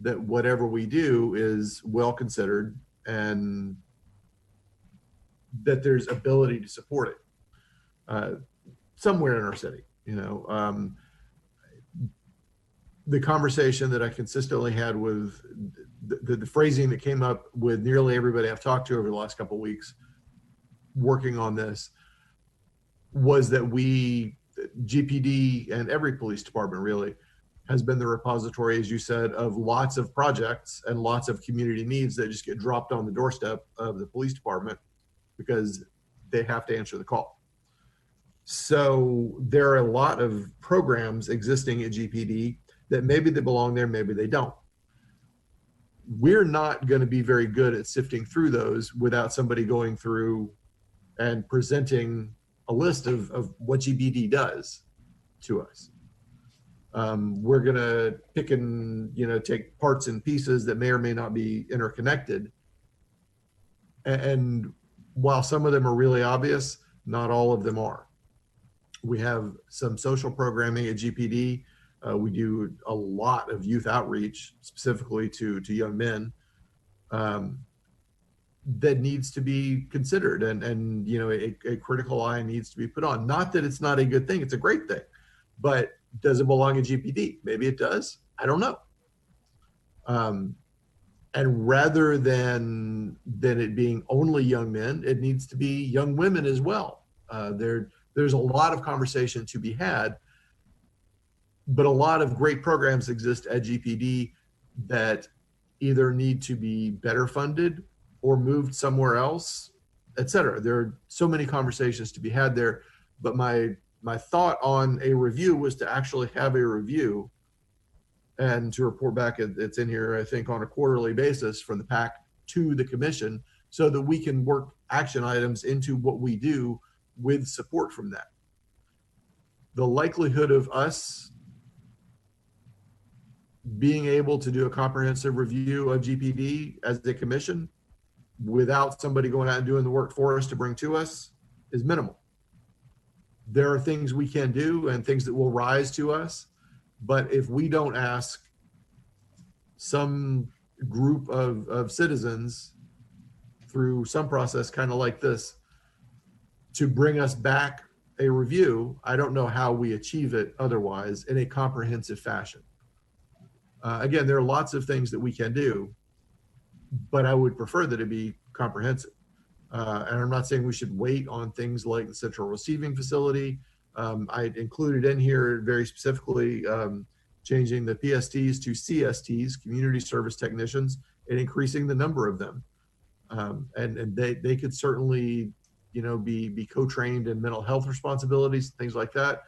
that whatever we do is well considered and that there's ability to support it somewhere in our city. The conversation that I consistently had with the phrasing that came up with nearly everybody I've talked to over the last couple of weeks working on this was that GPD and every police department really has been the repository, as you said, of lots of projects and lots of community needs that just get dropped on the doorstep of the police department because they have to answer the call. So there are a lot of programs existing at GPD that maybe they belong there, maybe they don't. We're not going to be very good at sifting through those without somebody going through and presenting a list of what GPD does to us. We're going to pick and take parts and pieces that may or may not be interconnected. And while some of them are really obvious, not all of them are. We have some social programming at GPD. We do a lot of youth outreach, specifically to young men, that needs to be considered, and a critical eye needs to be put on. Not that it's not a good thing; it's a great thing. But does it belong at GPD? Maybe it does. I don't know. And rather than it being only young men, it needs to be young women as well. There's a lot of conversation to be had. But a lot of great programs exist at GPD that either need to be better funded or moved somewhere else, et cetera. There are so many conversations to be had there. But my thought on a review was to actually have a review and to report back. It's in here, I think, on a quarterly basis from the PAC to the commission so that we can work action items into what we do with support from that. The likelihood of us being able to do a comprehensive review of GPD as the commission without somebody going out and doing the work for us to bring to us is minimal. There are things we can do and things that will rise to us, But if we don't ask some group of citizens through some process, kind of like this, to bring us back a review, I don't know how we achieve it otherwise in a comprehensive fashion. Again, there are lots of things that we can do, but I would prefer that it be comprehensive. And I'm not saying we should wait on things like the central receiving facility. I included in here very specifically changing the PSTs to CSTs, community service technicians, and increasing the number of them. And they could certainly, be co-trained in mental health responsibilities, things like that.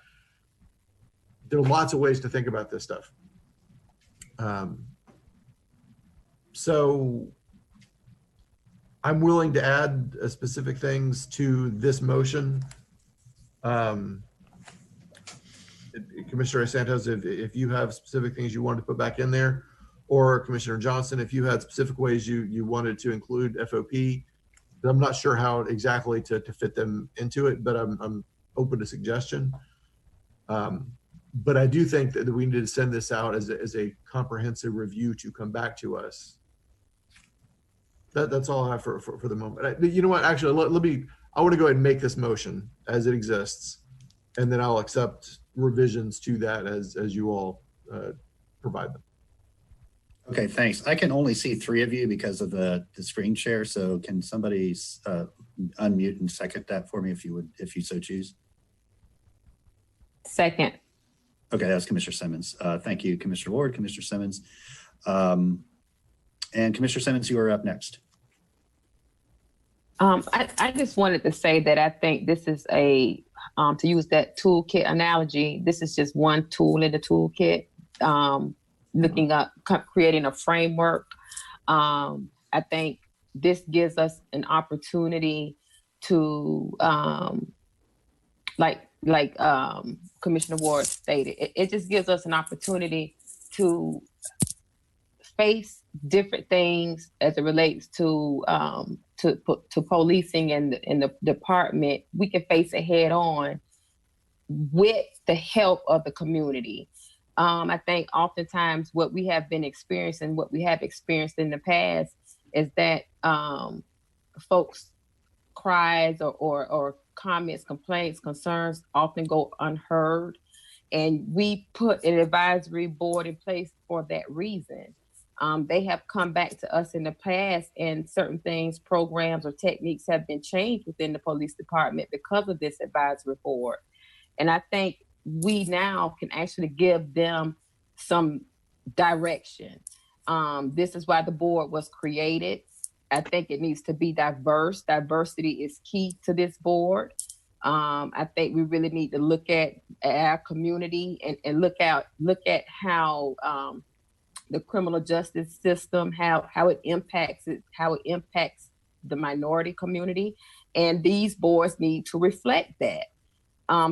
There are lots of ways to think about this stuff. So I'm willing to add specific things to this motion. Commissioner Santos, if you have specific things you wanted to put back in there, or Commissioner Johnson, if you had specific ways you wanted to include FOP, I'm not sure how exactly to fit them into it, but I'm open to suggestion. But I do think that we need to send this out as a comprehensive review to come back to us. That's all I have for the moment. You know what? Actually, I want to go ahead and make this motion as it exists, and then I'll accept revisions to that as you all provide them. Okay, thanks. I can only see 3 of you because of the screen share. So can somebody unmute and second that for me if you so choose? Second. Okay, that's Commissioner Simmons. Thank you, Commissioner Ward, Commissioner Simmons. And Commissioner Simmons, you are up next. I just wanted to say that I think this is to use that toolkit analogy, this is just one tool in the toolkit, looking up, creating a framework. I think this gives us an opportunity to, like Commissioner Ward stated, it just gives us an opportunity to face different things as it relates to policing and the department. We can face it head on with the help of the community. I think oftentimes what we have been experiencing, what we have experienced in the past, is that folks' cries or comments, complaints, concerns often go unheard. And we put an advisory board in place for that reason. They have come back to us in the past, and certain things, programs or techniques have been changed within the police department because of this advisory board. And I think we now can actually give them some direction. This is why the board was created. I think it needs to be diverse. Diversity is key to this board. I think we really need to look at our community and look at how the criminal justice system, how it impacts the minority community, and these boards need to reflect that.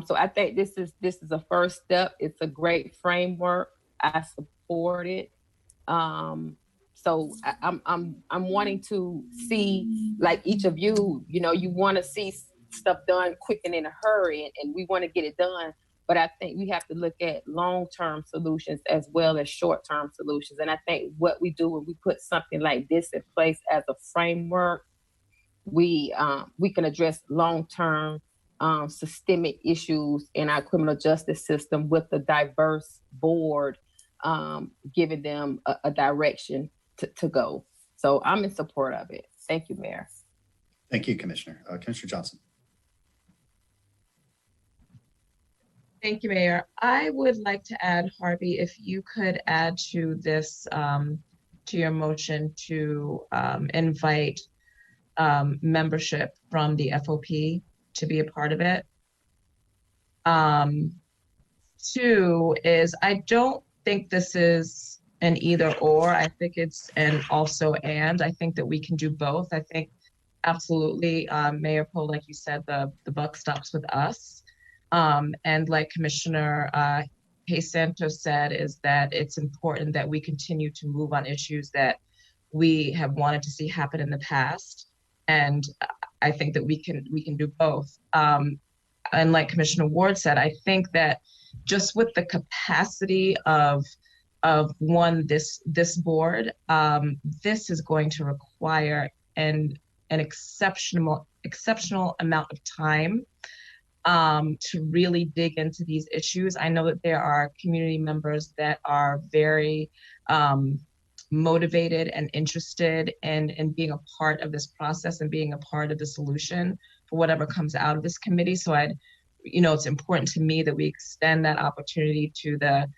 So I think this is a first step. It's a great framework. I support it. So I'm wanting to see, like each of you, you want to see stuff done quick and in a hurry, and we want to get it done. But I think we have to look at long-term solutions as well as short-term solutions. And I think what we do when we put something like this in place as a framework, we can address long-term systemic issues in our criminal justice system with a diverse board, giving them a direction to go. So I'm in support of it. Thank you, Mayor. Thank you, Commissioner. Commissioner Johnson. Thank you, Mayor. I would like to add, Harvey, if you could add to this, to your motion to invite membership from the FOP to be a part of it. 2 is, I don't think this is an either or. I think it's an also and. I think that we can do both. I think absolutely, Mayor Poe, like you said, the buck stops with us. And like Commissioner Santos said, is that it's important that we continue to move on issues that we have wanted to see happen in the past. And I think that we can do both. and like Commissioner Ward said, I think that just with the capacity of this board, this is going to require an exceptional amount of time to really dig into these issues. I know that there are community members that are very motivated and interested in being a part of this process and being a part of the solution for whatever comes out of this committee. So it's important to me that we extend that opportunity to the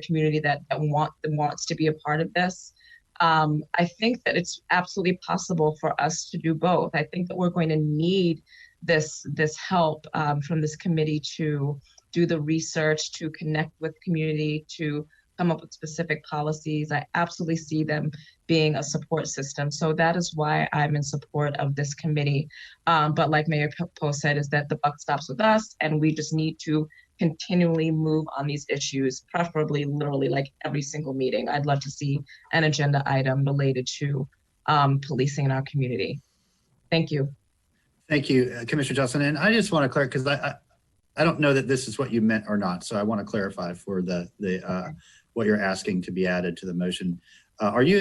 community that wants to be a part of this. I think that it's absolutely possible for us to do both. I think that we're going to need this help from this committee to do the research, to connect with community, to come up with specific policies. I absolutely see them being a support system. So that is why I'm in support of this committee. But like Mayor Poe said, is that the buck stops with us, and we just need to continually move on these issues, preferably literally like every single meeting. I'd love to see an agenda item related to policing in our community. Thank you. Thank you, Commissioner Johnson. And I just want to clarify, because I don't know that this is what you meant or not. So I want to clarify for the what you're asking to be added to the motion. Are you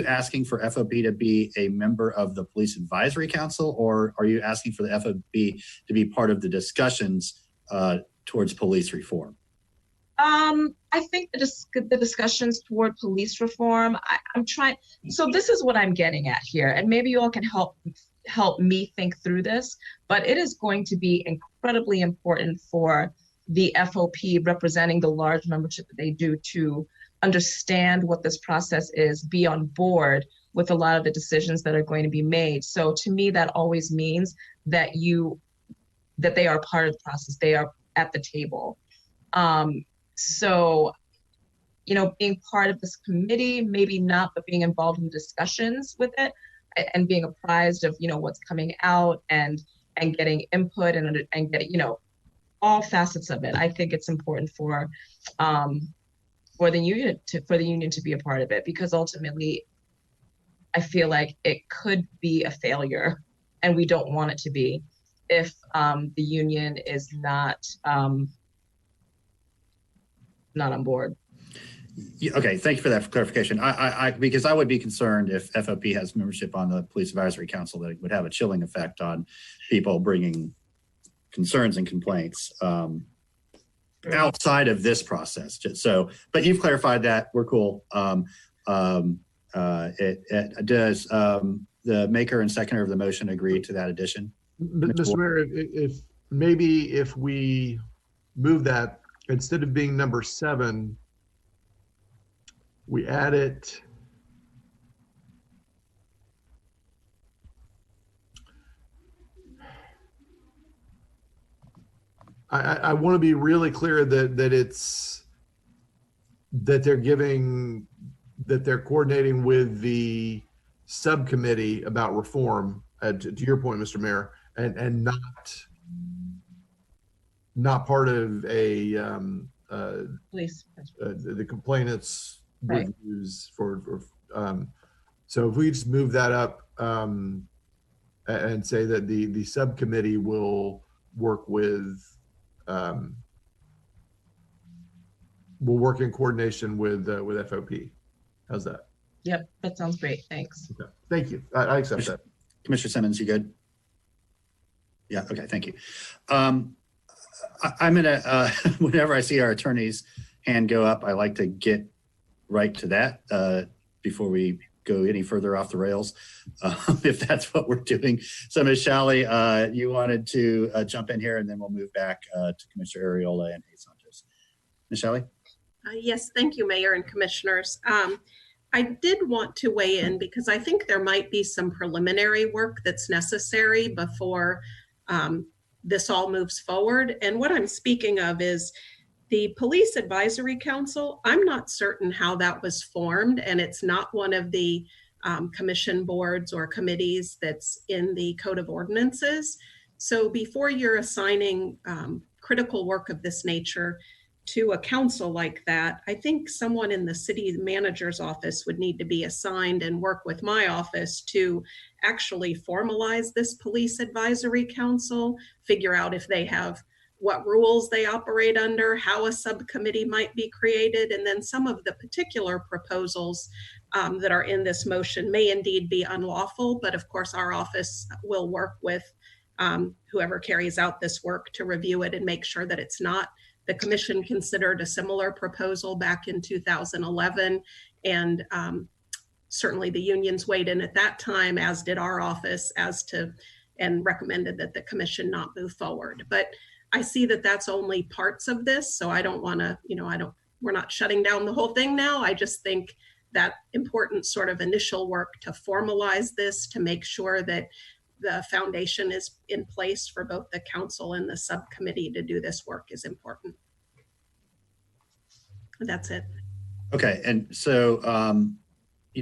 asking for FOP to be a member of the Police Advisory Council, or are you asking for the FOP to be part of the discussions towards police reform? I think the discussions toward police reform, I'm trying, so this is what I'm getting at here, and maybe you all can help me think through this, but it is going to be incredibly important for the FOP representing the large membership that they do to understand what this process is, be on board with a lot of the decisions that are going to be made. So to me, that always means that they are part of the process. They are at the table. So, being part of this committee, maybe not, but being involved in discussions with it and being apprised of, what's coming out and getting input and getting, all facets of it. I think it's important for the union to be a part of it, because ultimately I feel like it could be a failure, and we don't want it to be, if the union is not on board. Okay, thank you for that clarification. Because I would be concerned if FOP has membership on the Police Advisory Council, that it would have a chilling effect on people bringing concerns and complaints outside of this process. But you've clarified that. We're cool. Does the maker and seconder of the motion agree to that addition? Mr. Mayor, if we move that, instead of being number 7, we add it. I want to be really clear that they're coordinating with the subcommittee about reform, to your point, Mr. Mayor, and not part of Police. The complainants Right. reviews for so if we just move that up and say that the subcommittee will work with will work in coordination with FOP. How's that? Yep, that sounds great. Thanks. Okay. Thank you. I accept that. Commissioner Simmons, you good? Yeah, okay, thank you. I'm gonna, whenever I see our attorney's hand go up, I like to get right to that before we go any further off the rails, if that's what we're doing. So Ms. Shalley, you wanted to jump in here, and then we'll move back to Commissioner Ariola and Hayes Santos. Ms. Shalley? Yes, thank you, Mayor and Commissioners. I did want to weigh in because I think there might be some preliminary work that's necessary before this all moves forward. And what I'm speaking of is the Police Advisory Council. I'm not certain how that was formed, and it's not one of the commission boards or committees that's in the Code of Ordinances. So before you're assigning critical work of this nature to a council like that, I think someone in the city manager's office would need to be assigned and work with my office to actually formalize this police advisory council, figure out if they have what rules they operate under, how a subcommittee might be created, and then some of the particular proposals that are in this motion may indeed be unlawful, but of course our office will work with whoever carries out this work to review it and make sure that it's not. The commission considered a similar proposal back in 2011, and certainly the unions weighed in at that time, as did our office, and recommended that the commission not move forward. But I see that that's only parts of this, so I don't want to, we're not shutting down the whole thing now. I just think that important sort of initial work to formalize this, to make sure that the foundation is in place for both the council and the subcommittee to do this work is important. That's it. Okay, and so,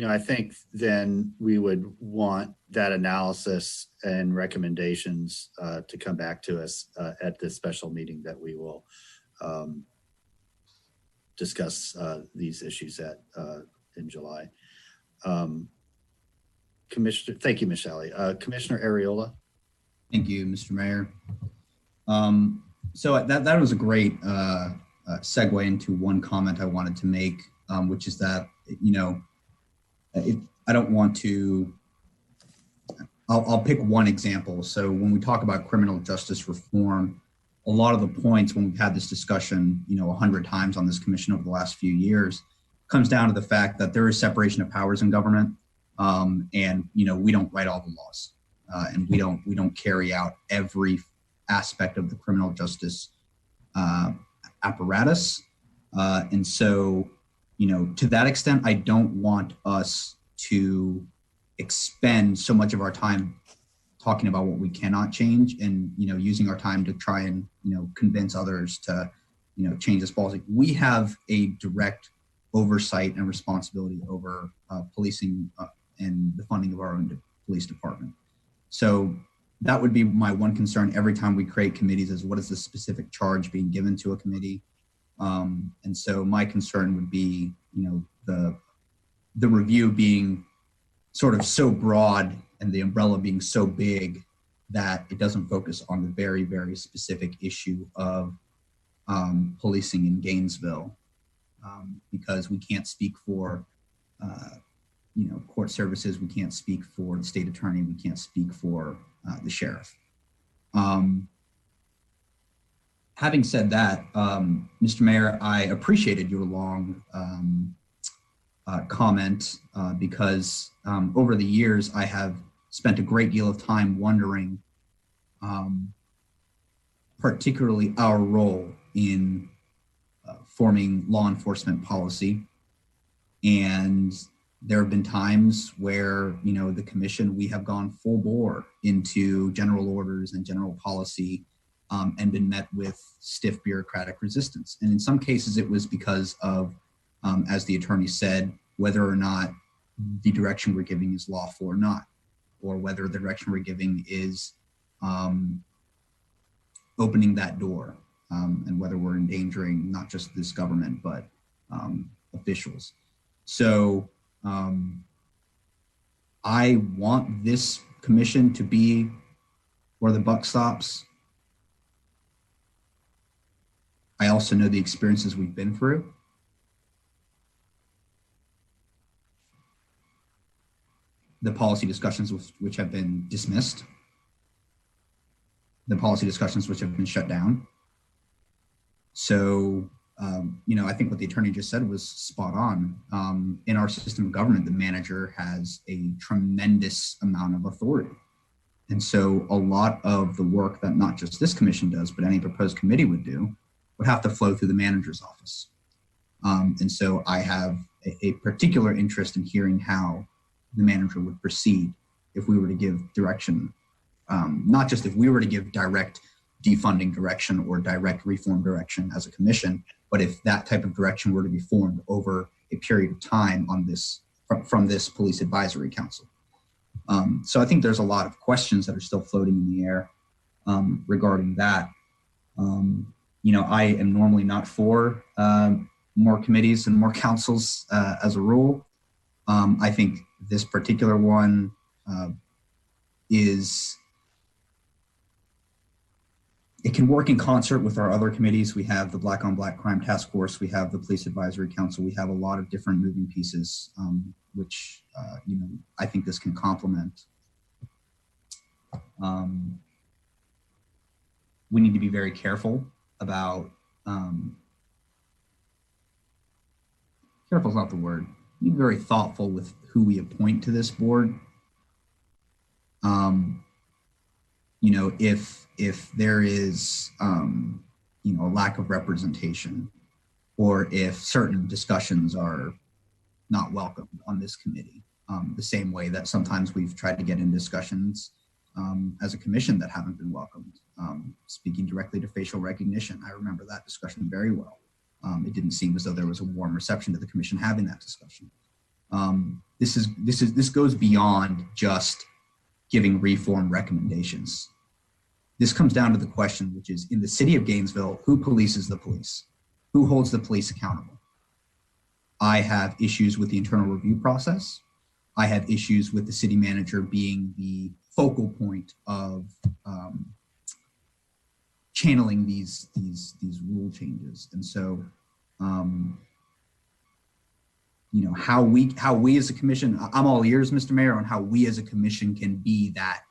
I think then we would want that analysis and recommendations to come back to us at this special meeting that we will discuss these issues in July. Commissioner, thank you, Ms. Shelley. Commissioner Ariola. Thank you, Mr. Mayor. So that was a great segue into one comment I wanted to make, which is that, I don't want to, I'll pick one example. So when we talk about criminal justice reform, a lot of the points when we've had this discussion, 100 times on this commission over the last few years, comes down to the fact that there is separation of powers in government. And we don't write all the laws, and we don't carry out every aspect of the criminal justice apparatus. And so, to that extent, I don't want us to expend so much of our time talking about what we cannot change and, using our time to try and, convince others to, change this policy. We have a direct oversight and responsibility over policing and the funding of our own police department. So that would be my one concern every time we create committees, is what is the specific charge being given to a committee? And so my concern would be, the review being sort of so broad and the umbrella being so big that it doesn't focus on the very, very specific issue of policing in Gainesville, because we can't speak for court services, we can't speak for the state attorney, we can't speak for the sheriff. Having said that, Mr. Mayor, I appreciated your long comment because over the years, I have spent a great deal of time wondering, particularly our role in forming law enforcement policy. And there have been times where, the commission, we have gone full bore into general orders and general policy and been met with stiff bureaucratic resistance. And in some cases, it was because of, as the attorney said, whether or not the direction we're giving is lawful or not, or whether the direction we're giving is opening that door, and whether we're endangering not just this government, but officials. So I want this commission to be where the buck stops. I also know the experiences we've been through. The policy discussions which have been dismissed. The policy discussions which have been shut down. So, I think what the attorney just said was spot on. In our system of government, the manager has a tremendous amount of authority. And so a lot of the work that not just this commission does, but any proposed committee would do, would have to flow through the manager's office. And so I have a particular interest in hearing how the manager would proceed if we were to give direction, not just if we were to give direct defunding direction or direct reform direction as a commission, but if that type of direction were to be formed over a period of time on this, from this police advisory council. So I think there's a lot of questions that are still floating in the air regarding that. I am normally not for more committees and more councils as a rule. I think this particular one it can work in concert with our other committees. We have the Black on Black Crime Task Force. We have the Police Advisory Council. We have a lot of different moving pieces, which, I think this can complement. We need to be very careful about, careful is not the word. We need to be very thoughtful with who we appoint to this board. If there is, a lack of representation, or if certain discussions are not welcomed on this committee, the same way that sometimes we've tried to get in discussions as a commission that haven't been welcomed. Speaking directly to facial recognition, I remember that discussion very well. It didn't seem as though there was a warm reception to the commission having that discussion. This goes beyond just giving reform recommendations. This comes down to the question, which is, in the city of Gainesville, who polices the police? Who holds the police accountable? I have issues with the internal review process. I have issues with the city manager being the focal point of channeling these rule changes. And so, how we as a commission, I'm all ears, Mr. Mayor, on how we as a commission can be that,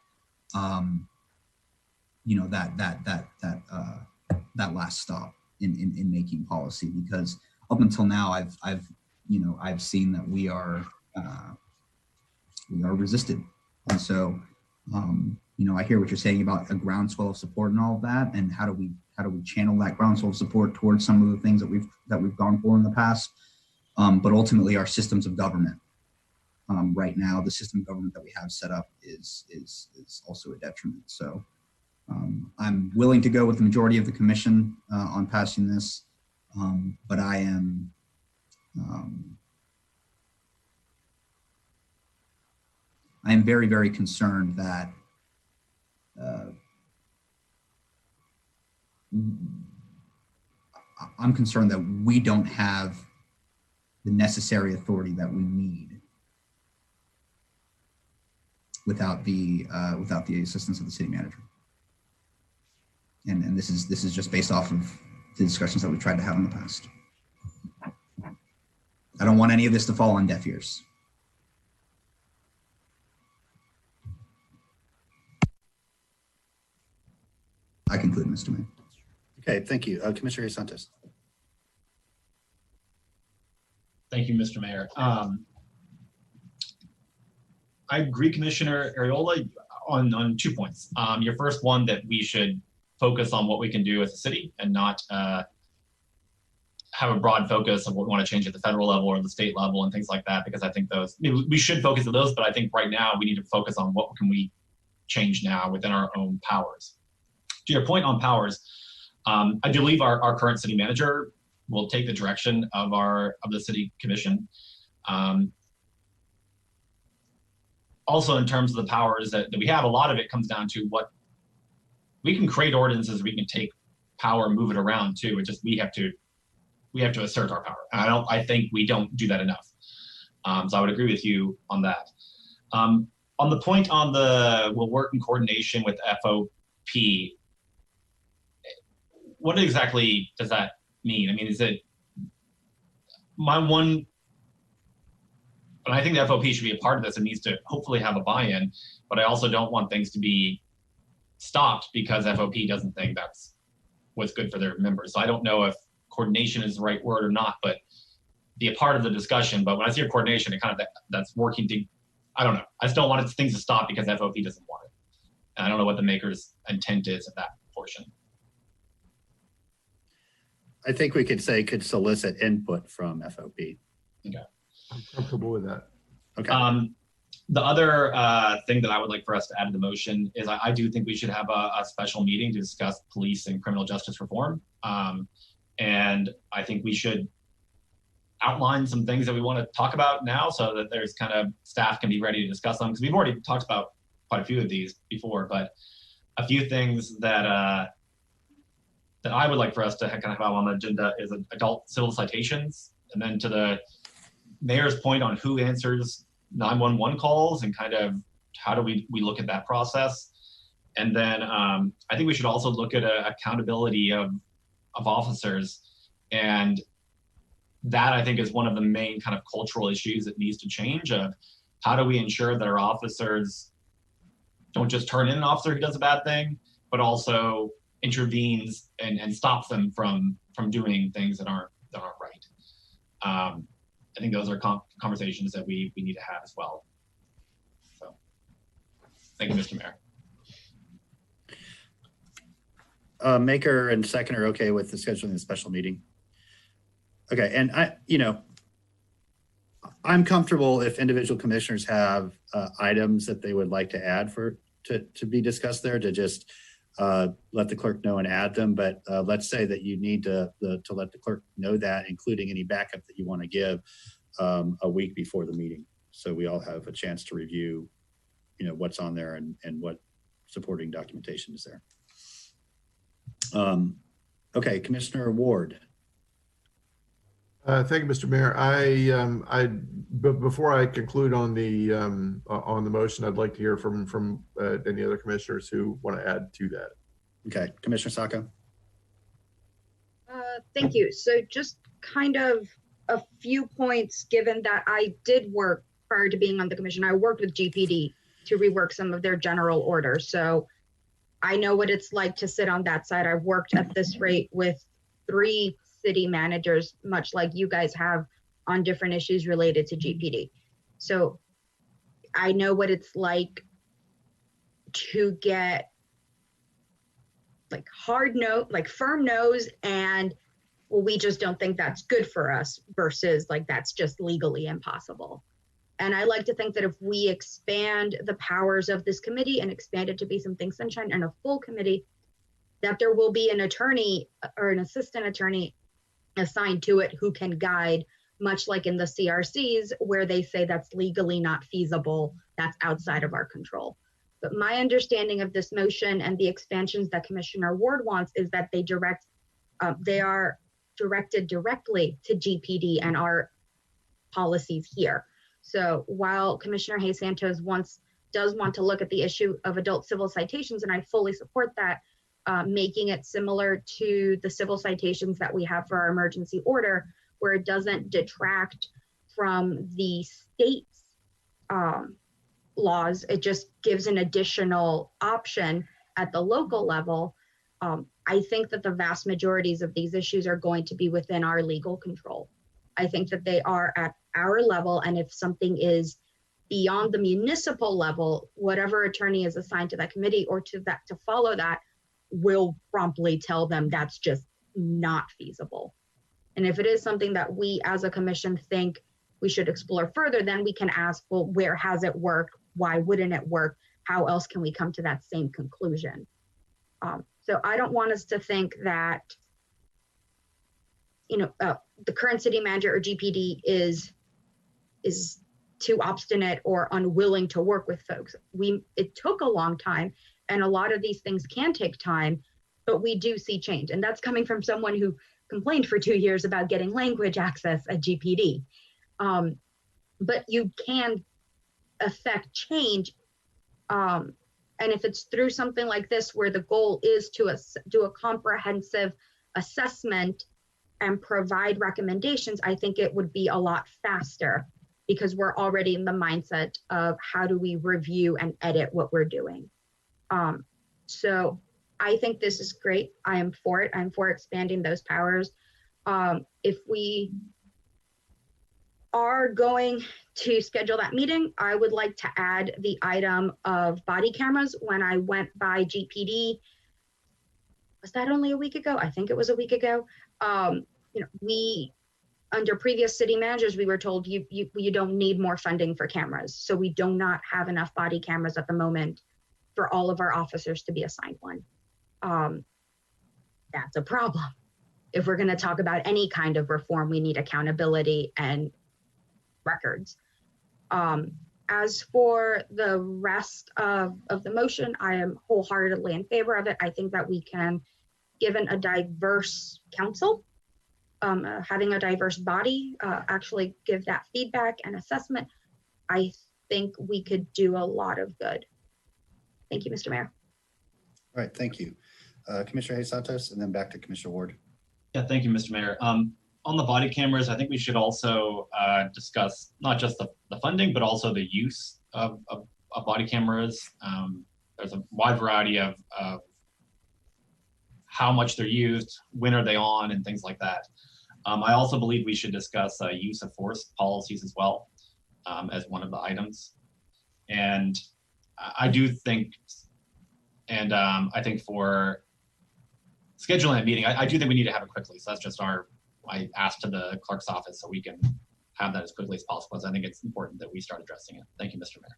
that last stop in making policy, because up until now, I've seen that we are resisted. And so, I hear what you're saying about a groundswell of support and all of that, and how do we channel that groundswell of support towards some of the things that we've gone for in the past. But ultimately, our systems of government, right now, the system of government that we have set up is also a detriment. So I'm willing to go with the majority of the commission on passing this, but I am very, very concerned that I'm concerned that we don't have the necessary authority that we need without the assistance of the city manager. And this is just based off of the discussions that we've tried to have in the past. I don't want any of this to fall on deaf ears. I conclude, Mr. Mayor. Okay, thank you. Commissioner Santos. Thank you, Mr. Mayor. I agree, Commissioner Ariola, on 2 points. Your first one, that we should focus on what we can do as a city and not have a broad focus of what we want to change at the federal level or the state level and things like that, because I think we should focus on those, but I think right now we need to focus on what can we change now within our own powers. To your point on powers, I do believe our current city manager will take the direction of the city commission. Also, in terms of the powers that we have, a lot of it comes down to what we can create ordinances. We can take power, move it around too. It's just we have to assert our power. And I think we don't do that enough. So I would agree with you on that. On the point on we'll work in coordination with FOP. What exactly does that mean? I mean, is it my one? But I think the FOP should be a part of this and needs to hopefully have a buy-in. But I also don't want things to be stopped because FOP doesn't think that's what's good for their members. So I don't know if coordination is the right word or not, but be a part of the discussion. But when I see coordination, it kind of that's working to. I don't know. I just don't want things to stop because FOP doesn't want it. And I don't know what the maker's intent is at that portion. I think we could solicit input from FOP. Okay. I'm comfortable with that. Okay. The other thing that I would like for us to add to the motion is I do think we should have a special meeting to discuss police and criminal justice reform. And I think we should outline some things that we want to talk about now so that there's kind of staff can be ready to discuss them, because we've already talked about quite a few of these before, but a few things that I would like for us to kind of have on the agenda is adult civil citations. And then to the mayor's point on who answers 911 calls and kind of how do we look at that process. And then I think we should also look at accountability of officers. And that I think is one of the main kind of cultural issues that needs to change of how do we ensure that our officers don't just turn in an officer who does a bad thing, but also intervenes and stops them from doing things that aren't right. I think those are conversations that we need to have as well. So, thank you, Mr. Mayor. Maker and second are okay with the scheduling the special meeting. Okay, and I'm comfortable if individual commissioners have items that they would like to add to be discussed there, to just let the clerk know and add them. But let's say that you need to let the clerk know that, including any backup that you want to give a week before the meeting, so we all have a chance to review, what's on there and what supporting documentation is there. Okay, Commissioner Ward. Thank you, Mr. Mayor. Before I conclude on the motion, I'd like to hear from any other commissioners who want to add to that. Okay, Commissioner Sacco. Thank you. So just kind of a few points, given that I did work prior to being on the commission. I worked with GPD to rework some of their general orders. So I know what it's like to sit on that side. I've worked at this rate with 3 city managers, much like you guys have, on different issues related to GPD. So I know what it's like to get firm no's and, well, we just don't think that's good for us, versus that's just legally impossible. And I like to think that if we expand the powers of this committee and expand it to be something sunshine and a full committee, that there will be an attorney or an assistant attorney assigned to it who can guide, much like in the CRCs where they say that's legally not feasible, that's outside of our control. But my understanding of this motion and the expansions that Commissioner Ward wants is that they are directed directly to GPD and our policies here. So while Commissioner Hayes Santos does want to look at the issue of adult civil citations, and I fully support that, making it similar to the civil citations that we have for our emergency order, where it doesn't detract from the state's laws, it just gives an additional option at the local level. I think that the vast majorities of these issues are going to be within our legal control. I think that they are at our level, and if something is beyond the municipal level, whatever attorney is assigned to that committee or to follow that will promptly tell them that's just not feasible. And if it is something that we as a commission think we should explore further, then we can ask, well, where has it worked? Why wouldn't it work? How else can we come to that same conclusion? So I don't want us to think that, the current city manager or GPD is too obstinate or unwilling to work with folks. It took a long time, and a lot of these things can take time, but we do see change. And that's coming from someone who complained for 2 years about getting language access at GPD. But you can affect change. And if it's through something like this, where the goal is to do a comprehensive assessment and provide recommendations, I think it would be a lot faster, because we're already in the mindset of how do we review and edit what we're doing. So I think this is great. I am for it. I'm for expanding those powers. If we are going to schedule that meeting, I would like to add the item of body cameras. When I went by GPD, was that only a week ago? I think it was a week ago. We, under previous city managers, we were told you don't need more funding for cameras. So we do not have enough body cameras at the moment for all of our officers to be assigned one. That's a problem. If we're going to talk about any kind of reform, we need accountability and records. As for the rest of the motion, I am wholeheartedly in favor of it. I think that we can given a diverse council, having a diverse body actually give that feedback and assessment, I think we could do a lot of good. Thank you, Mr. Mayor. All right, thank you. Commissioner Hayes Santos, and then back to Commissioner Ward. Yeah, thank you, Mr. Mayor. On the body cameras, I think we should also discuss not just the funding, but also the use of body cameras. There's a wide variety of how much they're used, when are they on, and things like that. I also believe we should discuss use of force policies as well as one of the items. And I do think, and I think for scheduling a meeting, I do think we need to have it quickly. So that's just I asked to the clerk's office so we can have that as quickly as possible. So I think it's important that we start addressing it. Thank you, Mr. Mayor.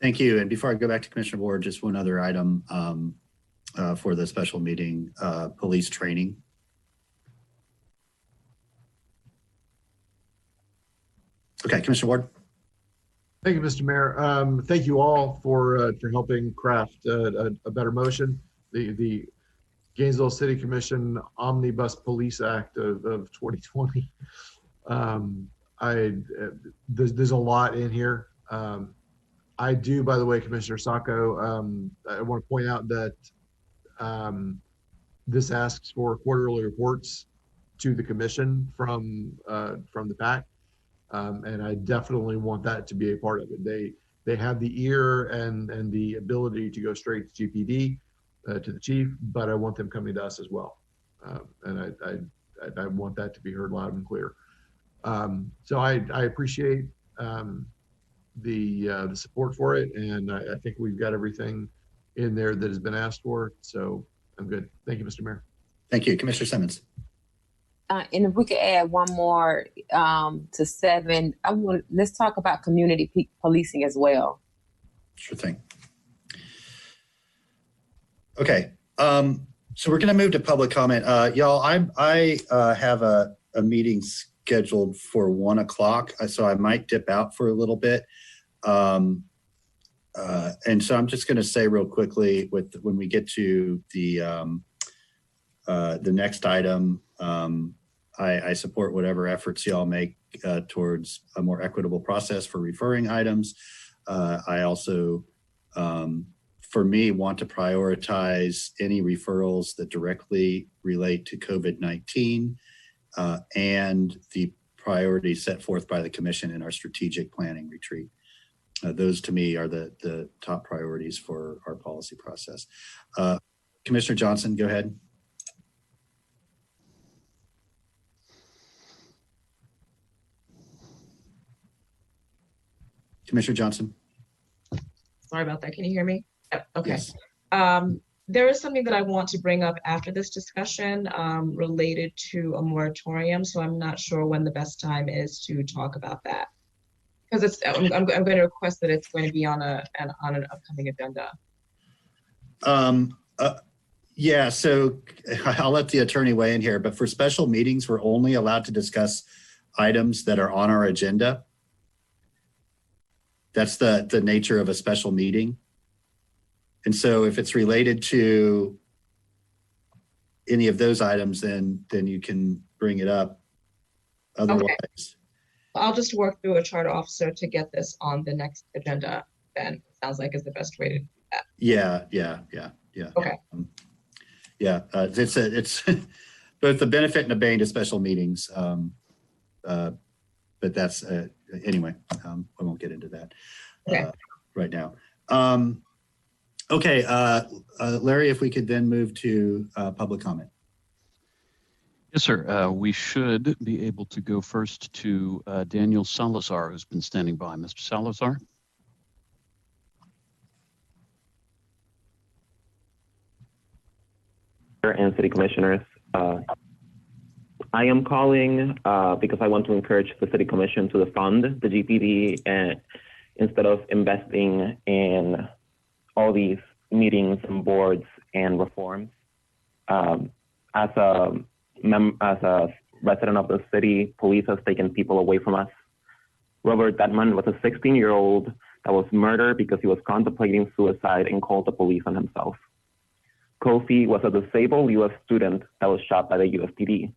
Thank you. And before I go back to Commissioner Ward, just one other item for the special meeting, police training. Okay, Commissioner Ward. Thank you, Mr. Mayor. Thank you all for helping craft a better motion. The Gainesville City Commission Omnibus Police Act of 2020. There's a lot in here. I do, by the way, Commissioner Sacco, I want to point out that this asks for quarterly reports to the commission from the PAC. And I definitely want that to be a part of it. They have the ear and the ability to go straight to GPD, to the chief, but I want them coming to us as well. And I want that to be heard loud and clear. So I appreciate the support for it, and I think we've got everything in there that has been asked for. So I'm good. Thank you, Mr. Mayor. Thank you, Commissioner Simmons. And if we could add one more to 7, let's talk about community policing as well. Sure thing. Okay, so we're going to move to public comment. Y'all, I have a meeting scheduled for 1 o'clock, so I might dip out for a little bit. And so I'm just going to say real quickly, when we get to the next item, I support whatever efforts y'all make towards a more equitable process for referring items. I also, for me, want to prioritize any referrals that directly relate to COVID-19 and the priorities set forth by the commission in our strategic planning retreat. Those to me are the top priorities for our policy process. Commissioner Johnson, go ahead. Commissioner Johnson. Sorry about that. Can you hear me? Yep. Okay. Yes. There is something that I want to bring up after this discussion related to a moratorium. So I'm not sure when the best time is to talk about that, because I'm going to request that it's going to be on an upcoming agenda. Yeah. So I'll let the attorney weigh in here. But for special meetings, we're only allowed to discuss items that are on our agenda. That's the nature of a special meeting. And so if it's related to any of those items, then you can bring it up. Otherwise. Okay. I'll just work through a charter officer to get this on the next agenda. Then sounds like is the best way to do that. Yeah. Okay. It's both the benefit and the bane to special meetings. But that's anyway. I won't get into that right now. Okay, Larry, if we could then move to public comment. Yes, sir. We should be able to go first to Daniel Salazar, who's been standing by. Mr. Salazar. And city commissioners, I am calling because I want to encourage the city commission to fund the GPD and instead of investing in all these meetings and boards and reforms. As a resident of the city, police has taken people away from us. Robert Detman was a 16-year-old that was murdered because he was contemplating suicide and called the police on himself. Kofi was a disabled U.S. student that was shot by the USPD.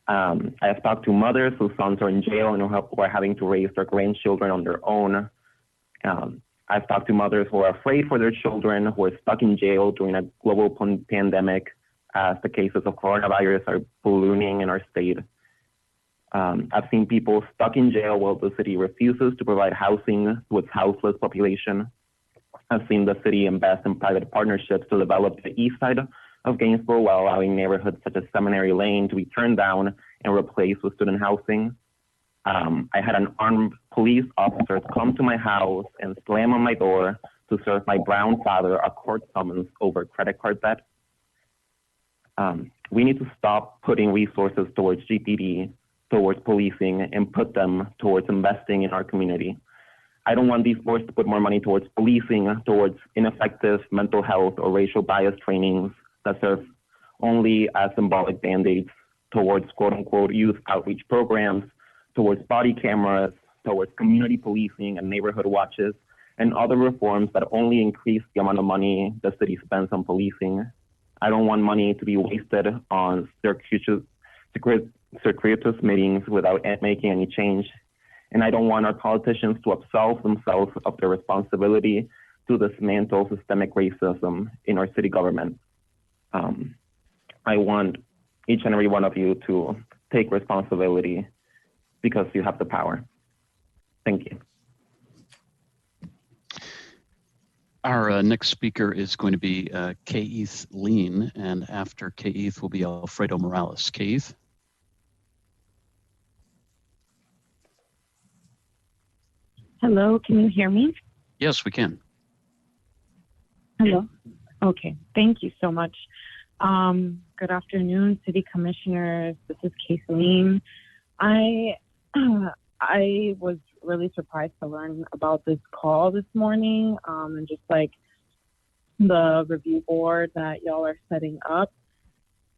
I have talked to mothers whose sons are in jail and who are having to raise their grandchildren on their own. I've talked to mothers who are afraid for their children, who are stuck in jail during a global pandemic as the cases of coronavirus are ballooning in our state. I've seen people stuck in jail while the city refuses to provide housing to its houseless population. I've seen the city invest in private partnerships to develop the east side of Gainesville while allowing neighborhoods such as Seminary Lane to be turned down and replaced with student housing. I had an armed police officer come to my house and slam on my door to serve my brown father a court summons over credit card debt. We need to stop putting resources towards GPD, towards policing, and put them towards investing in our community. I don't want these boards to put more money towards policing, towards ineffective mental health or racial bias trainings that serve only as symbolic band-aids, towards quote-unquote youth outreach programs, towards body cameras, towards community policing and neighborhood watches, and other reforms that only increase the amount of money the city spends on policing. I don't want money to be wasted on circuitous meetings without making any change. And I don't want our politicians to absolve themselves of their responsibility to dismantle systemic racism in our city government. I want each and every one of you to take responsibility because you have the power. Thank you. Our next speaker is going to be Keith Lean, and after Keith will be Alfredo Morales. Keith? Hello, can you hear me? Yes, we can. Hello. Okay, thank you so much. Good afternoon, City Commissioners. This is Keith Lean. I was really surprised to learn about this call this morning, and just like the review board that y'all are setting up.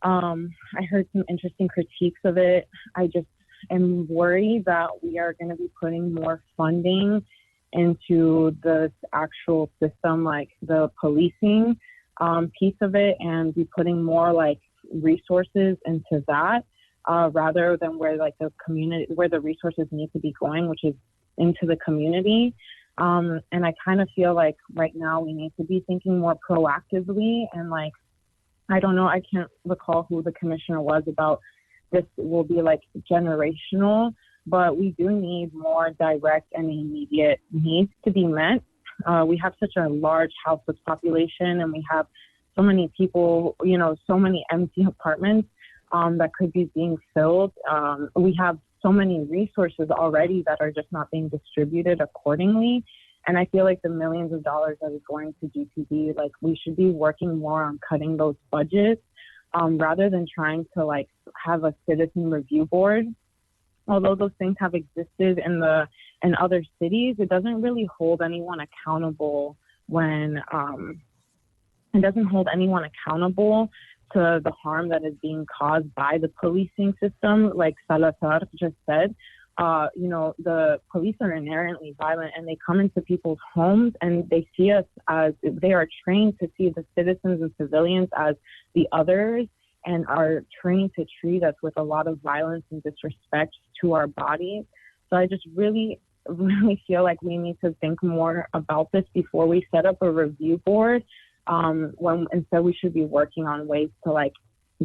I heard some interesting critiques of it. I just am worried that we are going to be putting more funding into this actual system, like the policing piece of it, and be putting more like resources into that, rather than where like the community, where the resources need to be going, which is into the community. And I kind of feel like right now we need to be thinking more proactively, and like, I don't know, I can't recall who the commissioner was about this will be like generational, but we do need more direct and immediate needs to be met. We have such a large houseless population, and we have so many people, you know, so many empty apartments that could be being filled. We have so many resources already that are just not being distributed accordingly. And I feel like the millions of dollars that is going to GPD, like we should be working more on cutting those budgets, rather than trying to like have a citizen review board. Although those things have existed in other cities, it doesn't really hold anyone accountable when it doesn't hold anyone accountable to the harm that is being caused by the policing system. Like Salazar just said, you know, the police are inherently violent, and they come into people's homes and they see us as, they are trained to see the citizens and civilians as the others, and are trained to treat us with a lot of violence and disrespect to our bodies. So I just really feel like we need to think more about this before we set up a review board. Instead we should be working on ways to like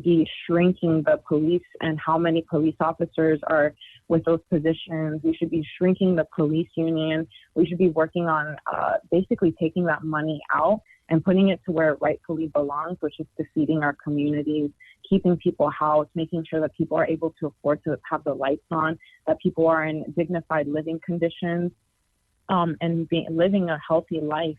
be shrinking the police and how many police officers are with those positions. We should be shrinking the police union. We should be working on basically taking that money out and putting it to where it rightfully belongs, which is to feeding our communities, keeping people housed, making sure that people are able to afford to have the lights on, that people are in dignified living conditions, and living a healthy life.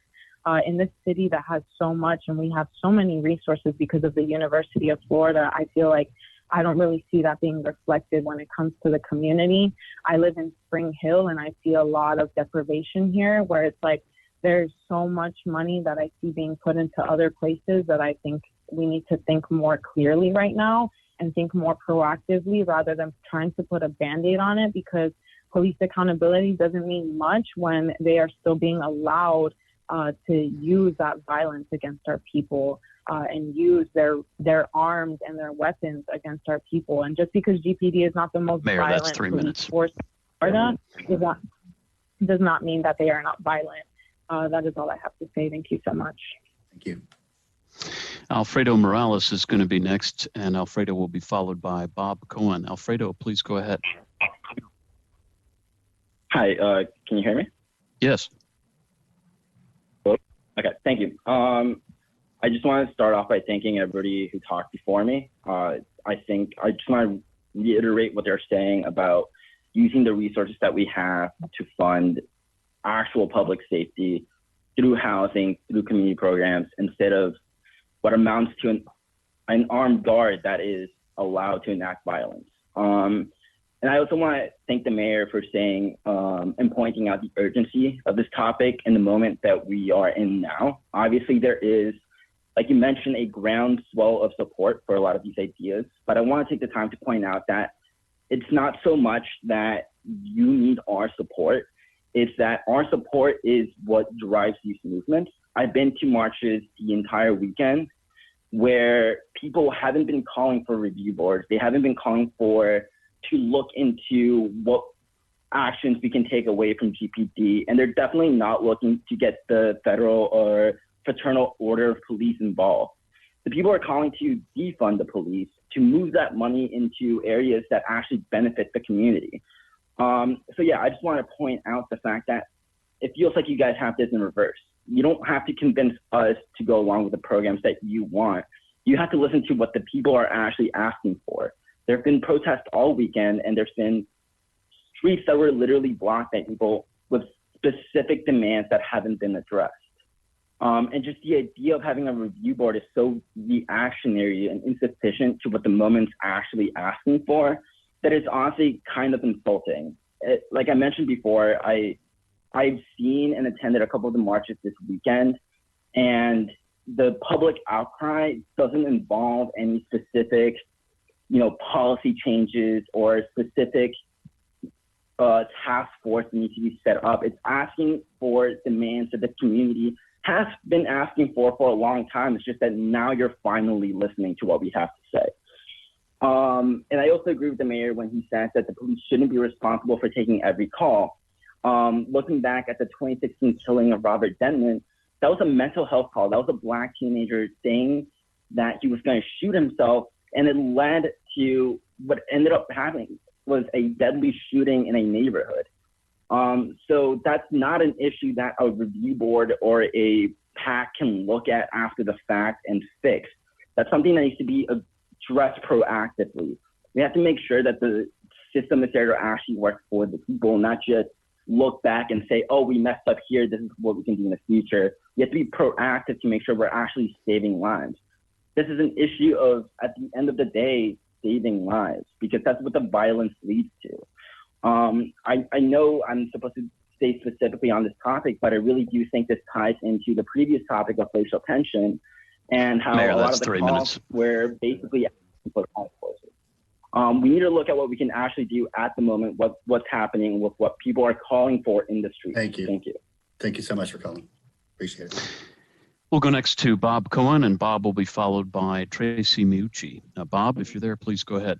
In this city that has so much, and we have so many resources because of the University of Florida, I feel like I don't really see that being reflected when it comes to the community. I live in Spring Hill, and I see a lot of deprivation here, where it's like there's so much money that I see being put into other places that I think we need to think more clearly right now and think more proactively rather than trying to put a Band-Aid on it, because police accountability doesn't mean much when they are still being allowed to use that violence against our people. and use their arms and their weapons against our people. And just because GPD is not the most Mayor, violent that's 3 police minutes. force in Florida does not mean that they are not violent. That is all I have to say. Thank you so much. Thank you. Alfredo Morales is going to be next, and Alfredo will be followed by Bob Cohen. Alfredo, please go ahead. Hi, can you hear me? Yes. Okay, thank you. I just want to start off by thanking everybody who talked before me. I think I just want to reiterate what they're saying about using the resources that we have to fund actual public safety through housing, through community programs, instead of what amounts to an armed guard that is allowed to enact violence. And I also want to thank the mayor for saying and pointing out the urgency of this topic in the moment that we are in now. Obviously, there is, like you mentioned, a groundswell of support for a lot of these ideas, but I want to take the time to point out that it's not so much that you need our support, it's that our support is what drives these movements. I've been to marches the entire weekend where people haven't been calling for review boards. They haven't been calling to look into what actions we can take away from GPD. And they're definitely not looking to get the federal or fraternal order of police involved. The people are calling to defund the police, to move that money into areas that actually benefit the community. So yeah, I just want to point out the fact that it feels like you guys have this in reverse. You don't have to convince us to go along with the programs that you want. You have to listen to what the people are actually asking for. There have been protests all weekend, and there's been streets that were literally blocked by people with specific demands that haven't been addressed. And just the idea of having a review board is so reactionary and insufficient to what the movement's actually asking for that it's honestly kind of insulting. Like I mentioned before, I've seen and attended a couple of the marches this weekend, and the public outcry doesn't involve any specific, policy changes or specific task force that needs to be set up. It's asking for demands that the community has been asking for a long time. It's just that now you're finally listening to what we have to say. And I also agree with the mayor when he says that the police shouldn't be responsible for taking every call. Looking back at the 2016 killing of Robert Denman, that was a mental health call. That was a Black teenager saying that he was going to shoot himself, and it led to what ended up happening was a deadly shooting in a neighborhood. So that's not an issue that a review board or a PAC can look at after the fact and fix. That's something that needs to be addressed proactively. We have to make sure that the system is there to actually work for the people, not just look back and say, oh, we messed up here, this is what we can do in the future. We have to be proactive to make sure we're actually saving lives. This is an issue of, at the end of the day, saving lives, because that's what the violence leads to. I know I'm supposed to stay specifically on this topic, but I really do think this ties into the previous topic of racial tension and how Mayor, a lot that's of the 3 calls minutes. were basically for task forces. We need to look at what we can actually do at the moment, what's happening with what people are calling for in the streets. Thank you. Thank you. Thank you so much for calling. Appreciate it. We'll go next to Bob Cohen, and Bob will be followed by Tracy Miucci. Bob, if you're there, please go ahead.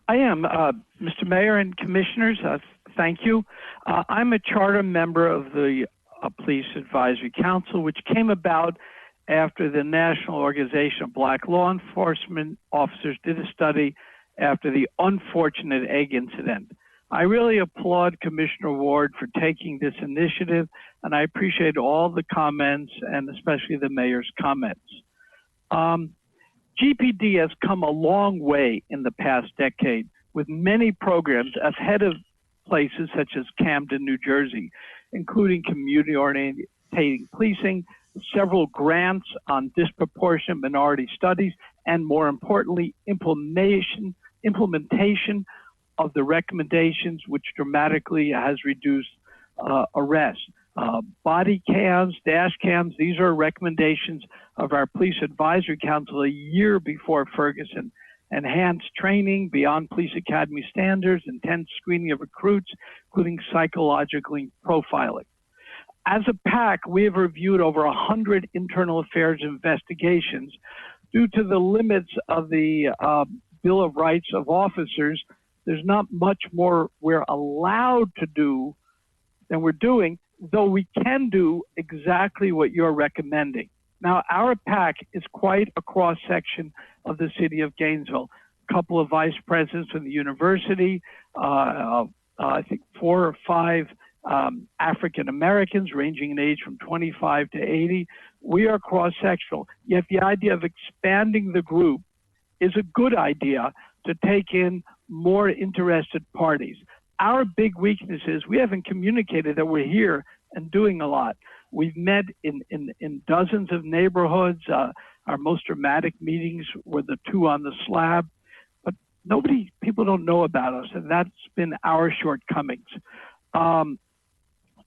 I am. Mr. Mayor and Commissioners, thank you. I'm a charter member of the Police Advisory Council, which came about after the National Organization of Black Law Enforcement Officers did a study after the unfortunate egg incident. I really applaud Commissioner Ward for taking this initiative, and I appreciate all the comments and especially the mayor's comments. GPD has come a long way in the past decade with many programs ahead of places such as Camden, New Jersey, including community-oriented policing, several grants on disproportionate minority studies, and more importantly, implementation of the recommendations, which dramatically has reduced arrests. Body cams, dash cams, these are recommendations of our Police Advisory Council a year before Ferguson. Enhanced training beyond police academy standards, intense screening of recruits, including psychological profiling. As a PAC, we have reviewed over 100 internal affairs investigations. Due to the limits of the Bill of Rights of officers, there's not much more we're allowed to do than we're doing, though we can do exactly what you're recommending. Now, our PAC is quite a cross-section of the city of Gainesville. A couple of vice presidents from the university, I think 4 or 5 African Americans ranging in age from 25 to 80. We are cross-sectional, yet the idea of expanding the group is a good idea to take in more interested parties. Our big weakness is we haven't communicated that we're here and doing a lot. We've met in dozens of neighborhoods. Our most dramatic meetings were the 2 on the slab, but people don't know about us, and that's been our shortcomings.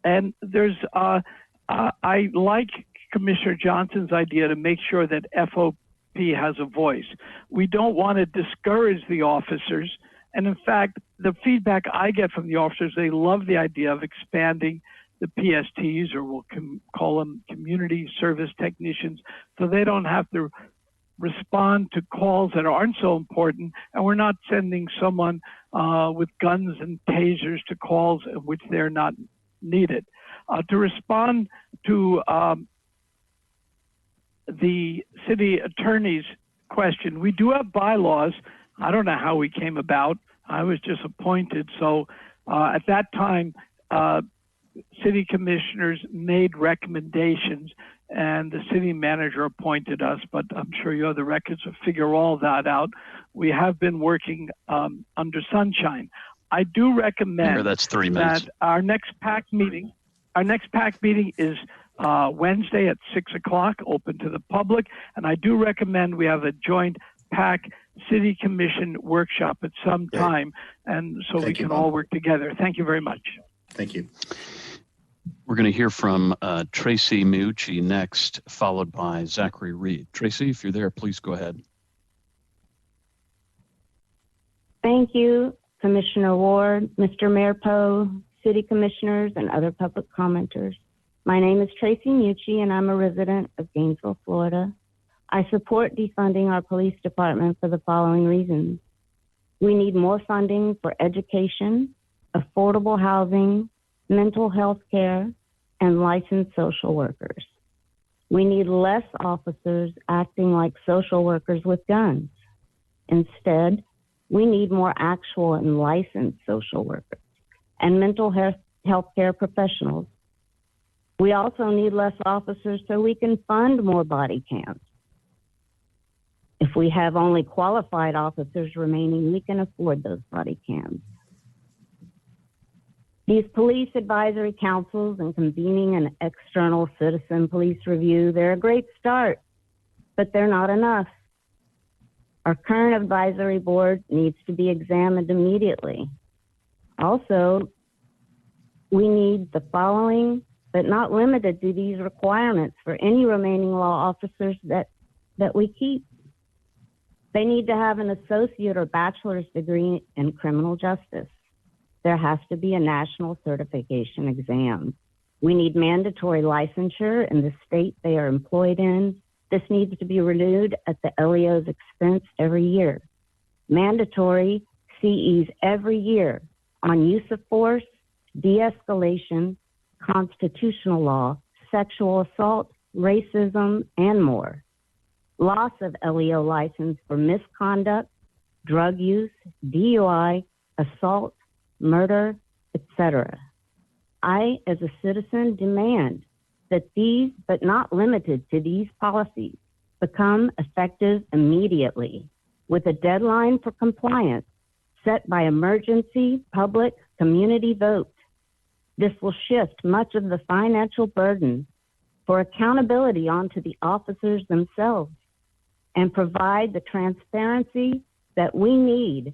And there's, I like Commissioner Johnson's idea to make sure that FOP has a voice. We don't want to discourage the officers. And in fact, the feedback I get from the officers, they love the idea of expanding the PSTs, or we'll call them community service technicians, so they don't have to respond to calls that aren't so important, and we're not sending someone with guns and tasers to calls in which they're not needed. To respond to the city attorney's question, we do have bylaws. I don't know how we came about. I was just appointed. So at that time, city commissioners made recommendations and the city manager appointed us, but I'm sure you have the records to figure all that out. We have been working under sunshine. I do recommend that's 3 minutes. that our next PAC meeting is Wednesday at 6 o'clock, open to the public. And I do recommend we have a joint PAC City Commission workshop at some time, and so we can all work together. Thank you very much. Thank you. We're going to hear from Tracy Miucci next, followed by Zachary Reed. Tracy, if you're there, please go ahead. Thank you, Commissioner Ward, Mr. Mayor Poe, city commissioners, and other public commenters. My name is Tracy Miucci, and I'm a resident of Gainesville, Florida. I support defunding our police department for the following reasons. We need more funding for education, affordable housing, mental health care, and licensed social workers. We need less officers acting like social workers with guns. Instead, we need more actual and licensed social workers and mental health care professionals. We also need less officers so we can fund more body cams. If we have only qualified officers remaining, we can afford those body cams. These police advisory councils and convening an external citizen police review, they're a great start, but they're not enough. Our current advisory board needs to be examined immediately. Also, we need the following, but not limited to these requirements for any remaining law officers that we keep. They need to have an associate or bachelor's degree in criminal justice. There has to be a national certification exam. We need mandatory licensure in the state they are employed in. This needs to be renewed at the LEO's expense every year. Mandatory CEs every year on use of force, de-escalation, constitutional law, sexual assault, racism, and more. Loss of LEO license for misconduct, drug use, DUI, assault, murder, etc. I, as a citizen, demand that these, but not limited to these policies, become effective immediately with a deadline for compliance set by emergency public community vote. This will shift much of the financial burden for accountability onto the officers themselves and provide the transparency that we need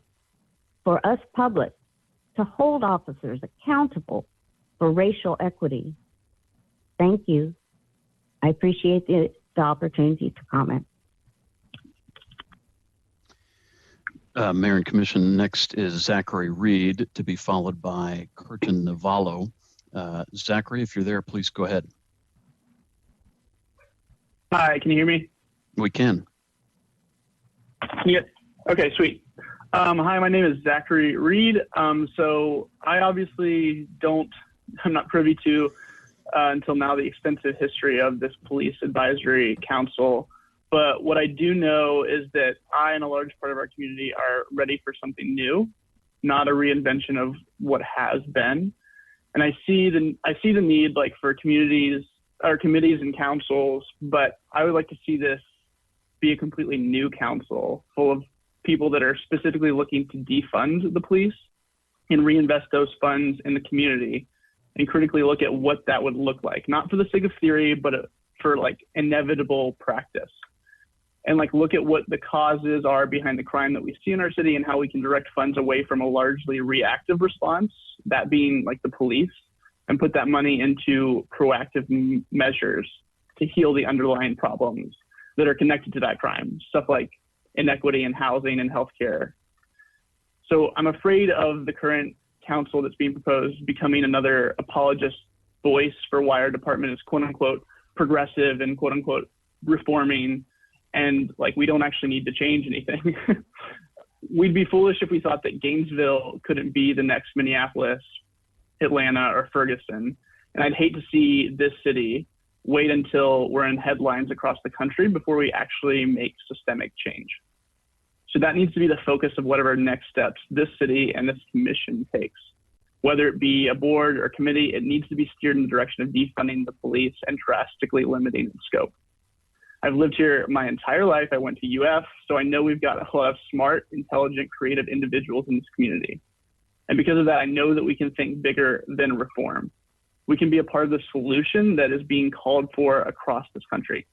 for us public to hold officers accountable for racial equity. Thank you. I appreciate the opportunity to comment. Mayor and Commission, next is Zachary Reed, to be followed by Curtin Navallo. Zachary, if you're there, please go ahead. Hi, can you hear me? We can. Yeah. Okay, sweet. Hi, my name is Zachary Reed. So I obviously I'm not privy to until now the extensive history of this police advisory council. But what I do know is that I and a large part of our community are ready for something new, not a reinvention of what has been. And I see the need like for communities or committees and councils, but I would like to see this be a completely new council full of people that are specifically looking to defund the police and reinvest those funds in the community and critically look at what that would look like, not for the sake of theory, but for like inevitable practice. And like look at what the causes are behind the crime that we see in our city and how we can direct funds away from a largely reactive response, that being like the police, and put that money into proactive measures to heal the underlying problems that are connected to that crime, stuff like inequity in housing and healthcare. So I'm afraid of the current council that's being proposed becoming another apologist voice for why our department is quote unquote progressive and quote unquote reforming, and like we don't actually need to change anything. We'd be foolish if we thought that Gainesville couldn't be the next Minneapolis, Atlanta, or Ferguson. And I'd hate to see this city wait until we're in headlines across the country before we actually make systemic change. So that needs to be the focus of whatever next steps this city and this commission takes. Whether it be a board or committee, it needs to be steered in the direction of defunding the police and drastically limiting its scope. I've lived here my entire life. I went to UF, so I know we've got a lot of smart, intelligent, creative individuals in this community. And because of that, I know that we can think bigger than reform. We can be a part of the solution that is being called for across this country.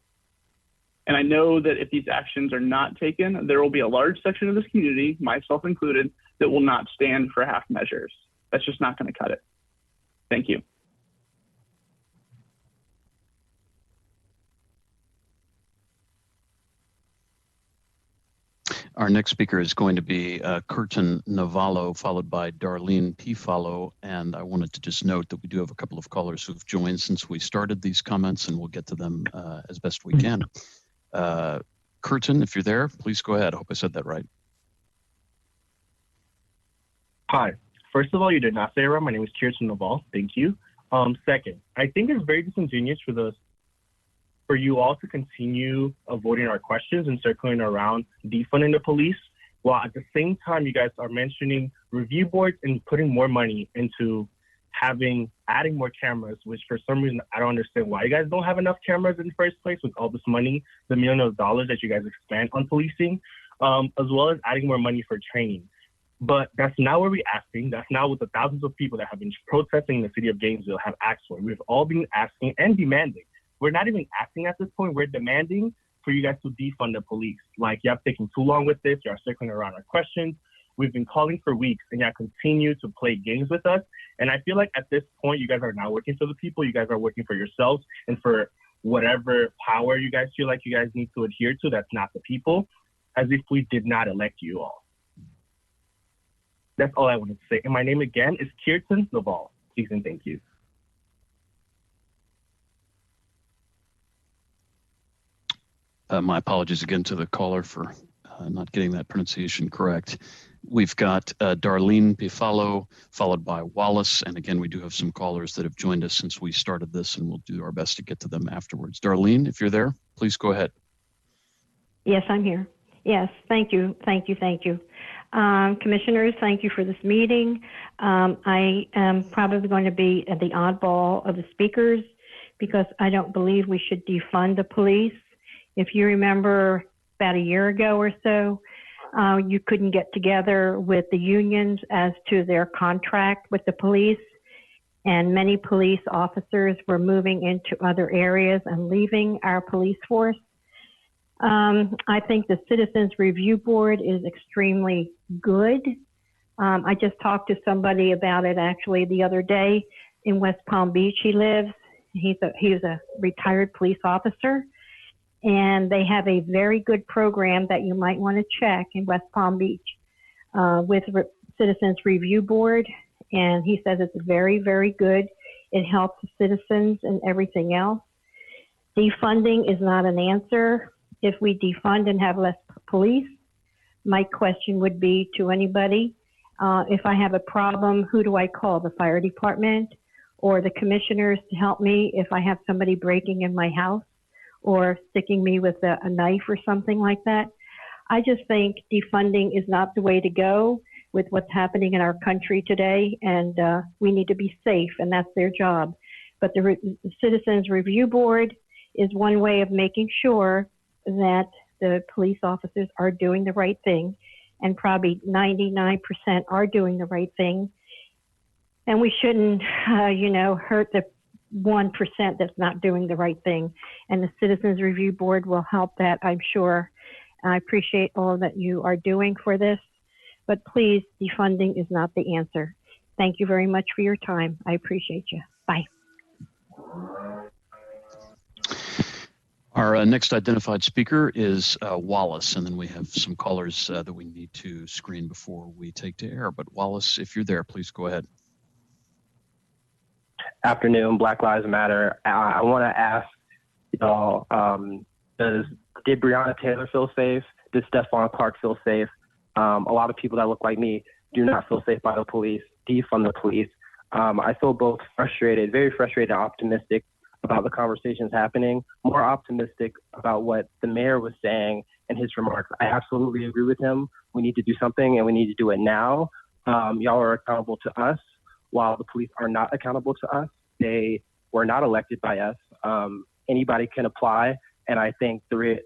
And I know that if these actions are not taken, there will be a large section of this community, myself included, that will not stand for half measures. That's just not going to cut it. Thank you. Our next speaker is going to be Curtin Navallo, followed by Darlene Pifalo. And I wanted to just note that we do have a couple of callers who've joined since we started these comments, and we'll get to them as best we can. Curtin, if you're there, please go ahead. I hope I said that right. Hi. First of all, you did not say it wrong. My name is Kirsten Naval. Thank you. Second, I think it's very disingenuous for you all to continue avoiding our questions and circling around defunding the police, while at the same time you guys are mentioning review boards and putting more money into adding more cameras, which for some reason I don't understand why you guys don't have enough cameras in the first place with all this money, the millions of dollars that you guys expand on policing, as well as adding more money for training. But that's not what we're asking. That's not what the thousands of people that have been protesting in the city of Gainesville have asked for. We've all been asking and demanding. We're not even asking at this point. We're demanding for you guys to defund the police. Like, you have taken too long with this. You're circling around our questions. We've been calling for weeks, and you continue to play games with us. And I feel like at this point, you guys are not working for the people. You guys are working for yourselves and for whatever power you guys feel like you guys need to adhere to that's not the people, as if we did not elect you all. That's all I wanted to say. And my name again is Kirsten Naval. Please and thank you. My apologies again to the caller for not getting that pronunciation correct. We've got Darlene Pifalo, followed by Wallace. And again, we do have some callers that have joined us since we started this, and we'll do our best to get to them afterwards. Darlene, if you're there, please go ahead. Yes, I'm here. Yes, thank you. Thank you. Thank you. Commissioners, thank you for this meeting. I am probably going to be the oddball of the speakers because I don't believe we should defund the police. If you remember about a year ago or so, you couldn't get together with the unions as to their contract with the police, and many police officers were moving into other areas and leaving our police force. I think the Citizens Review Board is extremely good. I just talked to somebody about it actually the other day in West Palm Beach. He lives. He's a retired police officer, and they have a very good program that you might want to check in West Palm Beach with Citizens Review Board. And he says it's very, very good. It helps the citizens and everything else. Defunding is not an answer. If we defund and have less police, my question would be to anybody, if I have a problem, who do I call? The fire department or the commissioners to help me if I have somebody breaking in my house or sticking me with a knife or something like that? I just think defunding is not the way to go with what's happening in our country today, and we need to be safe, and that's their job. But the Citizens Review Board is one way of making sure that the police officers are doing the right thing, and probably 99% are doing the right thing. And we shouldn't, hurt the 1% that's not doing the right thing. And the Citizens Review Board will help that, I'm sure. I appreciate all that you are doing for this, but please, defunding is not the answer. Thank you very much for your time. I appreciate you. Bye. Our next identified speaker is Wallace, and then we have some callers that we need to screen before we take to air. But Wallace, if you're there, please go ahead. Afternoon, Black Lives Matter. I want to ask y'all, did Breonna Taylor feel safe? Did Stephon Clark feel safe? A lot of people that look like me do not feel safe by the police. Defund the police. I feel both frustrated, very frustrated and optimistic about the conversations happening, more optimistic about what the mayor was saying in his remarks. I absolutely agree with him. We need to do something, and we need to do it now. Y'all are accountable to us, while the police are not accountable to us. They were not elected by us. Anybody can apply, and I think to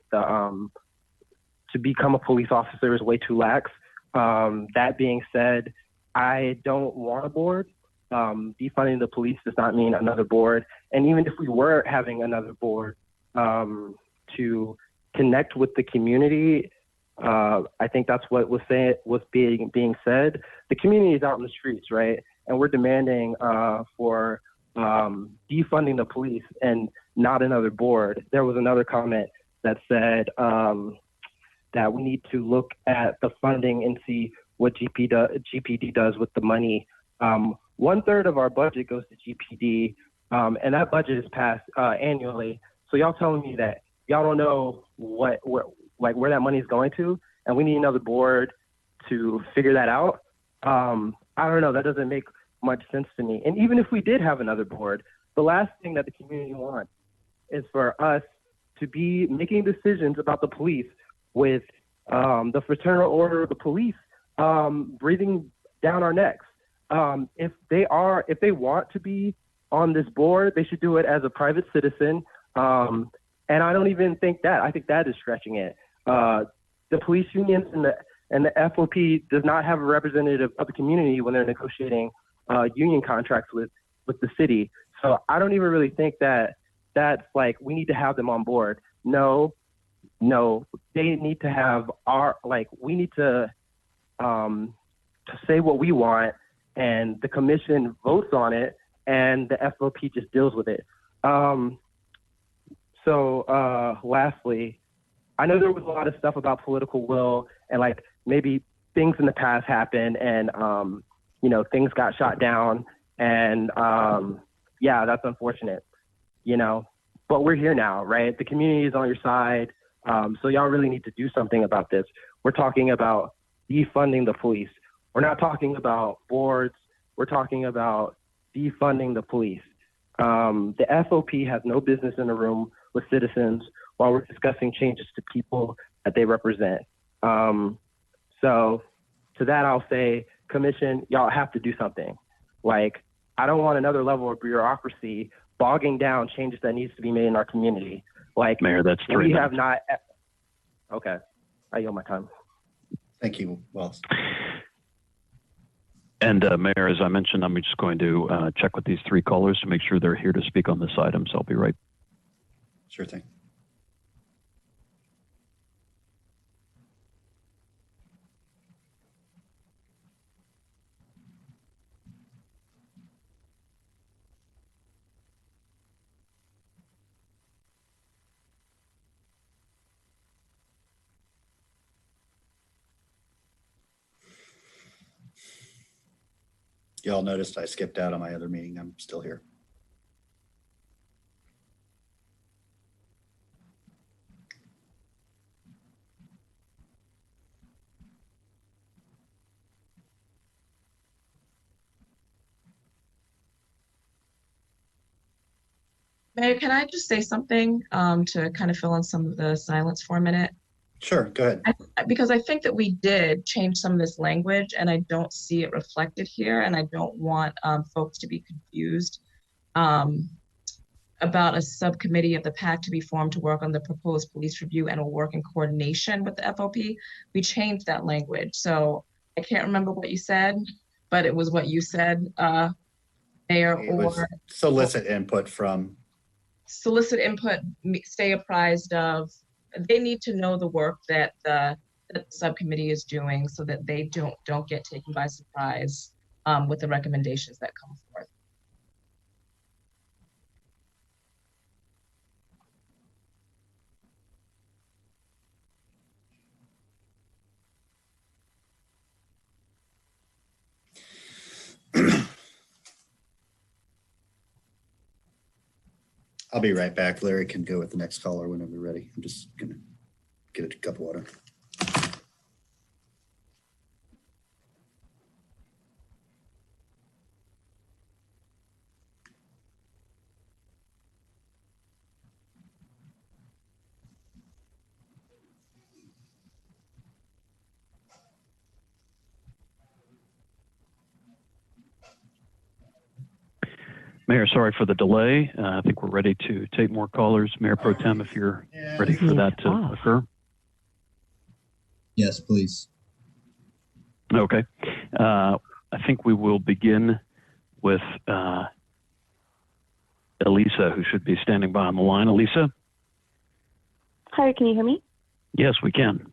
become a police officer is way too lax. That being said, I don't want a board. Defunding the police does not mean another board. And even if we were having another board to connect with the community, I think that's what was being said. The community is out in the streets, right? And we're demanding for defunding the police and not another board. There was another comment that said that we need to look at the funding and see what GPD does with the money. 1/3 of our budget goes to GPD, and that budget is passed annually. So y'all telling me that y'all don't know where that money is going to, and we need another board to figure that out. I don't know. That doesn't make much sense to me. And even if we did have another board, the last thing that the community wants is for us to be making decisions about the police with the Fraternal Order of the Police breathing down our necks. If they want to be on this board, they should do it as a private citizen. And I don't even think that. I think that is stretching it. The police unions and the FOP does not have a representative of the community when they're negotiating union contracts with the city. So I don't even really think that that's like we need to have them on board. No, they need to have we need to say what we want, and the commission votes on it, and the FOP just deals with it. Lastly, I know there was a lot of stuff about political will, and maybe things in the past happened, and things got shot down, and that's unfortunate, but we're here now, right? The community is on your side. So y'all really need to do something about this. We're talking about defunding the police. We're not talking about boards. We're talking about defunding the police. The FOP has no business in a room with citizens while we're discussing changes to people that they represent. So to that, I'll say, Commission, y'all have to do something. I don't want another level of bureaucracy bogging down changes that needs to be made in our community. Mayor, that's 3 minutes. We have not. Okay, I yield my time. Thank you, Wallace. And Mayor, as I mentioned, I'm just going to check with these 3 callers to make sure they're here to speak on this item. So I'll be right. Sure thing. Y'all noticed I skipped out on my other meeting. I'm still here. Mayor, can I just say something to kind of fill in some of the silence for a minute? Sure, go ahead. Because I think that we did change some of this language and I don't see it reflected here, and I don't want folks to be confused about a subcommittee of the PAC to be formed to work on the proposed police review and will work in coordination with the FOP. We changed that language. So I can't remember what you said, but it was what you said, Mayor, or solicit input from. Solicit input, stay apprised of. They need to know the work that the subcommittee is doing so that they don't get taken by surprise with the recommendations that come forth. I'll be right back. Larry can go with the next caller whenever you're ready. I'm just gonna get a cup of water. Mayor, sorry for the delay. I think we're ready to take more callers. Mayor Pro Tem, if you're ready for that to occur. Yes, please. Okay. I think we will begin with Elisa, who should be standing by on the line. Elisa? Hi, can you hear me? Yes, we can.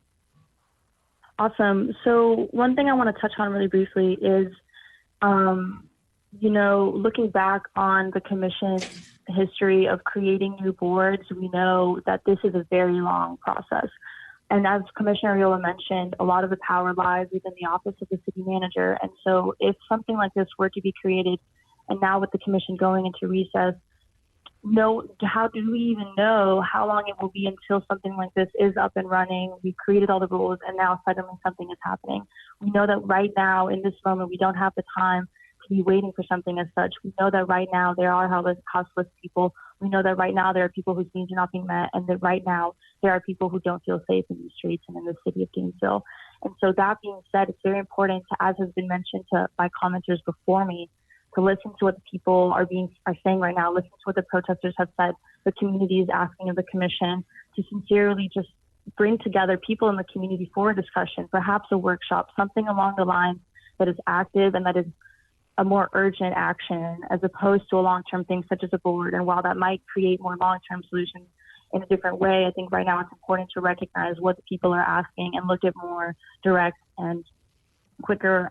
Awesome. So one thing I want to touch on really briefly is, you know, looking back on the commission's history of creating new boards, we know that this is a very long process. And as Commissioner Riola mentioned, a lot of the power lies within the office of the city manager. And so if something like this were to be created, and now with the commission going into recess, how do we even know how long it will be until something like this is up and running? We've created all the rules and now suddenly something is happening. We know that right now in this moment, we don't have the time to be waiting for something as such. We know that right now there are houseless people. We know that right now there are people whose needs are not being met, and that right now there are people who don't feel safe in the streets and in the city of Gainesville. And so that being said, it's very important to, as has been mentioned by commenters before me, to listen to what the people are saying right now, listen to what the protesters have said, the community is asking of the commission, to sincerely just bring together people in the community for a discussion, perhaps a workshop, something along the lines that is active and that is a more urgent action as opposed to a long-term thing such as a board. And while that might create more long-term solutions in a different way, I think right now it's important to recognize what the people are asking and look at more direct and quicker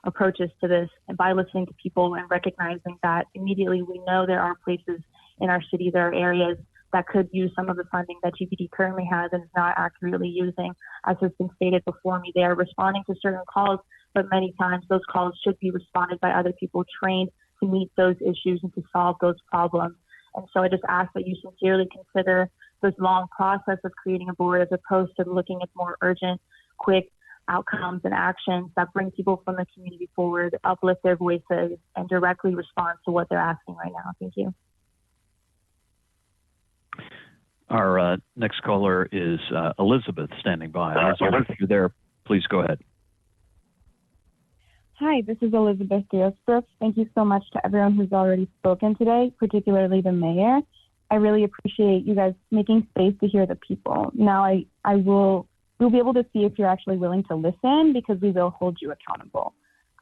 approaches to this. And by listening to people and recognizing that immediately we know there are places in our city, there are areas that could use some of the funding that GPD currently has and is not accurately using. As has been stated before me, they are responding to certain calls, but many times those calls should be responded by other people trained to meet those issues and to solve those problems. And so I just ask that you sincerely consider this long process of creating a board as opposed to looking at more urgent, quick outcomes and actions that bring people from the community forward, uplift their voices, and directly respond to what they're asking right now. Thank you. Our next caller is Elizabeth, standing by. Elizabeth, if you're there, please go ahead. Hi, this is Elizabeth Diaz-Brooks. Thank you so much to everyone who's already spoken today, particularly the mayor. I really appreciate you guys making space to hear the people. Now we'll be able to see if you're actually willing to listen, because we will hold you accountable.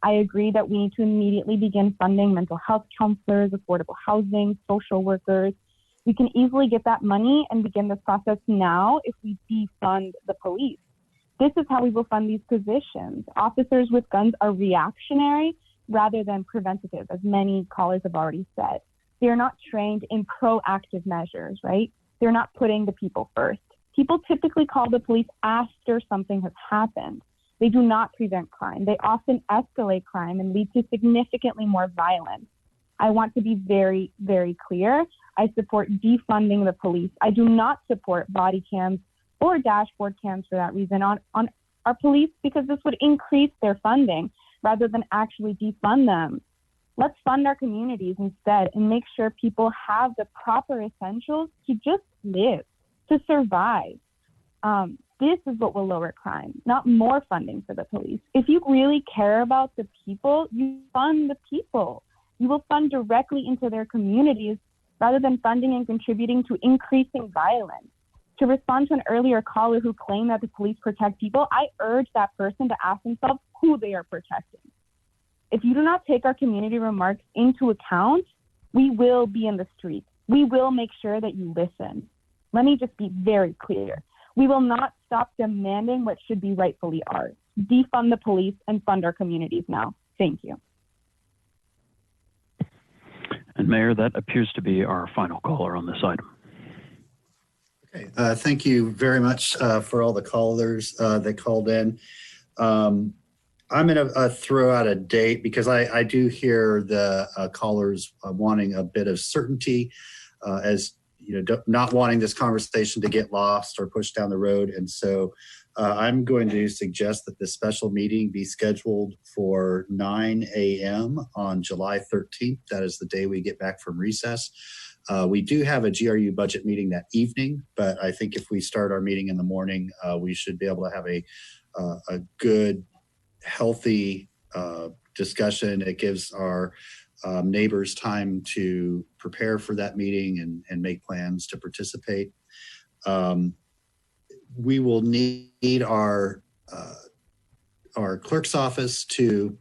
I agree that we need to immediately begin funding mental health counselors, affordable housing, social workers. We can easily get that money and begin this process now if we defund the police. This is how we will fund these positions. Officers with guns are reactionary rather than preventative, as many callers have already said. They are not trained in proactive measures, right? They're not putting the people first. People typically call the police after something has happened. They do not prevent crime. They often escalate crime and lead to significantly more violence. I want to be very, very clear. I support defunding the police. I do not support body cams or dashboard cams for that reason on our police, because this would increase their funding rather than actually defund them. Let's fund our communities instead and make sure people have the proper essentials to just live, to survive. This is what will lower crime, not more funding for the police. If you really care about the people, you fund the people. You will fund directly into their communities rather than funding and contributing to increasing violence. To respond to an earlier caller who claimed that the police protect people, I urge that person to ask themselves who they are protecting. If you do not take our community remarks into account, we will be in the streets. We will make sure that you listen. Let me just be very clear. We will not stop demanding what should be rightfully ours. Defund the police and fund our communities now. Thank you. And Mayor, that appears to be our final caller on this item. Okay, thank you very much for all the callers that called in. I'm going to throw out a date because I do hear the callers wanting a bit of certainty as not wanting this conversation to get lost or pushed down the road. And so I'm going to suggest that this special meeting be scheduled for 9 a.m. on July 13th. That is the day we get back from recess. We do have a GRU budget meeting that evening, but I think if we start our meeting in the morning, we should be able to have a good, healthy discussion. It gives our neighbors time to prepare for that meeting and make plans to participate. We will need our clerk's office to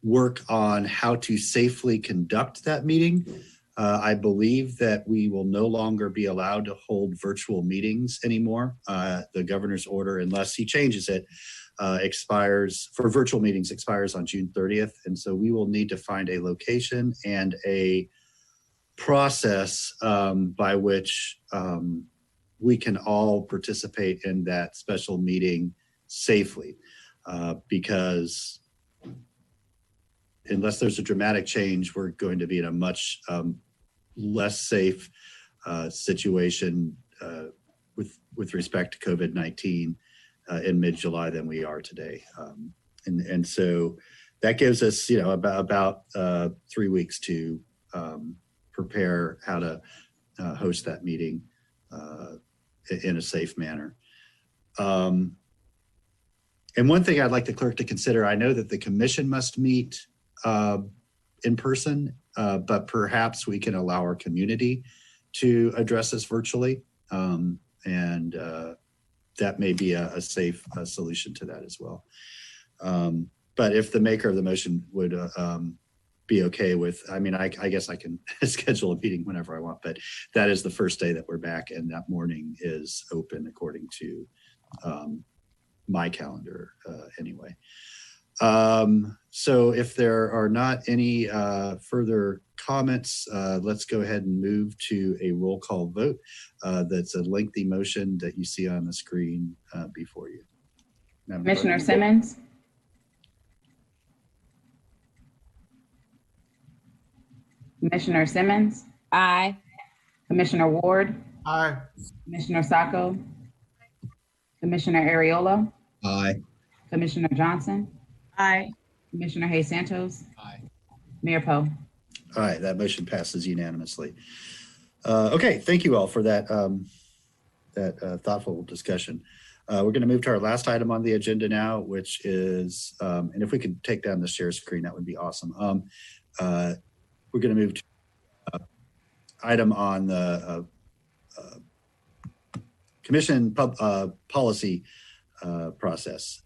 work on how to safely conduct that meeting. I believe that we will no longer be allowed to hold virtual meetings anymore. The governor's order, unless he changes it, expires for virtual meetings expires on June 30th. And so we will need to find a location and a process by which we can all participate in that special meeting safely because unless there's a dramatic change, we're going to be in a much less safe situation with respect to COVID-19 in mid-July than we are today. And so that gives us, about 3 weeks to prepare how to host that meeting in a safe manner. And one thing I'd like the clerk to consider, I know that the commission must meet in person, but perhaps we can allow our community to address this virtually. And that may be a safe solution to that as well. But if the maker of the motion would be okay with, I guess I can schedule a meeting whenever I want, but that is the first day that we're back and that morning is open according to my calendar anyway. So if there are not any further comments, let's go ahead and move to a roll call vote. That's a lengthy motion that you see on the screen before you. Commissioner Simmons? Commissioner Simmons? Aye. Commissioner Ward? Aye. Commissioner Sacco? Commissioner Ariola? Aye. Commissioner Johnson? Aye. Commissioner Hayes Santos? Aye. Mayor Poe? All right, that motion passes unanimously. Okay, thank you all for that thoughtful discussion. We're going to move to our last item on the agenda now, which is, and if we could take down the share screen, that would be awesome. We're going to move to item on the commission policy process.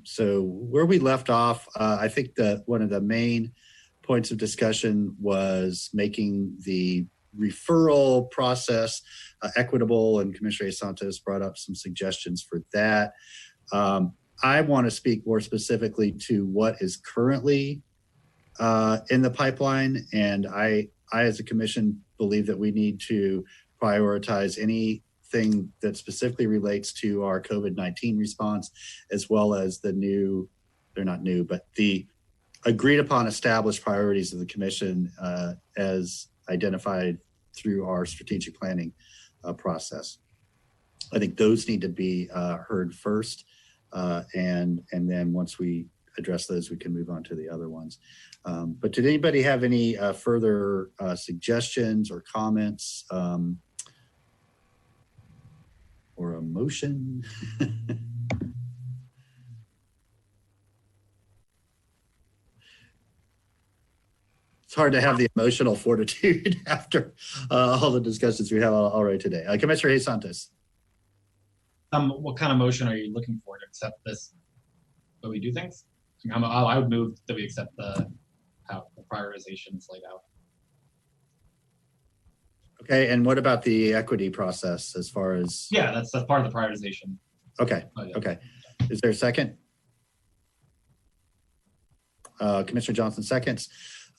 So where we left off, I think that one of the main points of discussion was making the referral process equitable, and Commissioner Santos brought up some suggestions for that. I want to speak more specifically to what is currently in the pipeline, and I as a commission believe that we need to prioritize anything that specifically relates to our COVID-19 response, as well as the new, they're not new, but the agreed upon established priorities of the commission as identified through our strategic planning process. I think those need to be heard first. And then once we address those, we can move on to the other ones. But did anybody have any further suggestions or comments or a motion? It's hard to have the emotional fortitude after all the discussions we have already today. Commissioner Hayes Santos. What kind of motion are you looking for to accept this? That we do things? I would move that we accept how the prioritization is laid out. Okay, and what about the equity process as far as? Yeah, that's part of the prioritization. Okay, okay. Is there a second? Commissioner Johnson seconds.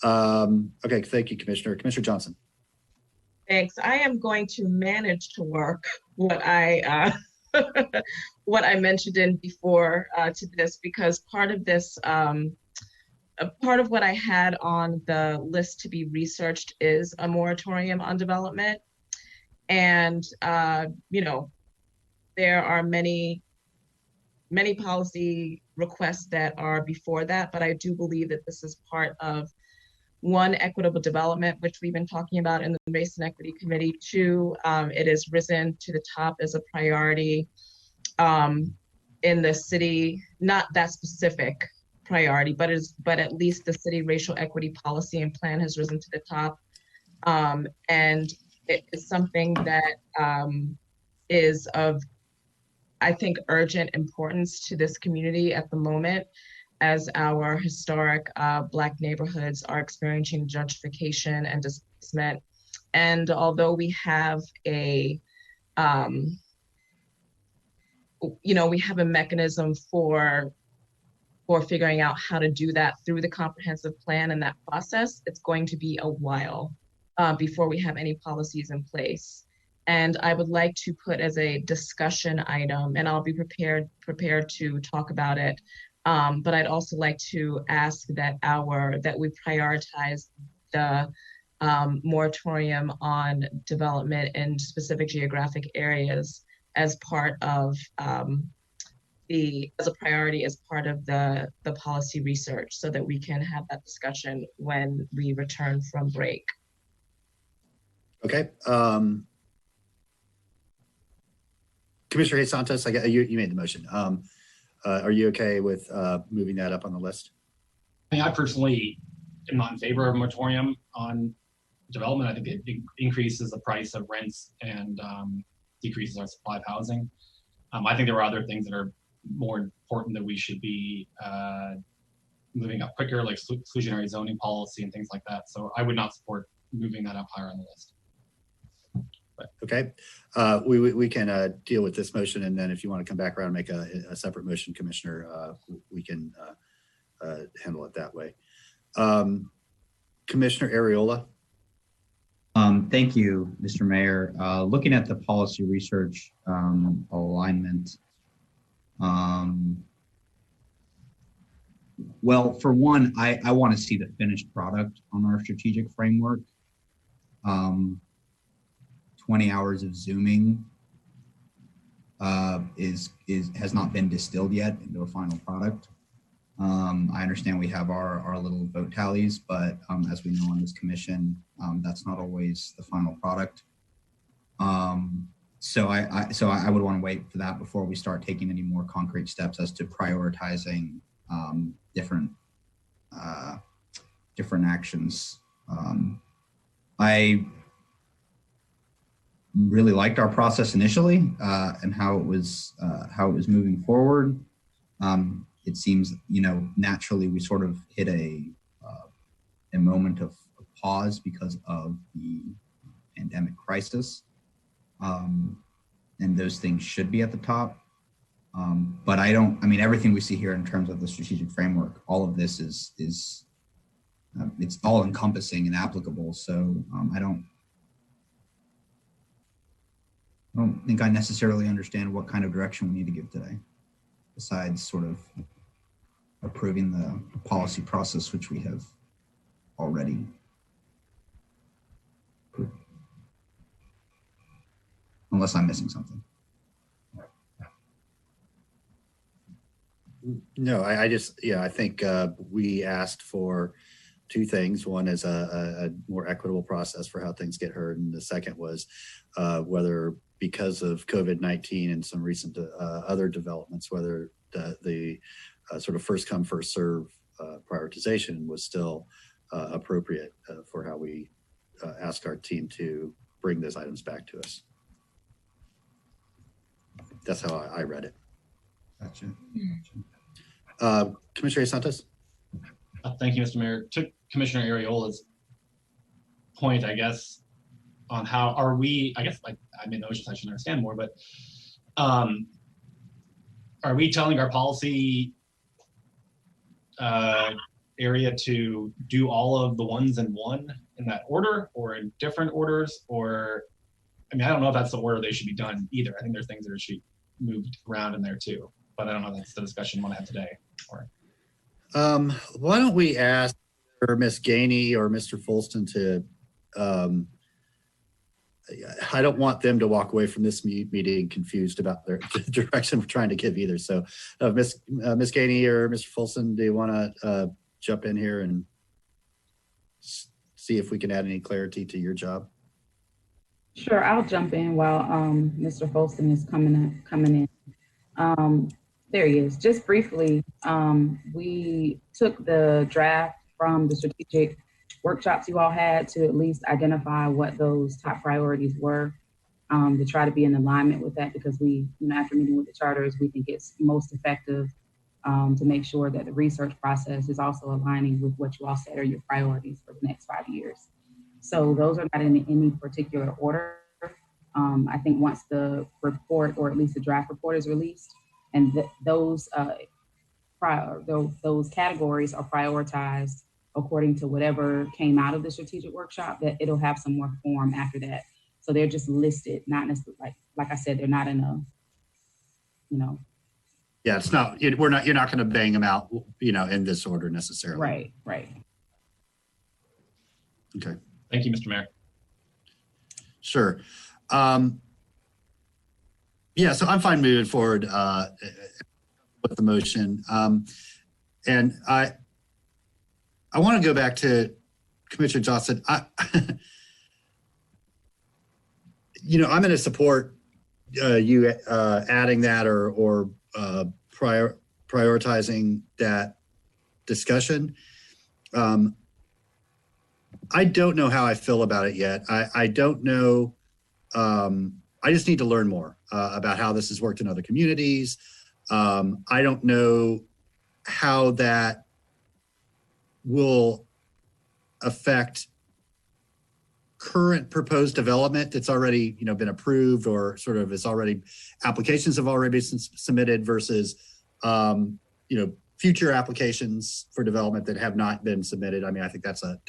Okay, thank you, Commissioner. Commissioner Johnson. Thanks. I am going to manage to work what I what I mentioned in before to this, because part of this, part of what I had on the list to be researched is a moratorium on development. And, you know, there are many policy requests that are before that, but I do believe that this is part of one, equitable development, which we've been talking about in the Race and Equity Committee. Two, it has risen to the top as a priority in the city, not that specific priority, but at least the city racial equity policy and plan has risen to the top. And it is something that is of, I think, urgent importance to this community at the moment, as our historic Black neighborhoods are experiencing gentrification and displacement. And although we have a, we have a mechanism for figuring out how to do that through the comprehensive plan and that process, it's going to be a while before we have any policies in place. And I would like to put as a discussion item, and I'll be prepared to talk about it, but I'd also like to ask that we prioritize the moratorium on development in specific geographic areas as part of as a priority as part of the policy research, so that we can have that discussion when we return from break. Okay. Commissioner Hayes Santos, you made the motion. Are you okay with moving that up on the list? I mean, I personally am not in favor of a moratorium on development. I think it increases the price of rents and decreases our supply of housing. I think there are other things that are more important that we should be moving up quicker, like exclusionary zoning policy and things like that. So I would not support moving that up higher on the list. But. Okay, we can deal with this motion, and then if you want to come back around and make a separate motion, Commissioner, we can handle it that way. Commissioner Arreola. Thank you, Mr. Mayor. Looking at the policy research alignment, well, for one, I want to see the finished product on our strategic framework. 20 hours of Zooming has not been distilled yet into a final product. I understand we have our little vote tallies, but as we know on this commission, that's not always the final product. So I would want to wait for that before we start taking any more concrete steps as to prioritizing different actions. I really liked our process initially and how it was moving forward. It seems, naturally we sort of hit a moment of pause because of the pandemic crisis, and those things should be at the top. But everything we see here in terms of the strategic framework, all of this is it's all encompassing and applicable. So I don't think I necessarily understand what kind of direction we need to give today, besides sort of approving the policy process, which we have already approved. Unless I'm missing something. No, I just, yeah, I think we asked for two things. One is a more equitable process for how things get heard. And the second was whether, because of COVID-19 and some recent other developments, whether the sort of first come, first serve prioritization was still appropriate for how we ask our team to bring those items back to us. That's how I read it. Gotcha. Commissioner Santos? Thank you, Mr. Mayor. To Commissioner Ariola's point, I guess, on how are we, I guess, like, I mean, I should understand more, but are we telling our policy area to do all of the ones in one in that order or in different orders? Or, I mean, I don't know if that's the order they should be done either. I think there's things that should be moved around in there too, but I don't know if that's the discussion we want to have today. Or why don't we ask Ms. Gainey or Mr. Folston to, I don't want them to walk away from this meeting confused about the direction we're trying to give either. So Ms. Gainey or Mr. Folston, do you want to jump in here and see if we can add any clarity to your job? Sure, I'll jump in while Mr. Folston is coming in. There he is. Just briefly, we took the draft from the strategic workshops you all had to at least identify what those top priorities were, to try to be in alignment with that, because we, after meeting with the charters, we think it's most effective to make sure that the research process is also aligning with what you all said are your priorities for the next 5 years. So those are not in any particular order. I think once the report, or at least the draft report, is released, and those categories are prioritized according to whatever came out of the strategic workshop, that it'll have some more form after that. So they're just listed, not necessarily, like I said, they're not in a, Yeah, it's not, you're not going to bang them out, in this order necessarily. Right. Okay. Thank you, Mr. Mayor. Sure. Yeah, so I'm fine moving forward with the motion. And I want to go back to Commissioner Johnson. I'm going to support you adding that or prioritizing that discussion. I don't know how I feel about it yet. I don't know. I just need to learn more about how this has worked in other communities. I don't know how that will affect current proposed development that's already, been approved, or sort of is already, applications have already been submitted versus, future applications for development that have not been submitted. I mean, I think that's a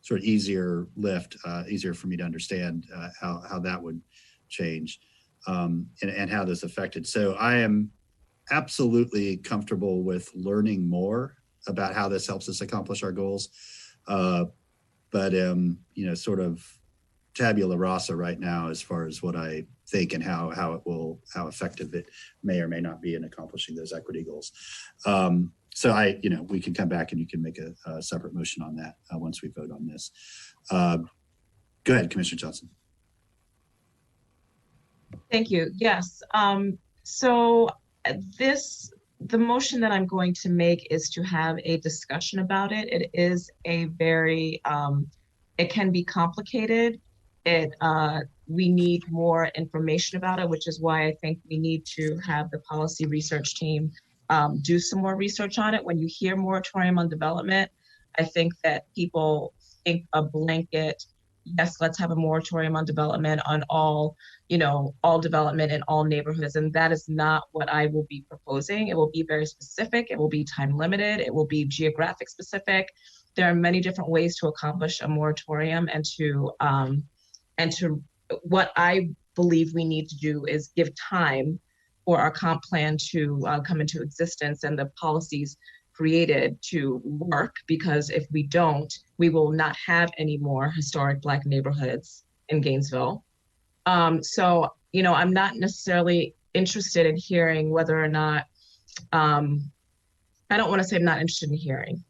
sort of easier lift, easier for me to understand how that would change and how this affected. So I am absolutely comfortable with learning more about how this helps us accomplish our goals. But sort of tabula rasa right now as far as what I think and how effective it may or may not be in accomplishing those equity goals. So we can come back and you can make a separate motion on that once we vote on this. Go ahead, Commissioner Johnson. Thank you. Yes. So the motion that I'm going to make is to have a discussion about it. It is a very, it can be complicated. We need more information about it, which is why I think we need to have the policy research team do some more research on it. When you hear moratorium on development, I think that people think a blanket, yes, let's have a moratorium on development on all development in all neighborhoods. And that is not what I will be proposing. It will be very specific. It will be time limited. It will be geographic specific. There are many different ways to accomplish a moratorium, and to what I believe we need to do is give time for our comp plan to come into existence and the policies created to work, because if we don't, we will not have any more historic Black neighborhoods in Gainesville. So, I'm not necessarily interested in hearing whether or not, I don't want to say I'm not interested in hearing.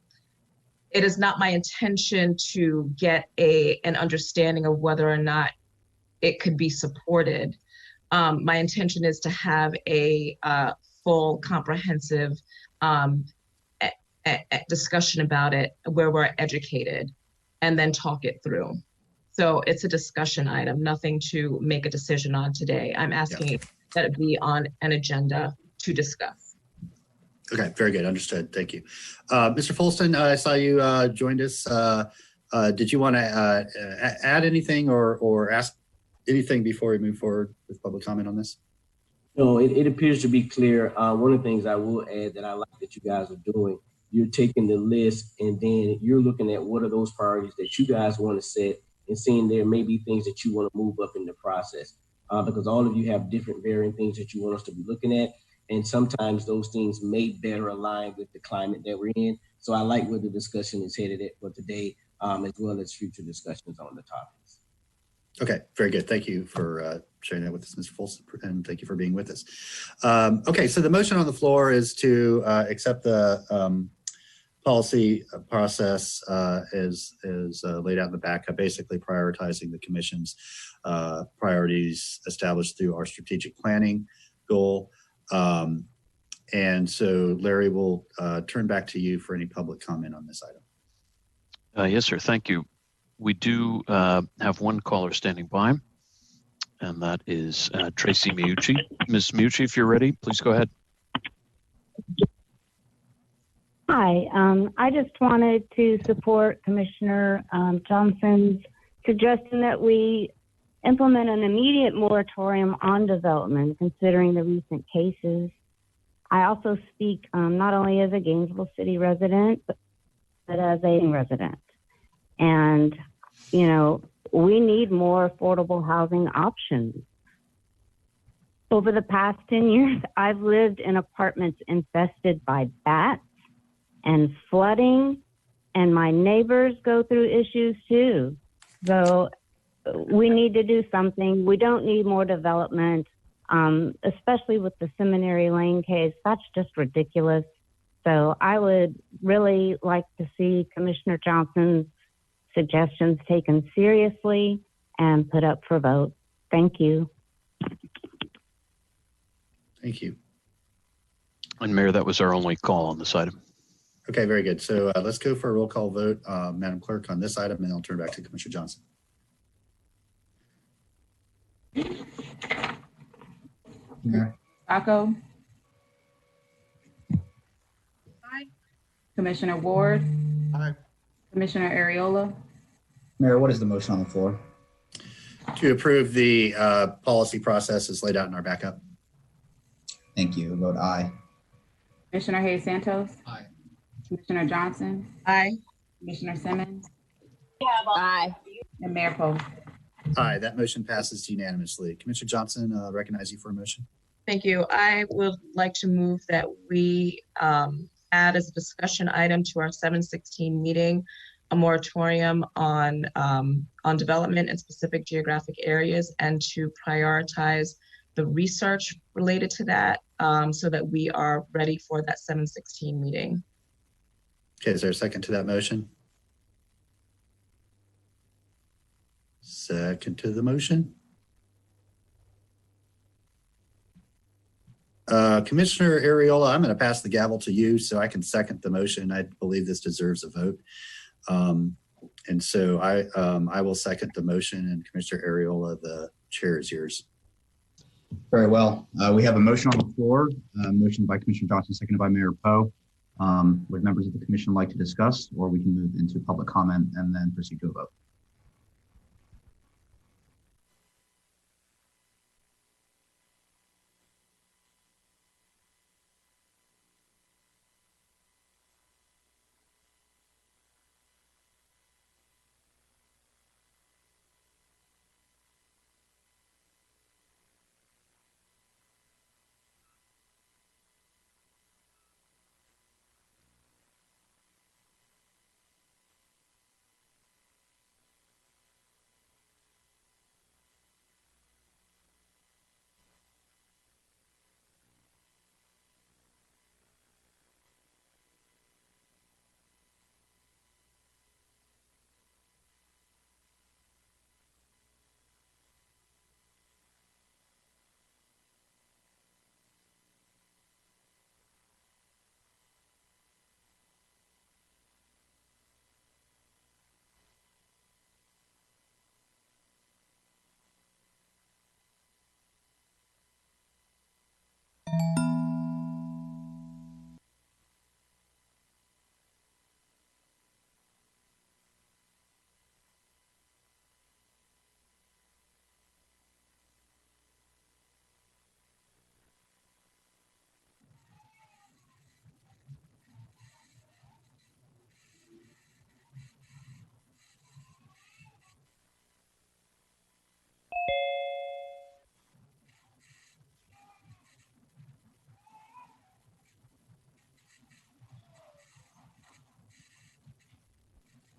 It is not my intention to get an understanding of whether or not it could be supported. My intention is to have a full, comprehensive discussion about it where we're educated and then talk it through. So it's a discussion item, nothing to make a decision on today. I'm asking that it be on an agenda to discuss. Okay, very good. Understood. Thank you. Mr. Folston, I saw you joined us. Did you want to add anything or ask anything before we move forward with public comment on this? No, it appears to be clear. One of the things I will add that I like that you guys are doing, you're taking the list and then you're looking at what are those priorities that you guys want to set and seeing there may be things that you want to move up in the process because all of you have different varying things that you want us to be looking at. And sometimes those things may better align with the climate that we're in. So I like where the discussion is headed at for today, as well as future discussions on the topics. Okay, very good. Thank you for sharing that with us, Mr. Folston, and thank you for being with us. Okay, so the motion on the floor is to accept the policy process as laid out in the backup, basically prioritizing the commission's priorities established through our strategic planning goal. And so Larry, will turn back to you for any public comment on this item. Yes, sir. Thank you. We do have one caller standing by, and that is Tracy Miucci. Ms. Miucci, if you're ready, please go ahead. Hi, I just wanted to support Commissioner Johnson's suggestion that we implement an immediate moratorium on development, considering the recent cases. I also speak not only as a Gainesville City resident, but as a resident. And, you know, we need more affordable housing options. Over the past 10 years, I've lived in apartments infested by bats and flooding, and my neighbors go through issues too. So we need to do something. We don't need more development, especially with the Seminary Lane case. That's just ridiculous. So I would really like to see Commissioner Johnson's suggestions taken seriously and put up for vote. Thank you. Thank you. And Mayor, that was our only call on this item. Okay, very good. So let's go for a roll call vote, Madam Clerk, on this item, and I'll turn back to Commissioner Johnson. Rocco? Aye. Commissioner Ward? Aye. Commissioner Ariola? Mayor, what is the motion on the floor? To approve the policy process as laid out in our backup. Thank you. Vote aye. Commissioner Hayes Santos? Aye. Commissioner Johnson? Aye. Commissioner Simmons? Aye. And Mayor Poe? Aye, that motion passes unanimously. Commissioner Johnson, recognize you for a motion. Thank you. I would like to move that we add as a discussion item to our 7/16 meeting a moratorium on development in specific geographic areas and to prioritize the research related to that so that we are ready for that 7/16 meeting. Okay, is there a second to that motion? Second to the motion. Commissioner Ariola, I'm going to pass the gavel to you so I can second the motion. I believe this deserves a vote. And so I will second the motion, and Commissioner Ariola, the chair is yours. Very well. We have a motion on the floor, motion by Commissioner Johnson, seconded by Mayor Poe. Would members of the commission like to discuss, or we can move into public comment and then proceed to a vote?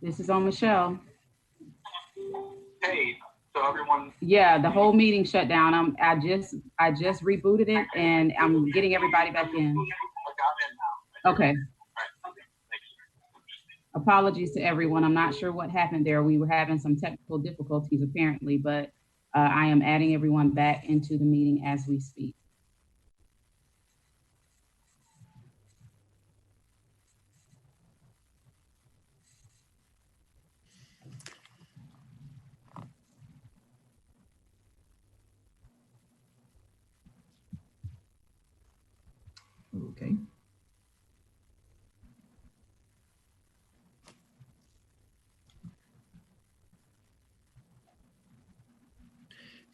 This is on Michelle. Hey, so everyone. Yeah, the whole meeting shut down. I just rebooted it and I'm getting everybody back in. Okay. Apologies to everyone. I'm not sure what happened there. We were having some technical difficulties apparently, but I am adding everyone back into the meeting as we speak. Okay.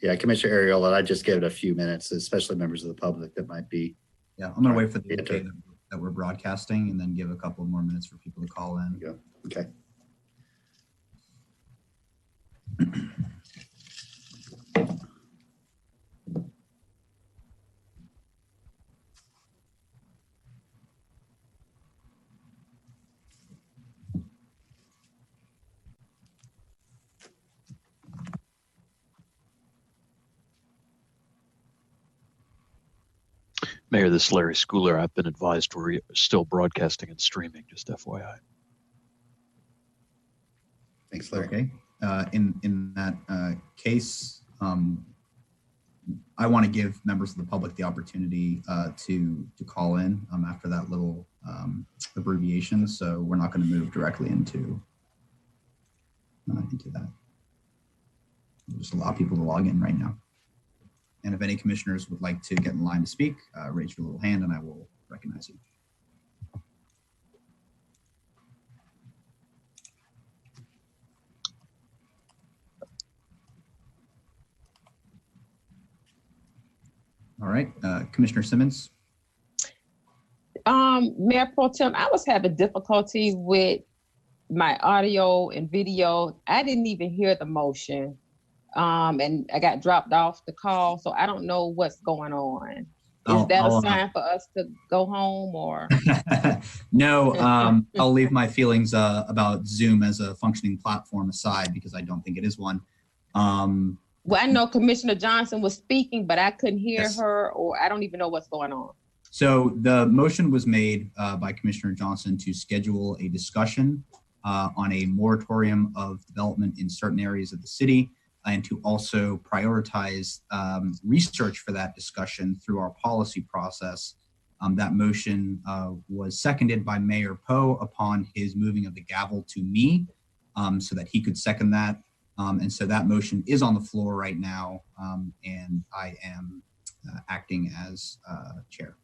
Yeah, Commissioner Ariola, I just gave it a few minutes, especially members of the public that might be. Yeah, I'm gonna wait for the okay that we're broadcasting and then give a couple more minutes for people to call in. Yeah. Okay. Mayor, this is Larry Schooler. I've been advised we're still broadcasting and streaming, just FYI. Thanks, Larry. Okay. In that case, I want to give members of the public the opportunity to call in after that little abbreviation. So we're not going to move directly into that. We'll just allow people to log in right now. And if any commissioners would like to get in line to speak, raise your little hand and I will recognize you. All right, Commissioner Simmons. Mayor Pro Tem, I was having difficulty with my audio and video. I didn't even hear the motion. And I got dropped off the call, so I don't know what's going on. Is that a sign for us to go home or? No, I'll leave my feelings about Zoom as a functioning platform aside because I don't think it is one. Well, I know Commissioner Johnson was speaking, but I couldn't hear Yes. her, or I don't even know what's going on. So the motion was made by Commissioner Johnson to schedule a discussion on a moratorium of development in certain areas of the city and to also prioritize research for that discussion through our policy process. That motion was seconded by Mayor Poe upon his moving of the gavel to me so that he could second that. And so that motion is on the floor right now, and I am acting as chair.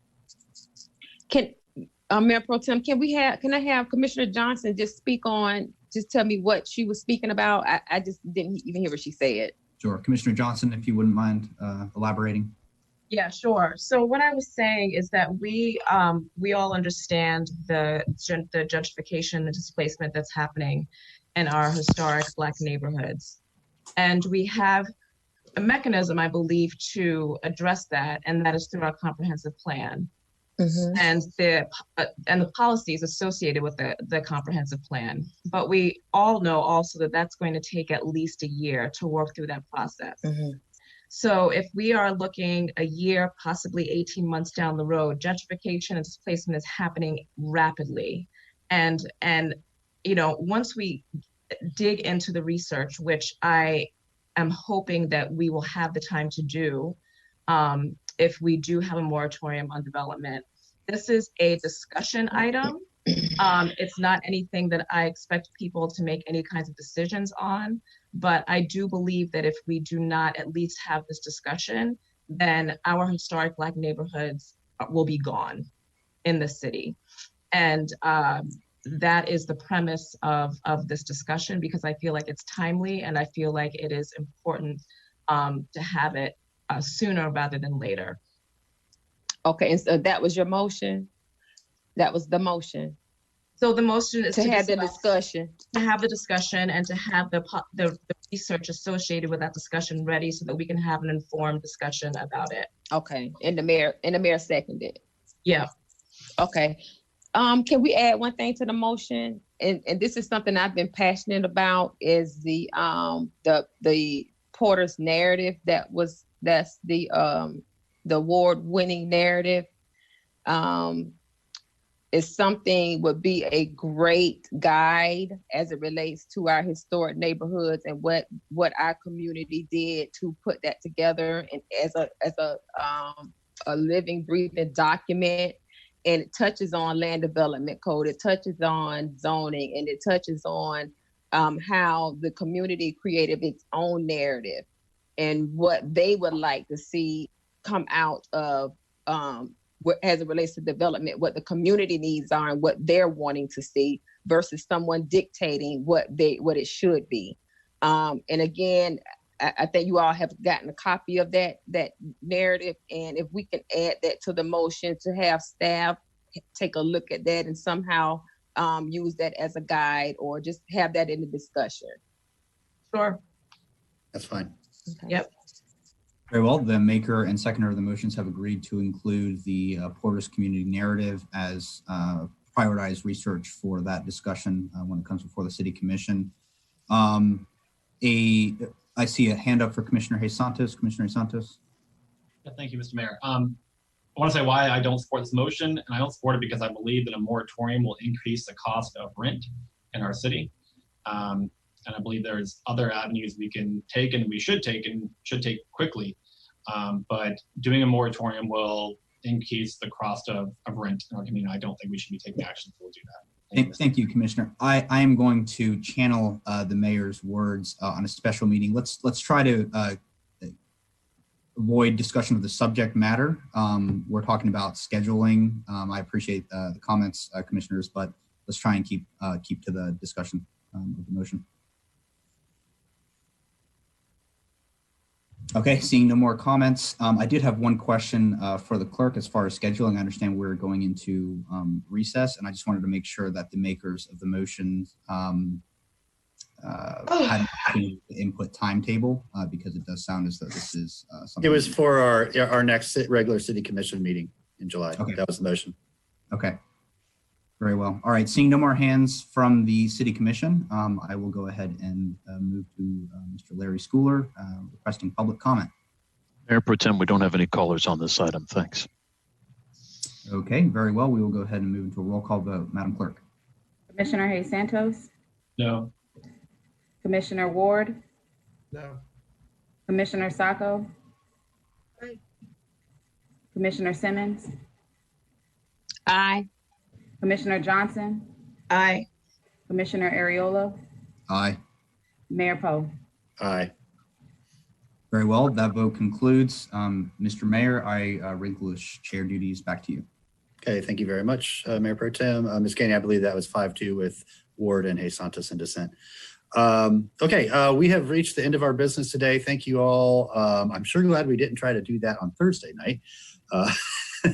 Can Mayor Pro Tem, can I have Commissioner Johnson just just tell me what she was speaking about? I just didn't even hear what she said. Sure, Commissioner Johnson, if you wouldn't mind elaborating. Yeah, sure. So what I was saying is that we all understand the gentrification, the displacement that's happening in our historic Black neighborhoods. And we have a mechanism, I believe, to address that, and that is through our comprehensive plan. Mm-hmm. And the policies associated with the comprehensive plan. But we all know also that that's going to take at least a year to work through that process. Mm-hmm. So if we are looking a year, possibly 18 months down the road, gentrification and displacement is happening rapidly. And once we dig into the research, which I am hoping that we will have the time to do, if we do have a moratorium on development. This is a discussion item. It's not anything that I expect people to make any kinds of decisions on, but I do believe that if we do not at least have this discussion, then our historic Black neighborhoods will be gone in the city. And that is the premise of this discussion, because I feel like it's timely and I feel like it is important to have it sooner rather than later. Okay, and so that was your motion? That was the motion? So the motion is to have the discussion. To have the discussion and to have the research associated with that discussion ready so that we can have an informed discussion about it. Okay, and the mayor seconded. Yeah. Okay. Can we add one thing to the motion? and this is something I've been passionate about, is the Porter's narrative. That's the award-winning narrative. Is something would be a great guide as it relates to our historic neighborhoods and what our community did to put that together and as a living, breathing document. And it touches on land development code, it touches on zoning, and it touches on how the community created its own narrative and what they would like to see come out of as it relates to development, what the community needs are and what they're wanting to see versus someone dictating what it should be. And again, I think you all have gotten a copy of that narrative. And if we can add that to the motion to have staff take a look at that and somehow use that as a guide or just have that in the discussion. Sure. That's fine. Okay. Yep. Very well. The maker and seconder of the motions have agreed to include the Porter's community narrative as prioritized research for that discussion when it comes before the City Commission. I see a hand up for Commissioner Hayes Santos. Commissioner Hayes Santos. Yeah, thank you, Mr. Mayor. I want to say why I don't support this motion, and I don't support it because I believe that a moratorium will increase the cost of rent in our city. And I believe there's other avenues we can take and we should take and should take quickly. But doing a moratorium will increase the cost of rent in our community. I don't think we should be taking action to do that. Thank you, Commissioner. I am going to channel the mayor's words on a special meeting. Let's try to avoid discussion of the subject matter. We're talking about scheduling. I appreciate the comments, commissioners, but let's try and keep to the discussion of the motion. Okay, seeing no more comments. I did have one question for the clerk as far as scheduling. I understand we're going into recess, and I just wanted to make sure that the makers of the motion had an input timetable because it does sound as though this is something. It was for our next regular City Commission meeting in July. Okay. That was the motion. Okay. Very well. All right. Seeing no more hands from the City Commission, I will go ahead and move to Mr. Larry Schooler requesting public comment. Mayor Pro Tem, we don't have any callers on this item. Thanks. Okay. Very well. We will go ahead and move into a roll call vote. Madam Clerk. Commissioner Hayes Santos? No. Commissioner Ward? No. Commissioner Sacco? Aye. Commissioner Simmons? Aye. Commissioner Johnson? Aye. Commissioner Ariola? Aye. Mayor Poe? Aye. Very well. That vote concludes. Mr. Mayor, I relinquish chair duties back to you. Okay, thank you very much, Mayor Pro Tem. Ms. Gainey, I believe that was 5-2 with Ward and Hayes Santos in dissent. Okay, we have reached the end of our business today. Thank you all. I'm sure glad we didn't try to do that on Thursday night.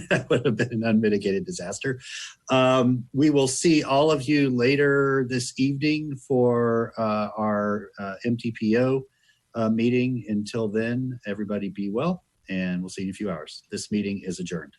That would have been an unmitigated disaster. We will see all of you later this evening for our MTPO meeting. Until then, everybody be well, and we'll see you in a few hours. This meeting is adjourned.